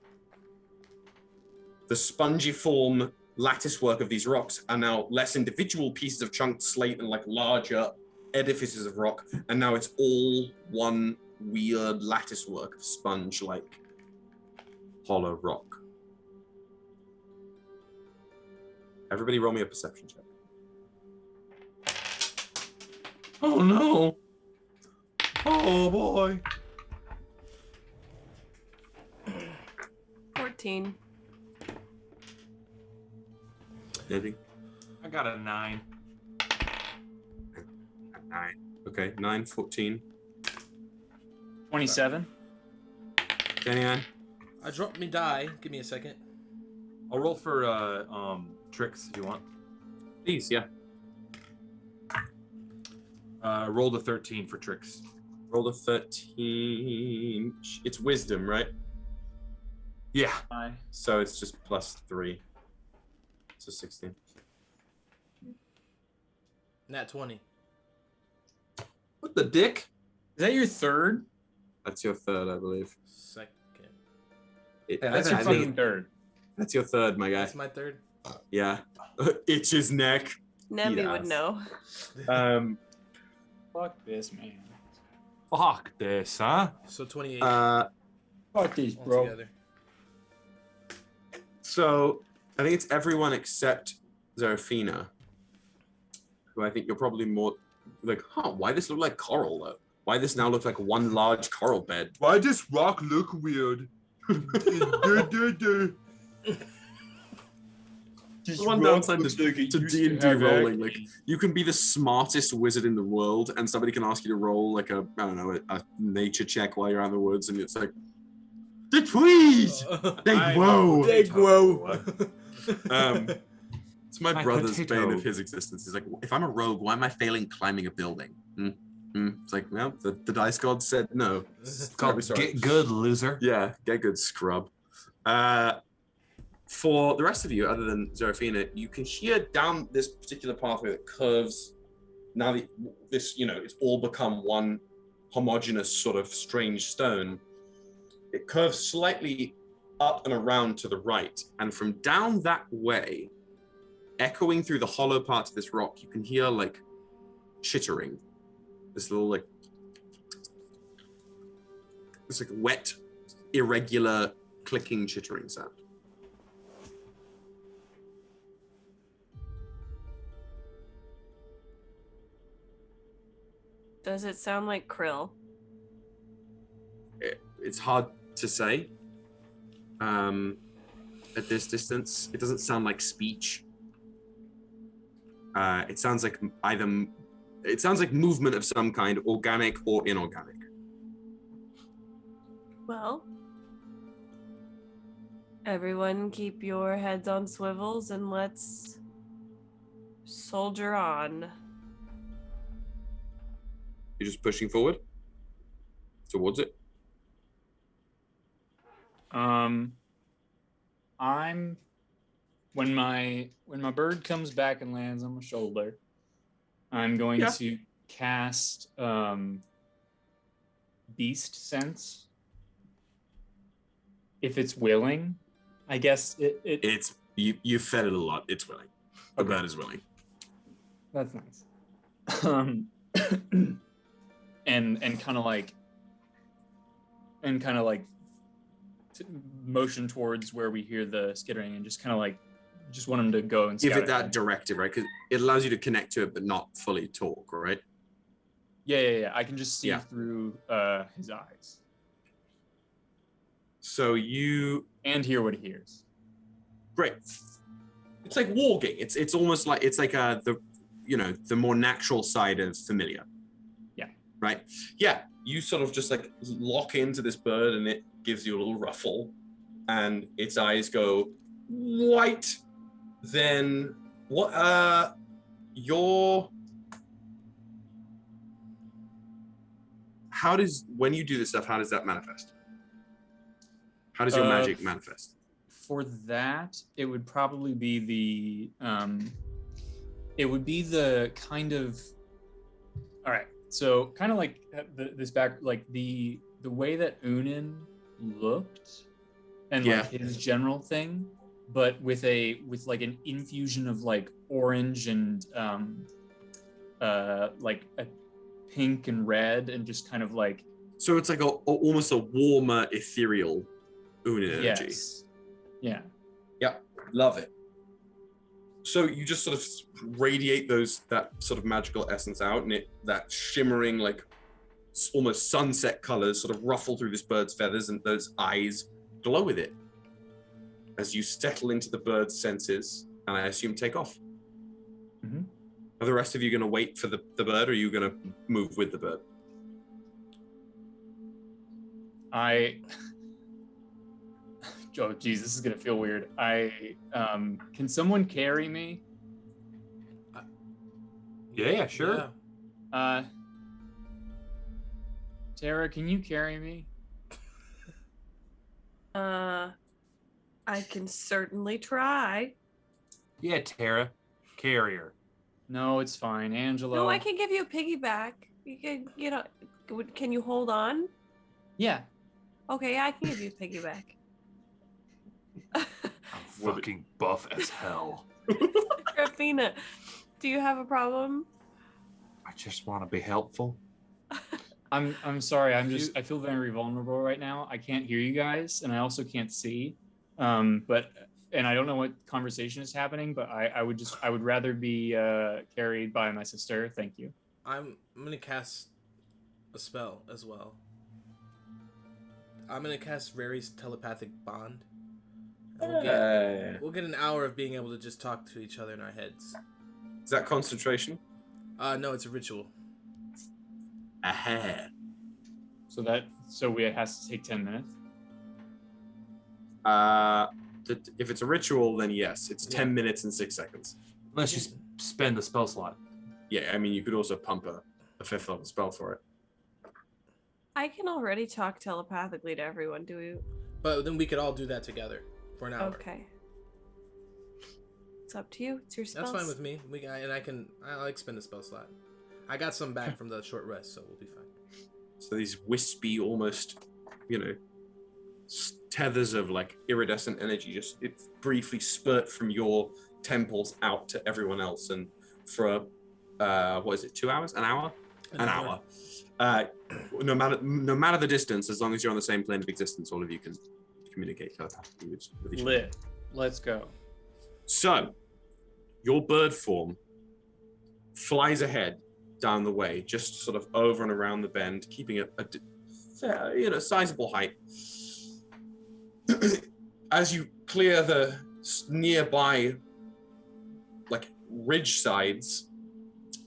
The spongiform lattice work of these rocks are now less individual pieces of chunked slate and like larger edifices of rock, and now it's all one weird lattice work of sponge-like hollow rock. Everybody roll me a perception check. Oh no. Oh boy. 14. Maybe. I got a 9. 9. Okay, 9, 14. 27. Kenny-Ann? I dropped me die. Give me a second. I'll roll for tricks if you want. Please, yeah. Roll the 13 for tricks. Roll the 13. It's wisdom, right? Yeah. So it's just +3. So 16. Nat 20. What the dick? Is that your third? That's your third, I believe. Second. That's your fucking third. That's your third, my guy. That's my third. Yeah. Itch his neck. Nemi would know. Fuck this, man. Fuck this, huh? So 28. Fuck these, bro. Altogether. So I think it's everyone except Xerephina, who I think you're probably more like, why this look like coral though? Why this now look like one large coral bed? Why does rock look weird? Just one downside to D&D rolling, like you can be the smartest wizard in the world, and somebody can ask you to roll like a nature check while you're out in the woods, and it's like the trees they grow. They grow. It's my brother's bane of his existence. He's like, if I'm a rogue, why am I failing climbing a building? It's like, well, the dice god said no. It's called get good, loser. Yeah, get good, scrub. For the rest of you, other than Xerephina, you can hear down this particular pathway that curves. Now this, it's all become one homogeneous sort of strange stone. It curves slightly up and around to the right, and from down that way, echoing through the hollow parts of this rock, you can hear like chittering. This little like wet, irregular, clicking, chittering sound. Does it sound like krill? It's hard to say. At this distance, it doesn't sound like speech. It sounds like movement of some kind, organic or inorganic. Well, everyone keep your heads on swivels and let's soldier on. You're just pushing forward towards it. When my bird comes back and lands on my shoulder, I'm going to cast Beast Sense. If it's willing, I guess it's you fed it a lot. It's willing. The bird is willing. That's nice. and kind of like motion towards where we hear the skittering, and just kind of like want him to go and give it that directive, right? Because it allows you to connect to it but not fully talk, right? Yeah. I can just see through his eyes. So you and hear what he hears. Great. It's like walking. It's almost like the more natural side of familiar. Yeah. Right? Yeah. You sort of just like lock into this bird, and it gives you a little ruffle, and its eyes go white. Then what when you do this stuff, how does that manifest? How does your magic manifest? For that, it would probably be the kind of. All right, so kind of like this back, like the way that Unin looked, and like his general thing, but with like an infusion of like orange and like a pink and red, and just kind of like. So it's like almost a warmer, ethereal Unin energy. Yes. Yeah. Yep. Love it. So you just sort of radiate that sort of magical essence out, and that shimmering, like almost sunset colors sort of ruffle through this bird's feathers, and those eyes glow with it as you settle into the bird's senses, and I assume take off. Mm-hmm. Are the rest of you going to wait for the bird, or are you going to move with the bird? Oh, geez, this is gonna feel weird. Can someone carry me? Yeah, sure. Yeah. Terra, can you carry me? I can certainly try. Yeah, Terra, carrier. No, it's fine, Angelo. No, I can give you a piggyback. You can, can you hold on? Yeah. Okay, I can give you a piggyback. I'm fucking buff as hell. Xerephina, do you have a problem? I just want to be helpful. I'm sorry. I feel very vulnerable right now. I can't hear you guys, and I also can't see. And I don't know what conversation is happening, but I would rather be carried by my sister. Thank you. I'm gonna cast a spell as well. I'm gonna cast Rary's telepathic bond. We'll get an hour of being able to just talk to each other in our heads. Is that concentration? No, it's a ritual. Aha. So it has to take 10 minutes. If it's a ritual, then yes, it's 10 minutes and 6 seconds. Unless you spend the spell slot. Yeah, I mean, you could also pump a 5th level spell for it. I can already talk telepathically to everyone. Do we? But then we could all do that together for an hour. Okay. It's up to you. It's your spell. That's fine with me. I like spend a spell slot. I got some back from the short rest, so we'll be fine. So these wispy, almost, tethers of like iridescent energy it briefly spurt from your temples out to everyone else, and for 2 hours? An hour? An hour. No matter the distance, as long as you're on the same plane of existence, all of you can communicate telepathically with each other. Lit. Let's go. So, your bird form flies ahead down the way, just sort of over and around the bend, keeping a sizable height. As you clear the nearby, like, ridge sides,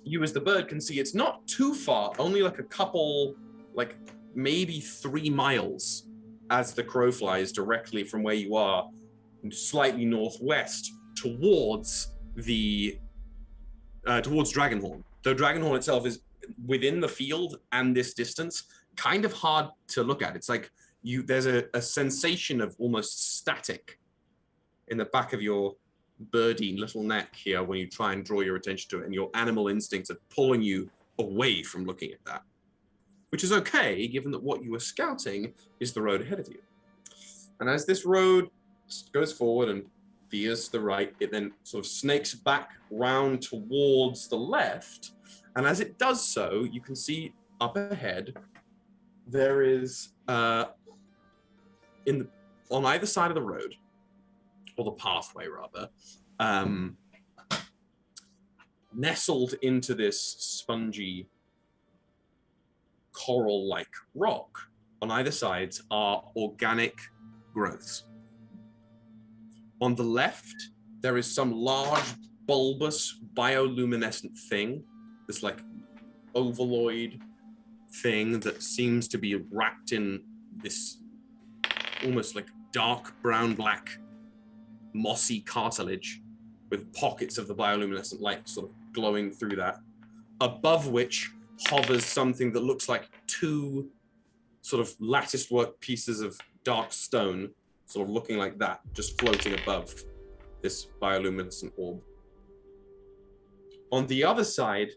you as the bird can see it's not too far, only like a couple, like maybe 3 miles as the crow flies directly from where you are, slightly northwest towards Dragonhorn. Though Dragonhorn itself is within the field and this distance, kind of hard to look at. It's like there's a sensation of almost static in the back of your birdie little neck here when you try and draw your attention to it, and your animal instincts are pulling you away from looking at that, which is okay given that what you are scouting is the road ahead of you. And as this road goes forward and veers to the right, it then sort of snakes back round towards the left, and as it does so, you can see up ahead there is on either side of the road, or the pathway rather, nestled into this spongy coral-like rock on either sides are organic growths. On the left, there is some large bulbous bioluminescent thing, this like ovaloid thing that seems to be wrapped in this almost like dark brown-black mossy cartilage with pockets of the bioluminescent light sort of glowing through that, above which hovers something that looks like 2 sort of lattice work pieces of dark stone sort of looking like that, just floating above this bioluminescent orb. On the other side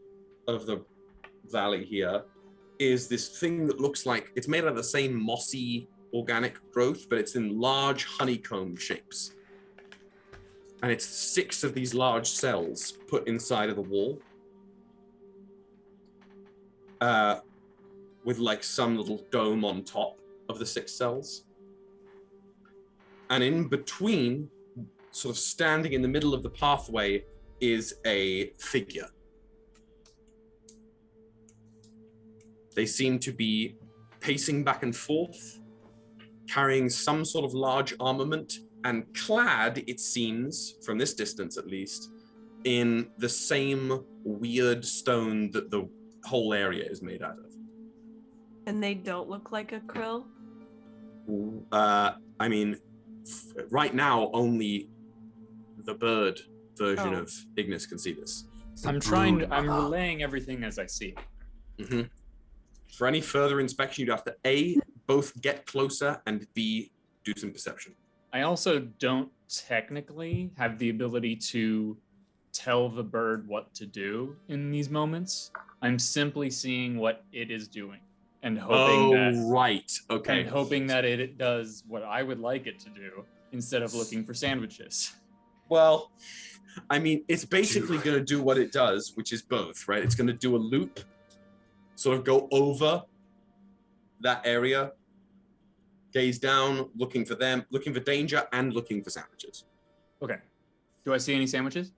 of the valley here is this thing that looks like it's made out of the same mossy organic growth, but it's in large honeycomb shapes. And it's 6 of these large cells put inside of the wall. With like some little dome on top of the 6 cells. And in between, sort of standing in the middle of the pathway, is a figure. They seem to be pacing back and forth, carrying some sort of large armament, and clad, it seems, from this distance at least, in the same weird stone that the whole area is made out of. And they don't look like a krill? I mean, right now, only the bird version of Ignis can see this. I'm relaying everything as I see it. Mm-hmm. For any further inspection, you'd have to A, both get closer, and B, do some perception. I also don't technically have the ability to tell the bird what to do in these moments. I'm simply seeing what it is doing and hoping and hoping that it does what I would like it to do instead of looking for sandwiches. Well, I mean, it's basically going to do what it does, which is both, right? It's going to do a loop, sort of go over that area, gaze down, looking for them, looking for danger, and looking for sandwiches. Okay. Do I see any sandwiches?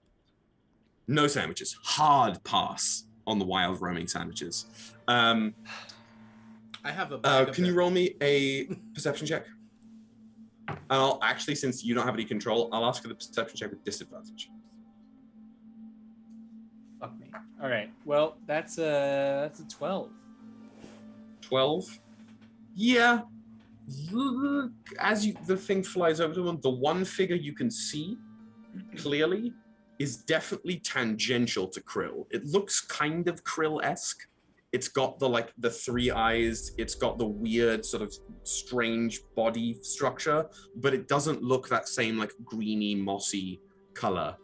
No sandwiches. Hard pass on the wild roaming sandwiches. I have a bag can you roll me a perception check? I'll actually, since you don't have any control, I'll ask for the perception check with disadvantage. Fuck me. All right. Well, that's a 12. 12? Yeah. As the thing flies over to them, the one figure you can see clearly is definitely tangential to Krill. It looks kind of Krill-esque. It's got the 3 eyes. It's got the weird sort of strange body structure, but it doesn't look that same like greeny, mossy color.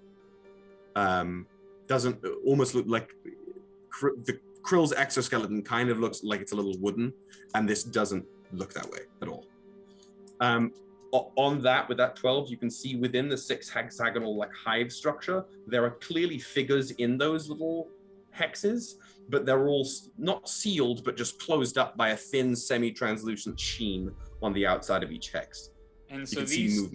Doesn't almost look like the Krill's exoskeleton kind of looks like it's a little wooden, and this doesn't look that way at all. On that, with that 12, you can see within the 6 hexagonal like hive structure, there are clearly figures in those little hexes, but they're all not sealed, but just closed up by a thin semi-translucent sheen on the outside of each hex. And so these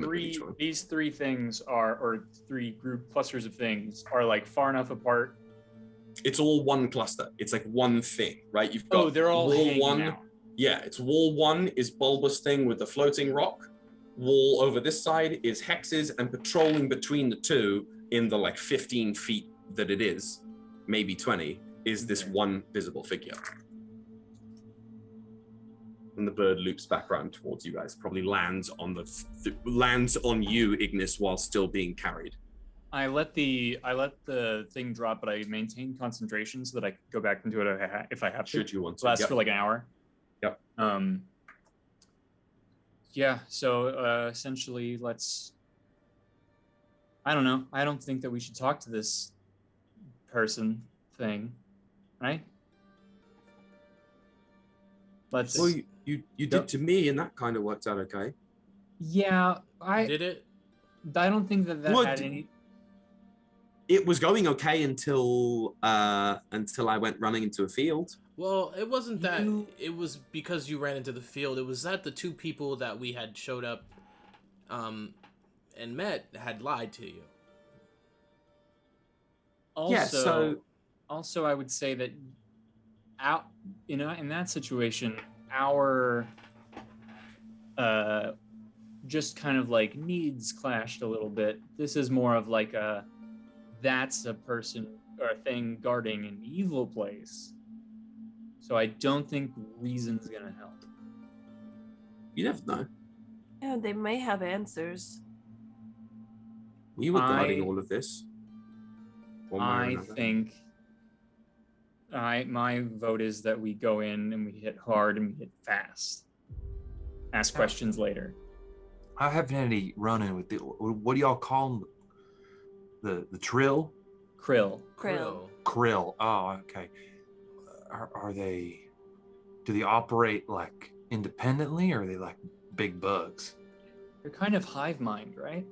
three things are, or 3 group clusters of things, are like far enough apart. It's all one cluster. It's like one thing, right? You've got they're all wall 1. out. Yeah, it's wall 1 is bulbous thing with the floating rock. Wall over this side is hexes, and patrolling between the 2 in the like 15 feet that it is, maybe 20, is this one visible figure. And the bird loops back around towards you guys, probably lands on lands on you, Ignis, while still being carried. I let the thing drop, but I maintain concentration so that I can go back into it if I have to. Should you want to? Lasts for like an hour. Yep. Yeah. So essentially, I don't know. I don't think that we should talk to this person thing, right? Well, you did to me, and that kind of worked out okay. Yeah, did it. I don't think that had any. It was going okay until I went running into a field. Well, it wasn't that. It was because you ran into the field. It was that the 2 people that we had showed up, and met had lied to you. Also, I would say that in that situation, our just kind of like needs clashed a little bit. This is more of like that's a person or a thing guarding an evil place. So I don't think reason's gonna help. You never know. Yeah, they may have answers. We were guarding all of this. I think my vote is that we go in and we hit hard and we hit fast. Ask questions later. I haven't had any run-in with what do y'all call them? The trill? Krill. Krill. Oh, okay. Are they? Do they operate like independently, or are they like big bugs? They're kind of hive mind, right?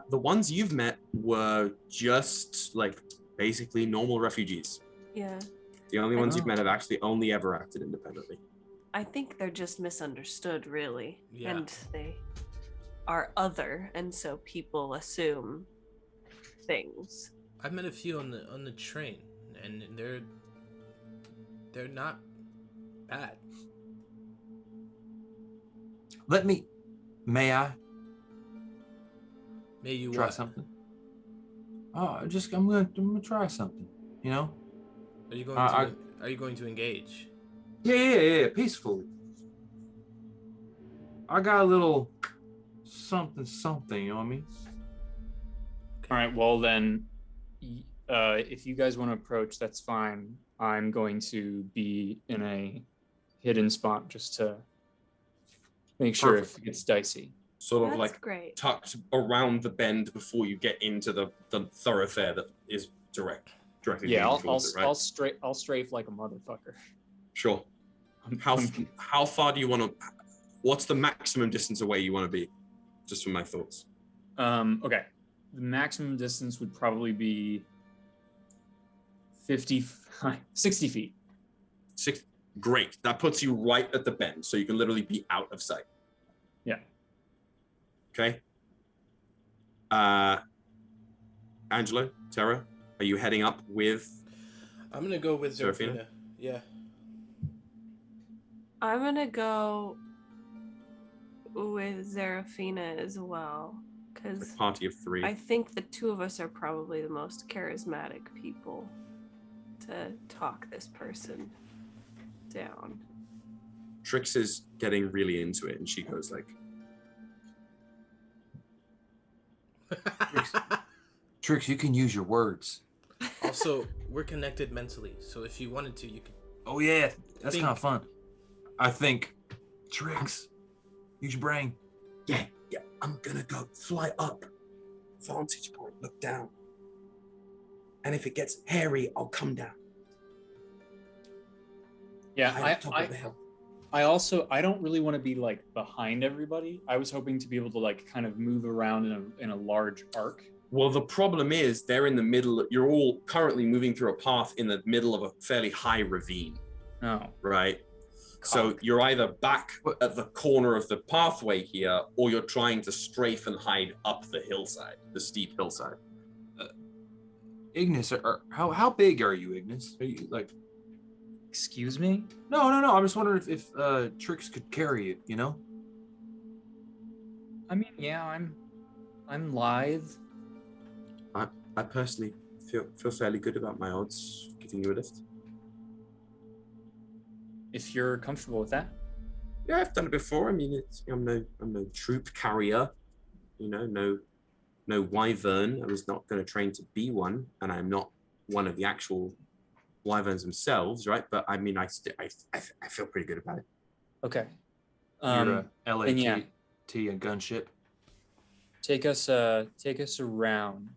The ones you've met were just like basically normal refugees. Yeah. The only ones you've met have actually only ever acted independently. I think they're just misunderstood, really. Yeah. And they are other, and so people assume things. I've met a few on the train, and they're not bad. May I May you try what? something? Oh, I'm gonna try something. You know? Are you going to? Are you going to engage? Yeah, peacefully. I got a little something, you know what I mean? All right, well then, if you guys want to approach, that's fine. I'm going to be in a hidden spot just to make sure if it gets dicey. Sort of That's like great. tucked around the bend before you get into the thoroughfare that is directly. Yeah, leading towards it, right? I'll strafe like a motherfucker. Sure. How far do you want to? What's the maximum distance away you want to be? Just from my thoughts. Okay. The maximum distance would probably be 60 feet. Great. That puts you right at the bend, so you can literally be out of sight. Yeah. Okay. Angelo, Terra, are you heading up with? I'm gonna go with Xerephina. Yeah. I'm gonna go with Xerephina as well, because Party of 3. I think the two of us are probably the most charismatic people to talk this person down. Trix is getting really into it, and she goes like, Trix, you can use your words. Also, we're connected mentally, so if you wanted to, you could. Oh yeah, that's kind of fun. I think, Trix, use your brain. yeah, I'm gonna go fly up, vantage point, look down, and if it gets hairy, I'll come down. Yeah, High up top of the hill. I don't really want to be like behind everybody. I was hoping to be able to like kind of move around in a large arc. Well, the problem is they're in the middle. You're all currently moving through a path in the middle of a fairly high ravine. Oh. Right. So you're either back at the corner of the pathway here, or you're trying to strafe and hide up the hillside, the steep hillside. Ignis, how big are you, Ignis? Are you like? Excuse me? No. I'm just wondering if Trix could carry you. You know? I mean, yeah, I'm lithe. I personally feel fairly good about my odds giving you a lift. If you're comfortable with that. Yeah, I've done it before. I mean, I'm no troop carrier, you know, no wyvern. I was not going to train to be one, and I'm not one of the actual wyverns themselves, right? But I mean, I feel pretty good about it. Okay. You're a LAT yeah. and gunship. Take us around,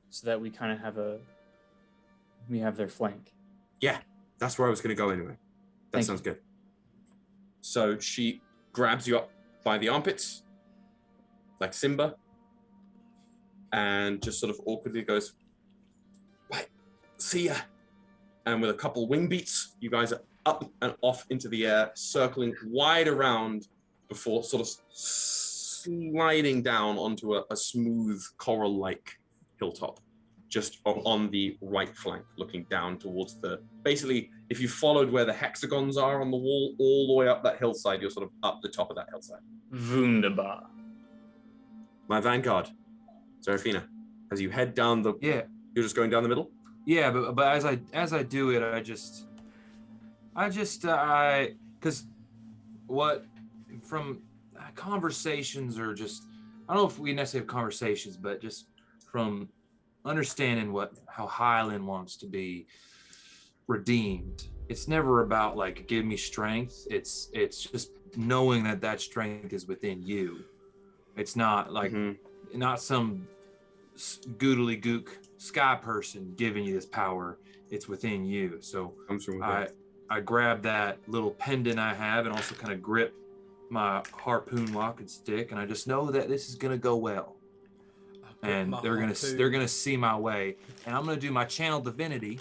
so that we kind of have their flank. Yeah, that's where I was going to go anyway. That sounds good. So she grabs you up by the armpits, like Simba, and just sort of awkwardly goes, right, see ya. And with a couple wing beats, you guys are up and off into the air, circling wide around before sort of sliding down onto a smooth coral-like hilltop, just on the right flank, looking down towards basically, if you followed where the hexagons are on the wall, all the way up that hillside, you're sort of up the top of that hillside. Wunderbar. My vanguard, Xerephina, as you head down you're just going down the middle? Yeah, but as I do it, because what from conversations or just, I don't know if we necessarily have conversations, but just from understanding how Highland wants to be redeemed, it's never about like give me strength. It's just knowing that strength is within you. It's not like not some goodly gook sky person giving you this power. It's within you. So I grab that little pendant I have and also kind of grip my harpoon walking stick, and I just know that this is gonna go well. And they're gonna see my way. And I'm gonna do my channel divinity,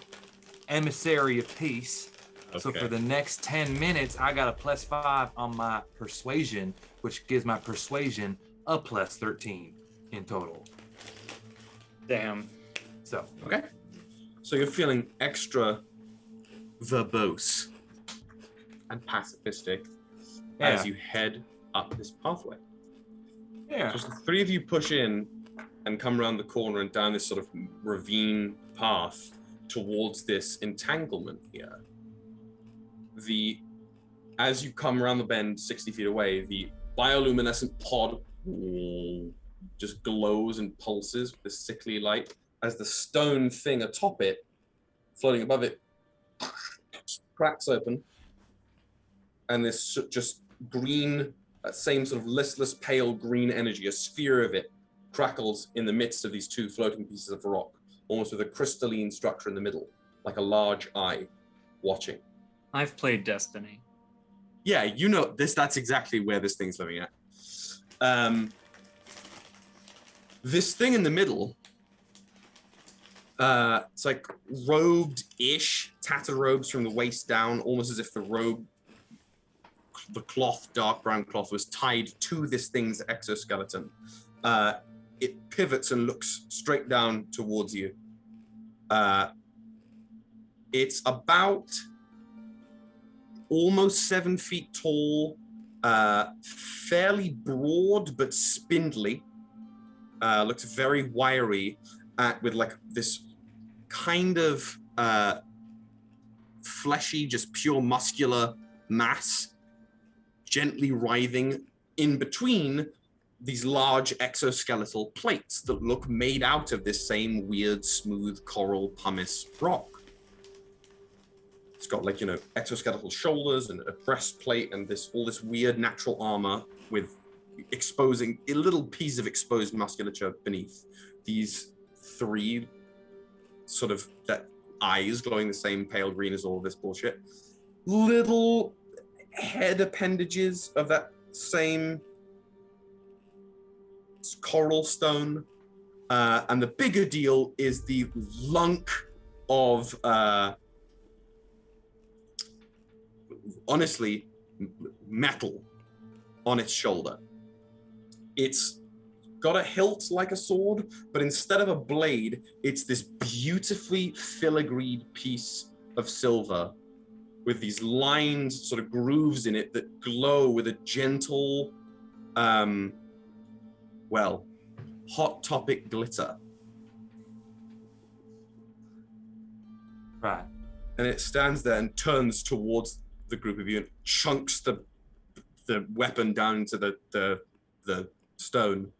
emissary of peace. Okay. So for the next 10 minutes, I got a +5 on my persuasion, which gives my persuasion a +13 in total. Damn. So okay. So you're feeling extra verbose and pacifistic as you head up this pathway. Yeah. So as the three of you push in and come around the corner and down this sort of ravine path towards this entanglement here, as you come around the bend 60 feet away, the bioluminescent pod just glows and pulses with this sickly light as the stone thing atop it, floating above it, cracks open, and this just green, that same sort of listless pale green energy, a sphere of it, crackles in the midst of these two floating pieces of rock, almost with a crystalline structure in the middle, like a large eye watching. I've played Destiny. Yeah, you know this. That's exactly where this thing's living at. This thing in the middle, it's like robed-ish, tattered robes from the waist down, almost as if the cloth, dark brown cloth, was tied to this thing's exoskeleton. It pivots and looks straight down towards you. It's about almost 7 feet tall, fairly broad but spindly. Looks very wiry, with like this kind of fleshy, just pure muscular mass, gently writhing in between these large exoskeletal plates that look made out of this same weird, smooth coral pumice rock. It's got like, exoskeletal shoulders and a breastplate and all this weird natural armor with exposing a little piece of exposed musculature beneath. These three sort of that eyes glowing the same pale green as all of this bullshit. Little head appendages of that same coral stone. And the bigger deal is the lunk of honestly metal on its shoulder. It's got a hilt like a sword, but instead of a blade, it's this beautifully filigreed piece of silver with these lines, sort of grooves in it that glow with a gentle, hot topic glitter. Right. And it stands there and turns towards the group of you and chunks the weapon down into the stone.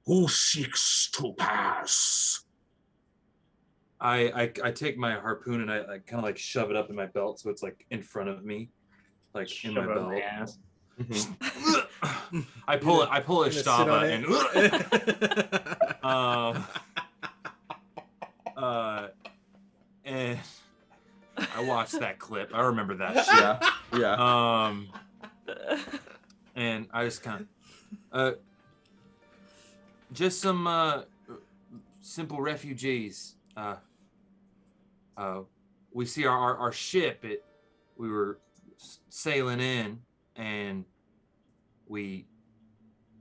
Who seeks to pass? I take my harpoon and I kind of like shove it up in my belt so it's like in front of me, like in my belt. Ass. Mm-hmm. I pull a Stava and I watched that clip. I remember that shit. Yeah. And I just kind of just some simple refugees. We see our ship. We were sailing in, and we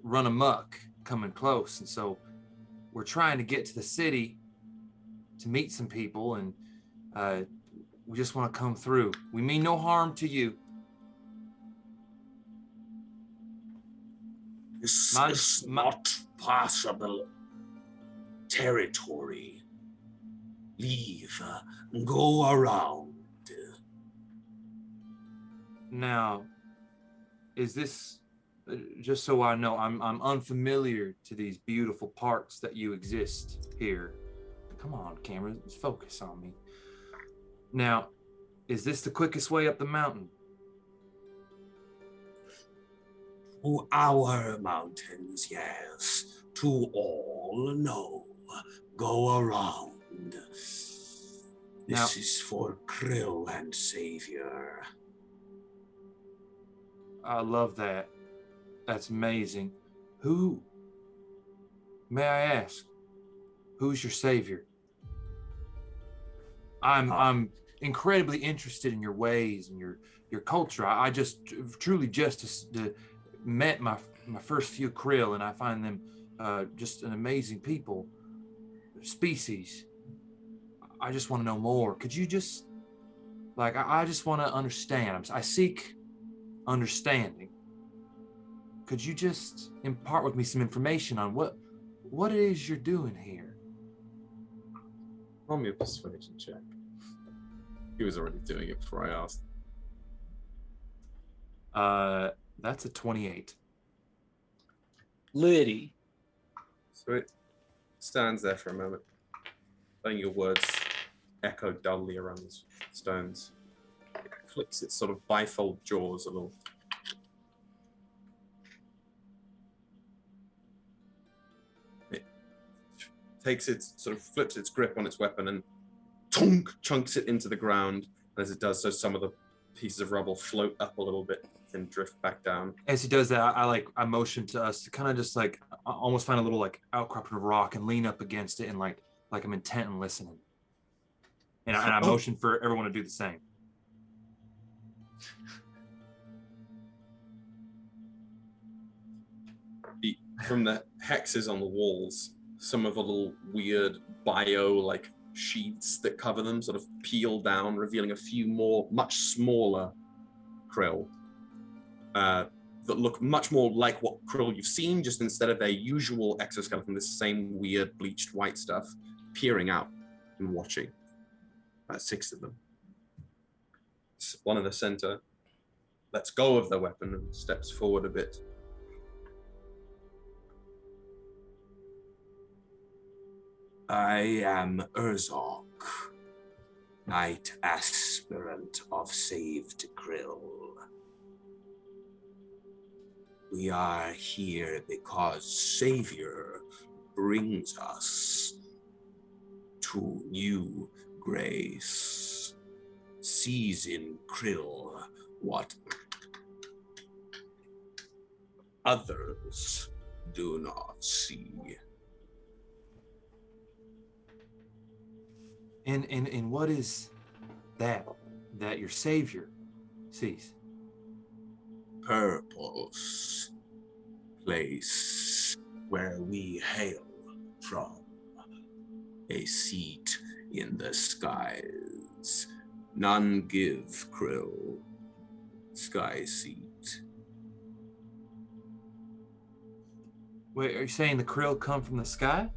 run amok, coming close, and so we're trying to get to the city to meet some people, and we just want to come through. We mean no harm to you. This is not possible territory. Leave. Go around. Now, is this, just so I know, I'm unfamiliar to these beautiful parts that you exist here. Come on, camera, focus on me. Now, is this the quickest way up the mountain? To our mountains, yes. To all, no. Go around. This is for Krill and Savior. I love that. That's amazing. Who, may I ask, who's your savior? I'm incredibly interested in your ways and your culture. I just truly just met my first few krill, and I find them just an amazing people, species. I just want to know more. Could you just, like, I just want to understand. I seek understanding. Could you just impart with me some information on what it is you're doing here? Roll me a persuasion check. He was already doing it before I asked. That's a 28. Liddy. So it stands there for a moment, letting your words echo dully around the stones. It flicks its sort of bifold jaws a little. It takes its sort of flips its grip on its weapon and chunks it into the ground. And as it does so, some of the pieces of rubble float up a little bit and drift back down. As he does that, I motion to us to kind of just like almost find a little like outcropping of rock and lean up against it and like I'm intent and listening. And I motion for everyone to do the same. From the hexes on the walls, some of the little weird bio like sheaths that cover them sort of peel down, revealing a few more, much smaller krill that look much more like what krill you've seen, just instead of their usual exoskeleton, this same weird bleached white stuff peering out and watching. About 6 of them. One in the center lets go of the weapon and steps forward a bit. I am Erthe, Knight Aspirant of Saved Krill. We are here because Savior brings us to new grace. Sees in Krill what others do not see. And what is that your savior sees? Purpose, place where we hail from, a seat in the skies. None give Krill sky seat. Wait, are you saying the krill come from the sky?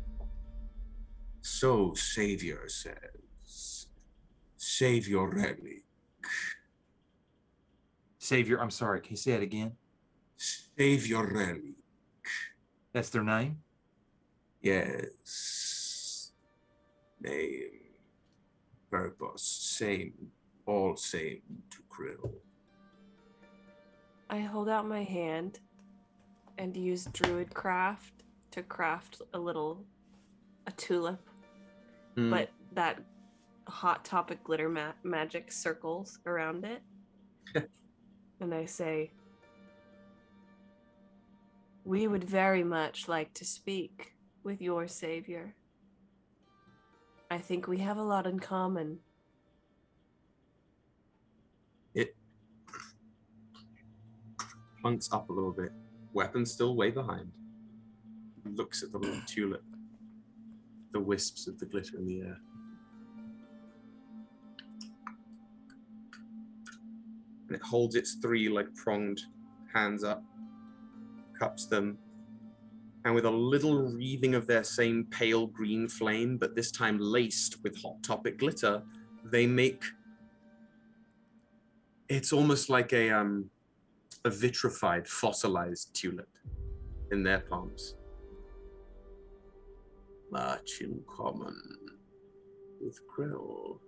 So Savior says. Savior relic. Savior, I'm sorry, can you say it again? Savior relic. That's their name? Yes. Name. Purpose. Same. All same to Krill. I hold out my hand and use druid craft to craft a tulip. But that hot topic glitter magic circles around it. And I say, we would very much like to speak with your savior. I think we have a lot in common. It plunks up a little bit, weapon still way behind. Looks at the little tulip, the wisps of the glitter in the air. And it holds its 3 like pronged hands up, cups them, and with a little wreathing of their same pale green flame, but this time laced with hot topic glitter, they make, it's almost like a vitrified, fossilized tulip in their palms. Much in common with Krill.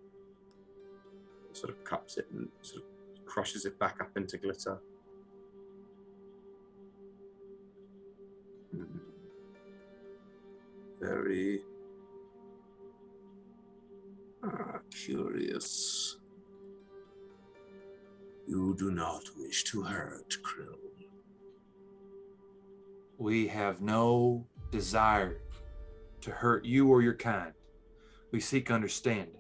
Sort of cups it and sort of crushes it back up into glitter. Very curious. You do not wish to hurt Krill. We have no desire to hurt you or your kind. We seek understanding.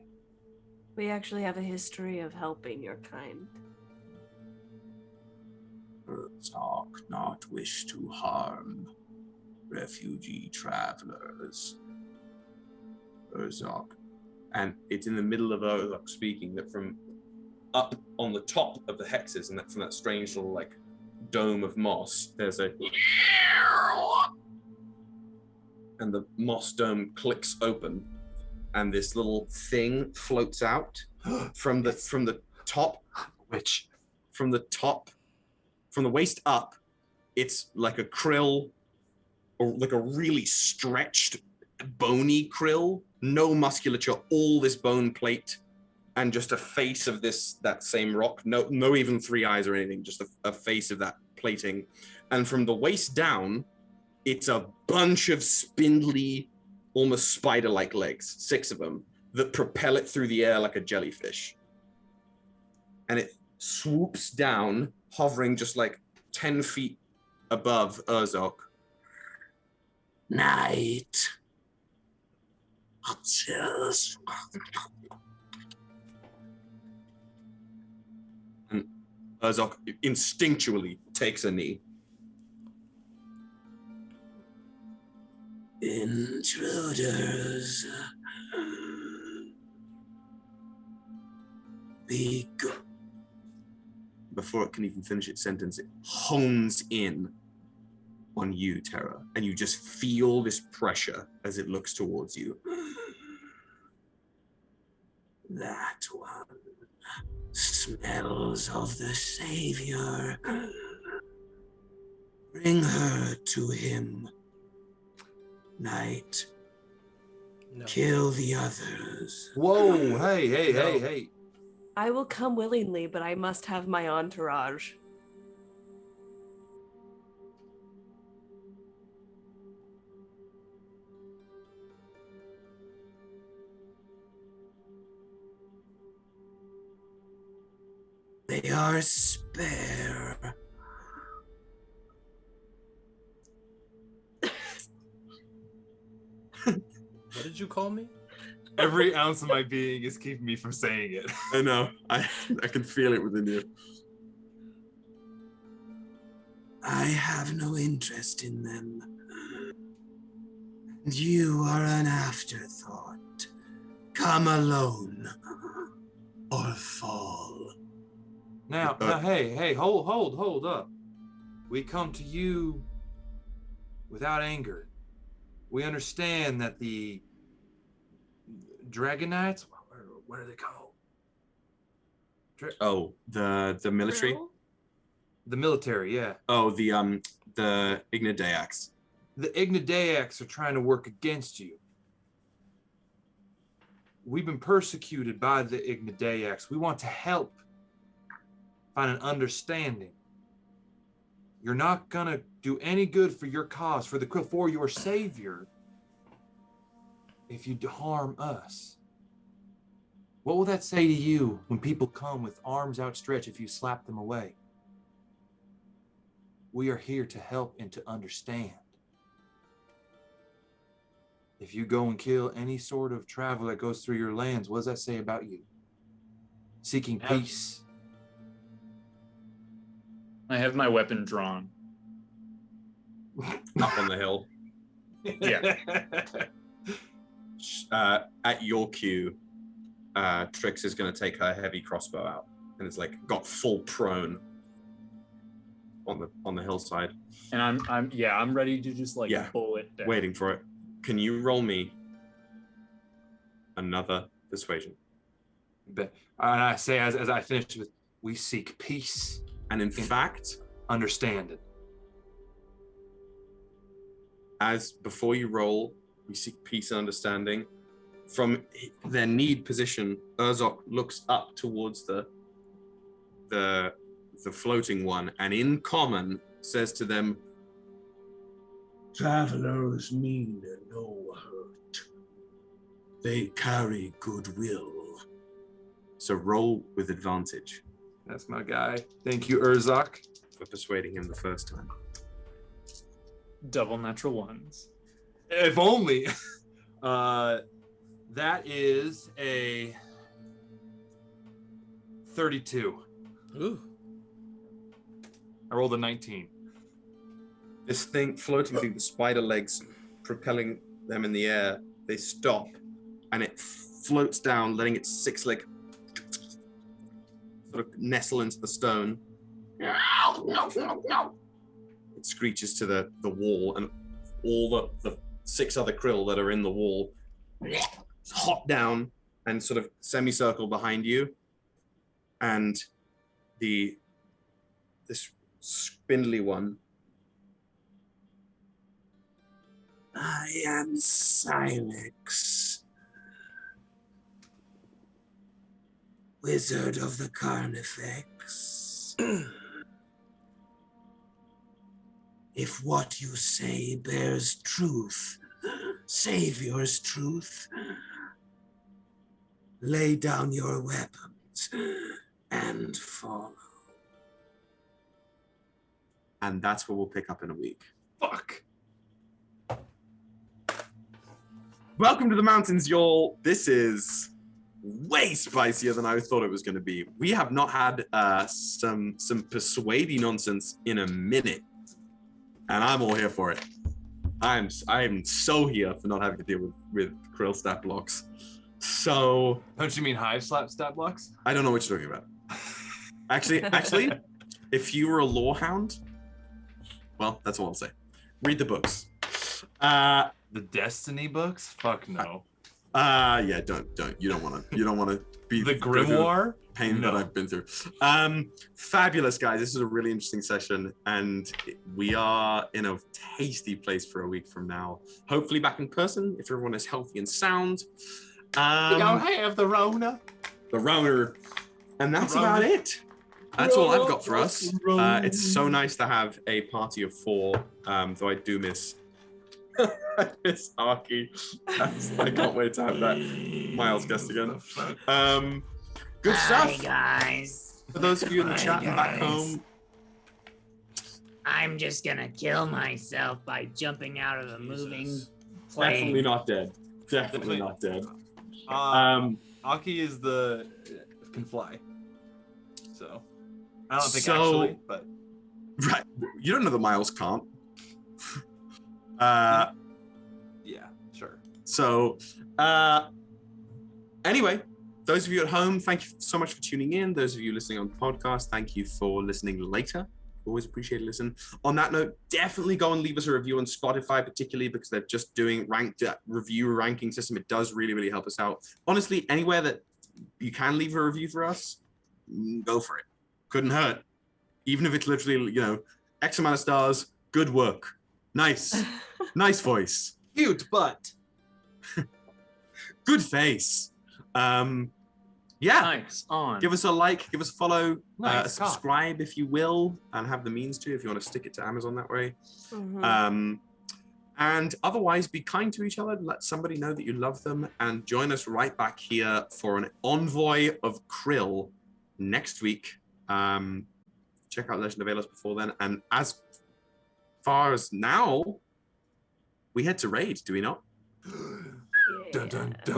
We actually have a history of helping your kind. Erthe not wish to harm refugee travelers. Erthe. And it's in the middle of Erthe speaking that from up on the top of the hexes and that from that strange little like dome of moss, there's a and the moss dome clicks open and this little thing floats out from the top, which from the waist up, it's like a krill or like a really stretched, bony krill, no musculature, all this bone plate, and just a face of that same rock. No even three eyes or anything, just a face of that plating. And from the waist down, it's a bunch of spindly, almost spider-like legs, 6 of them, that propel it through the air like a jellyfish. And it swoops down, hovering just like 10 feet above Erthe. Night. Upstairs. And Erthe instinctually takes a knee. Intruders. Be good. Before it can even finish its sentence, it hones in on you, Terra, and you just feel this pressure as it looks towards you. That one smells of the Savior. Bring her to him. Night. No. Kill the others. Whoa, hey. I will come willingly, but I must have my entourage. They are spare. What did you call me? Every ounce of my being is keeping me from saying it. I know. I can feel it within you. I have no interest in them. And you are an afterthought. Come alone or fall. Now, hey, hold up. We come to you without anger. We understand that the Dragonites, what are they called? The military? Krill? The military, yeah. Oh, the Ignideax. The Ignideax are trying to work against you. We've been persecuted by the Ignideax. We want to help find an understanding. You're not gonna do any good for your cause, for your savior, if you harm us. What will that say to you when people come with arms outstretched if you slap them away? We are here to help and to understand. If you go and kill any sort of traveler that goes through your lands, what does that say about you? Seeking peace. I have my weapon drawn. Up on the hill. Yeah. At your cue, Trix is going to take her heavy crossbow out, and it's like got full prone on the hillside. And I'm ready to just pull it down. Waiting for it. Can you roll me another persuasion? And I say as I finish with, we seek peace. And in fact, understand it. As before you roll, we seek peace and understanding. From their need position, Erthe looks up towards the floating one, and in common says to them, Travelers mean no They carry goodwill. So roll with advantage That's my guy. Thank you, Urzok. for persuading him the first time. Double natural ones. If only. That is a 32. Ooh. I rolled a 19. This thing floating through the spider legs, propelling them in the air, they stop, and it floats down, letting its 6 leg sort of nestle into the stone. It screeches to the wall, and all the 6 other krill that are in the wall hop down and sort of semicircle behind you, and this spindly one. I am Silex, wizard of the Carnifex. If what you say bears truth, Savior's truth, lay down your weapons and follow. And that's where we'll pick up in a week. Fuck. Welcome to the mountains, y'all. This is way spicier than I thought it was going to be. We have not had some persuading nonsense in a minute, and I'm all here for it. I'm so here for not having to deal with krill stat blocks. So Don't you mean hive slap stat blocks? I don't know what you're talking about. Actually, if you were a lore hound, well, that's all I'll say. Read the books. The Destiny books? Fuck no. Yeah, don't. You don't want to be The Grimoire? Pain that I've been through. Fabulous, guys. This is a really interesting session, and we are in a tasty place for a week from now. Hopefully back in person, if everyone is healthy and sound. You don't have the Rona. The Rona. And that's Rona. about it. That's all I've got for us. It's so nice to have a party of 4, though I do miss Ahkki. I can't wait to have that Miles guest again. Good stuff. Hi, guys. For those of you in the chat and back guys. home, I'm just gonna kill myself by jumping out of a moving definitely plane. not dead. Definitely not dead. Ahkki is can fly. So I don't think actually, but Right. You don't know that Miles can't. yeah, sure. So, anyway, those of you at home, thank you so much for tuning in. Those of you listening on the podcast, thank you for listening later. Always appreciate it. Listen. On that note, definitely go and leave us a review on Spotify, particularly because they're just doing ranked review ranking system. It does really, really help us out. Honestly, anywhere that you can leave a review for us, go for it. Couldn't hurt. Even if it's literally, X amount of stars, good work. Nice. Nice voice. Cute butt. Good face. Yeah. Nice on. Give us a like, give us a follow, Nice subscribe if you will, and have the means to if you want to stick it to Amazon that way. Mhm. And otherwise, be kind to each other. Let somebody know that you love them, and join us right back here for an envoy of krill next week. Check out Legend of Alos before then. And as far as now, we head to raid, do we not? Yeah. Dun, dun, dun.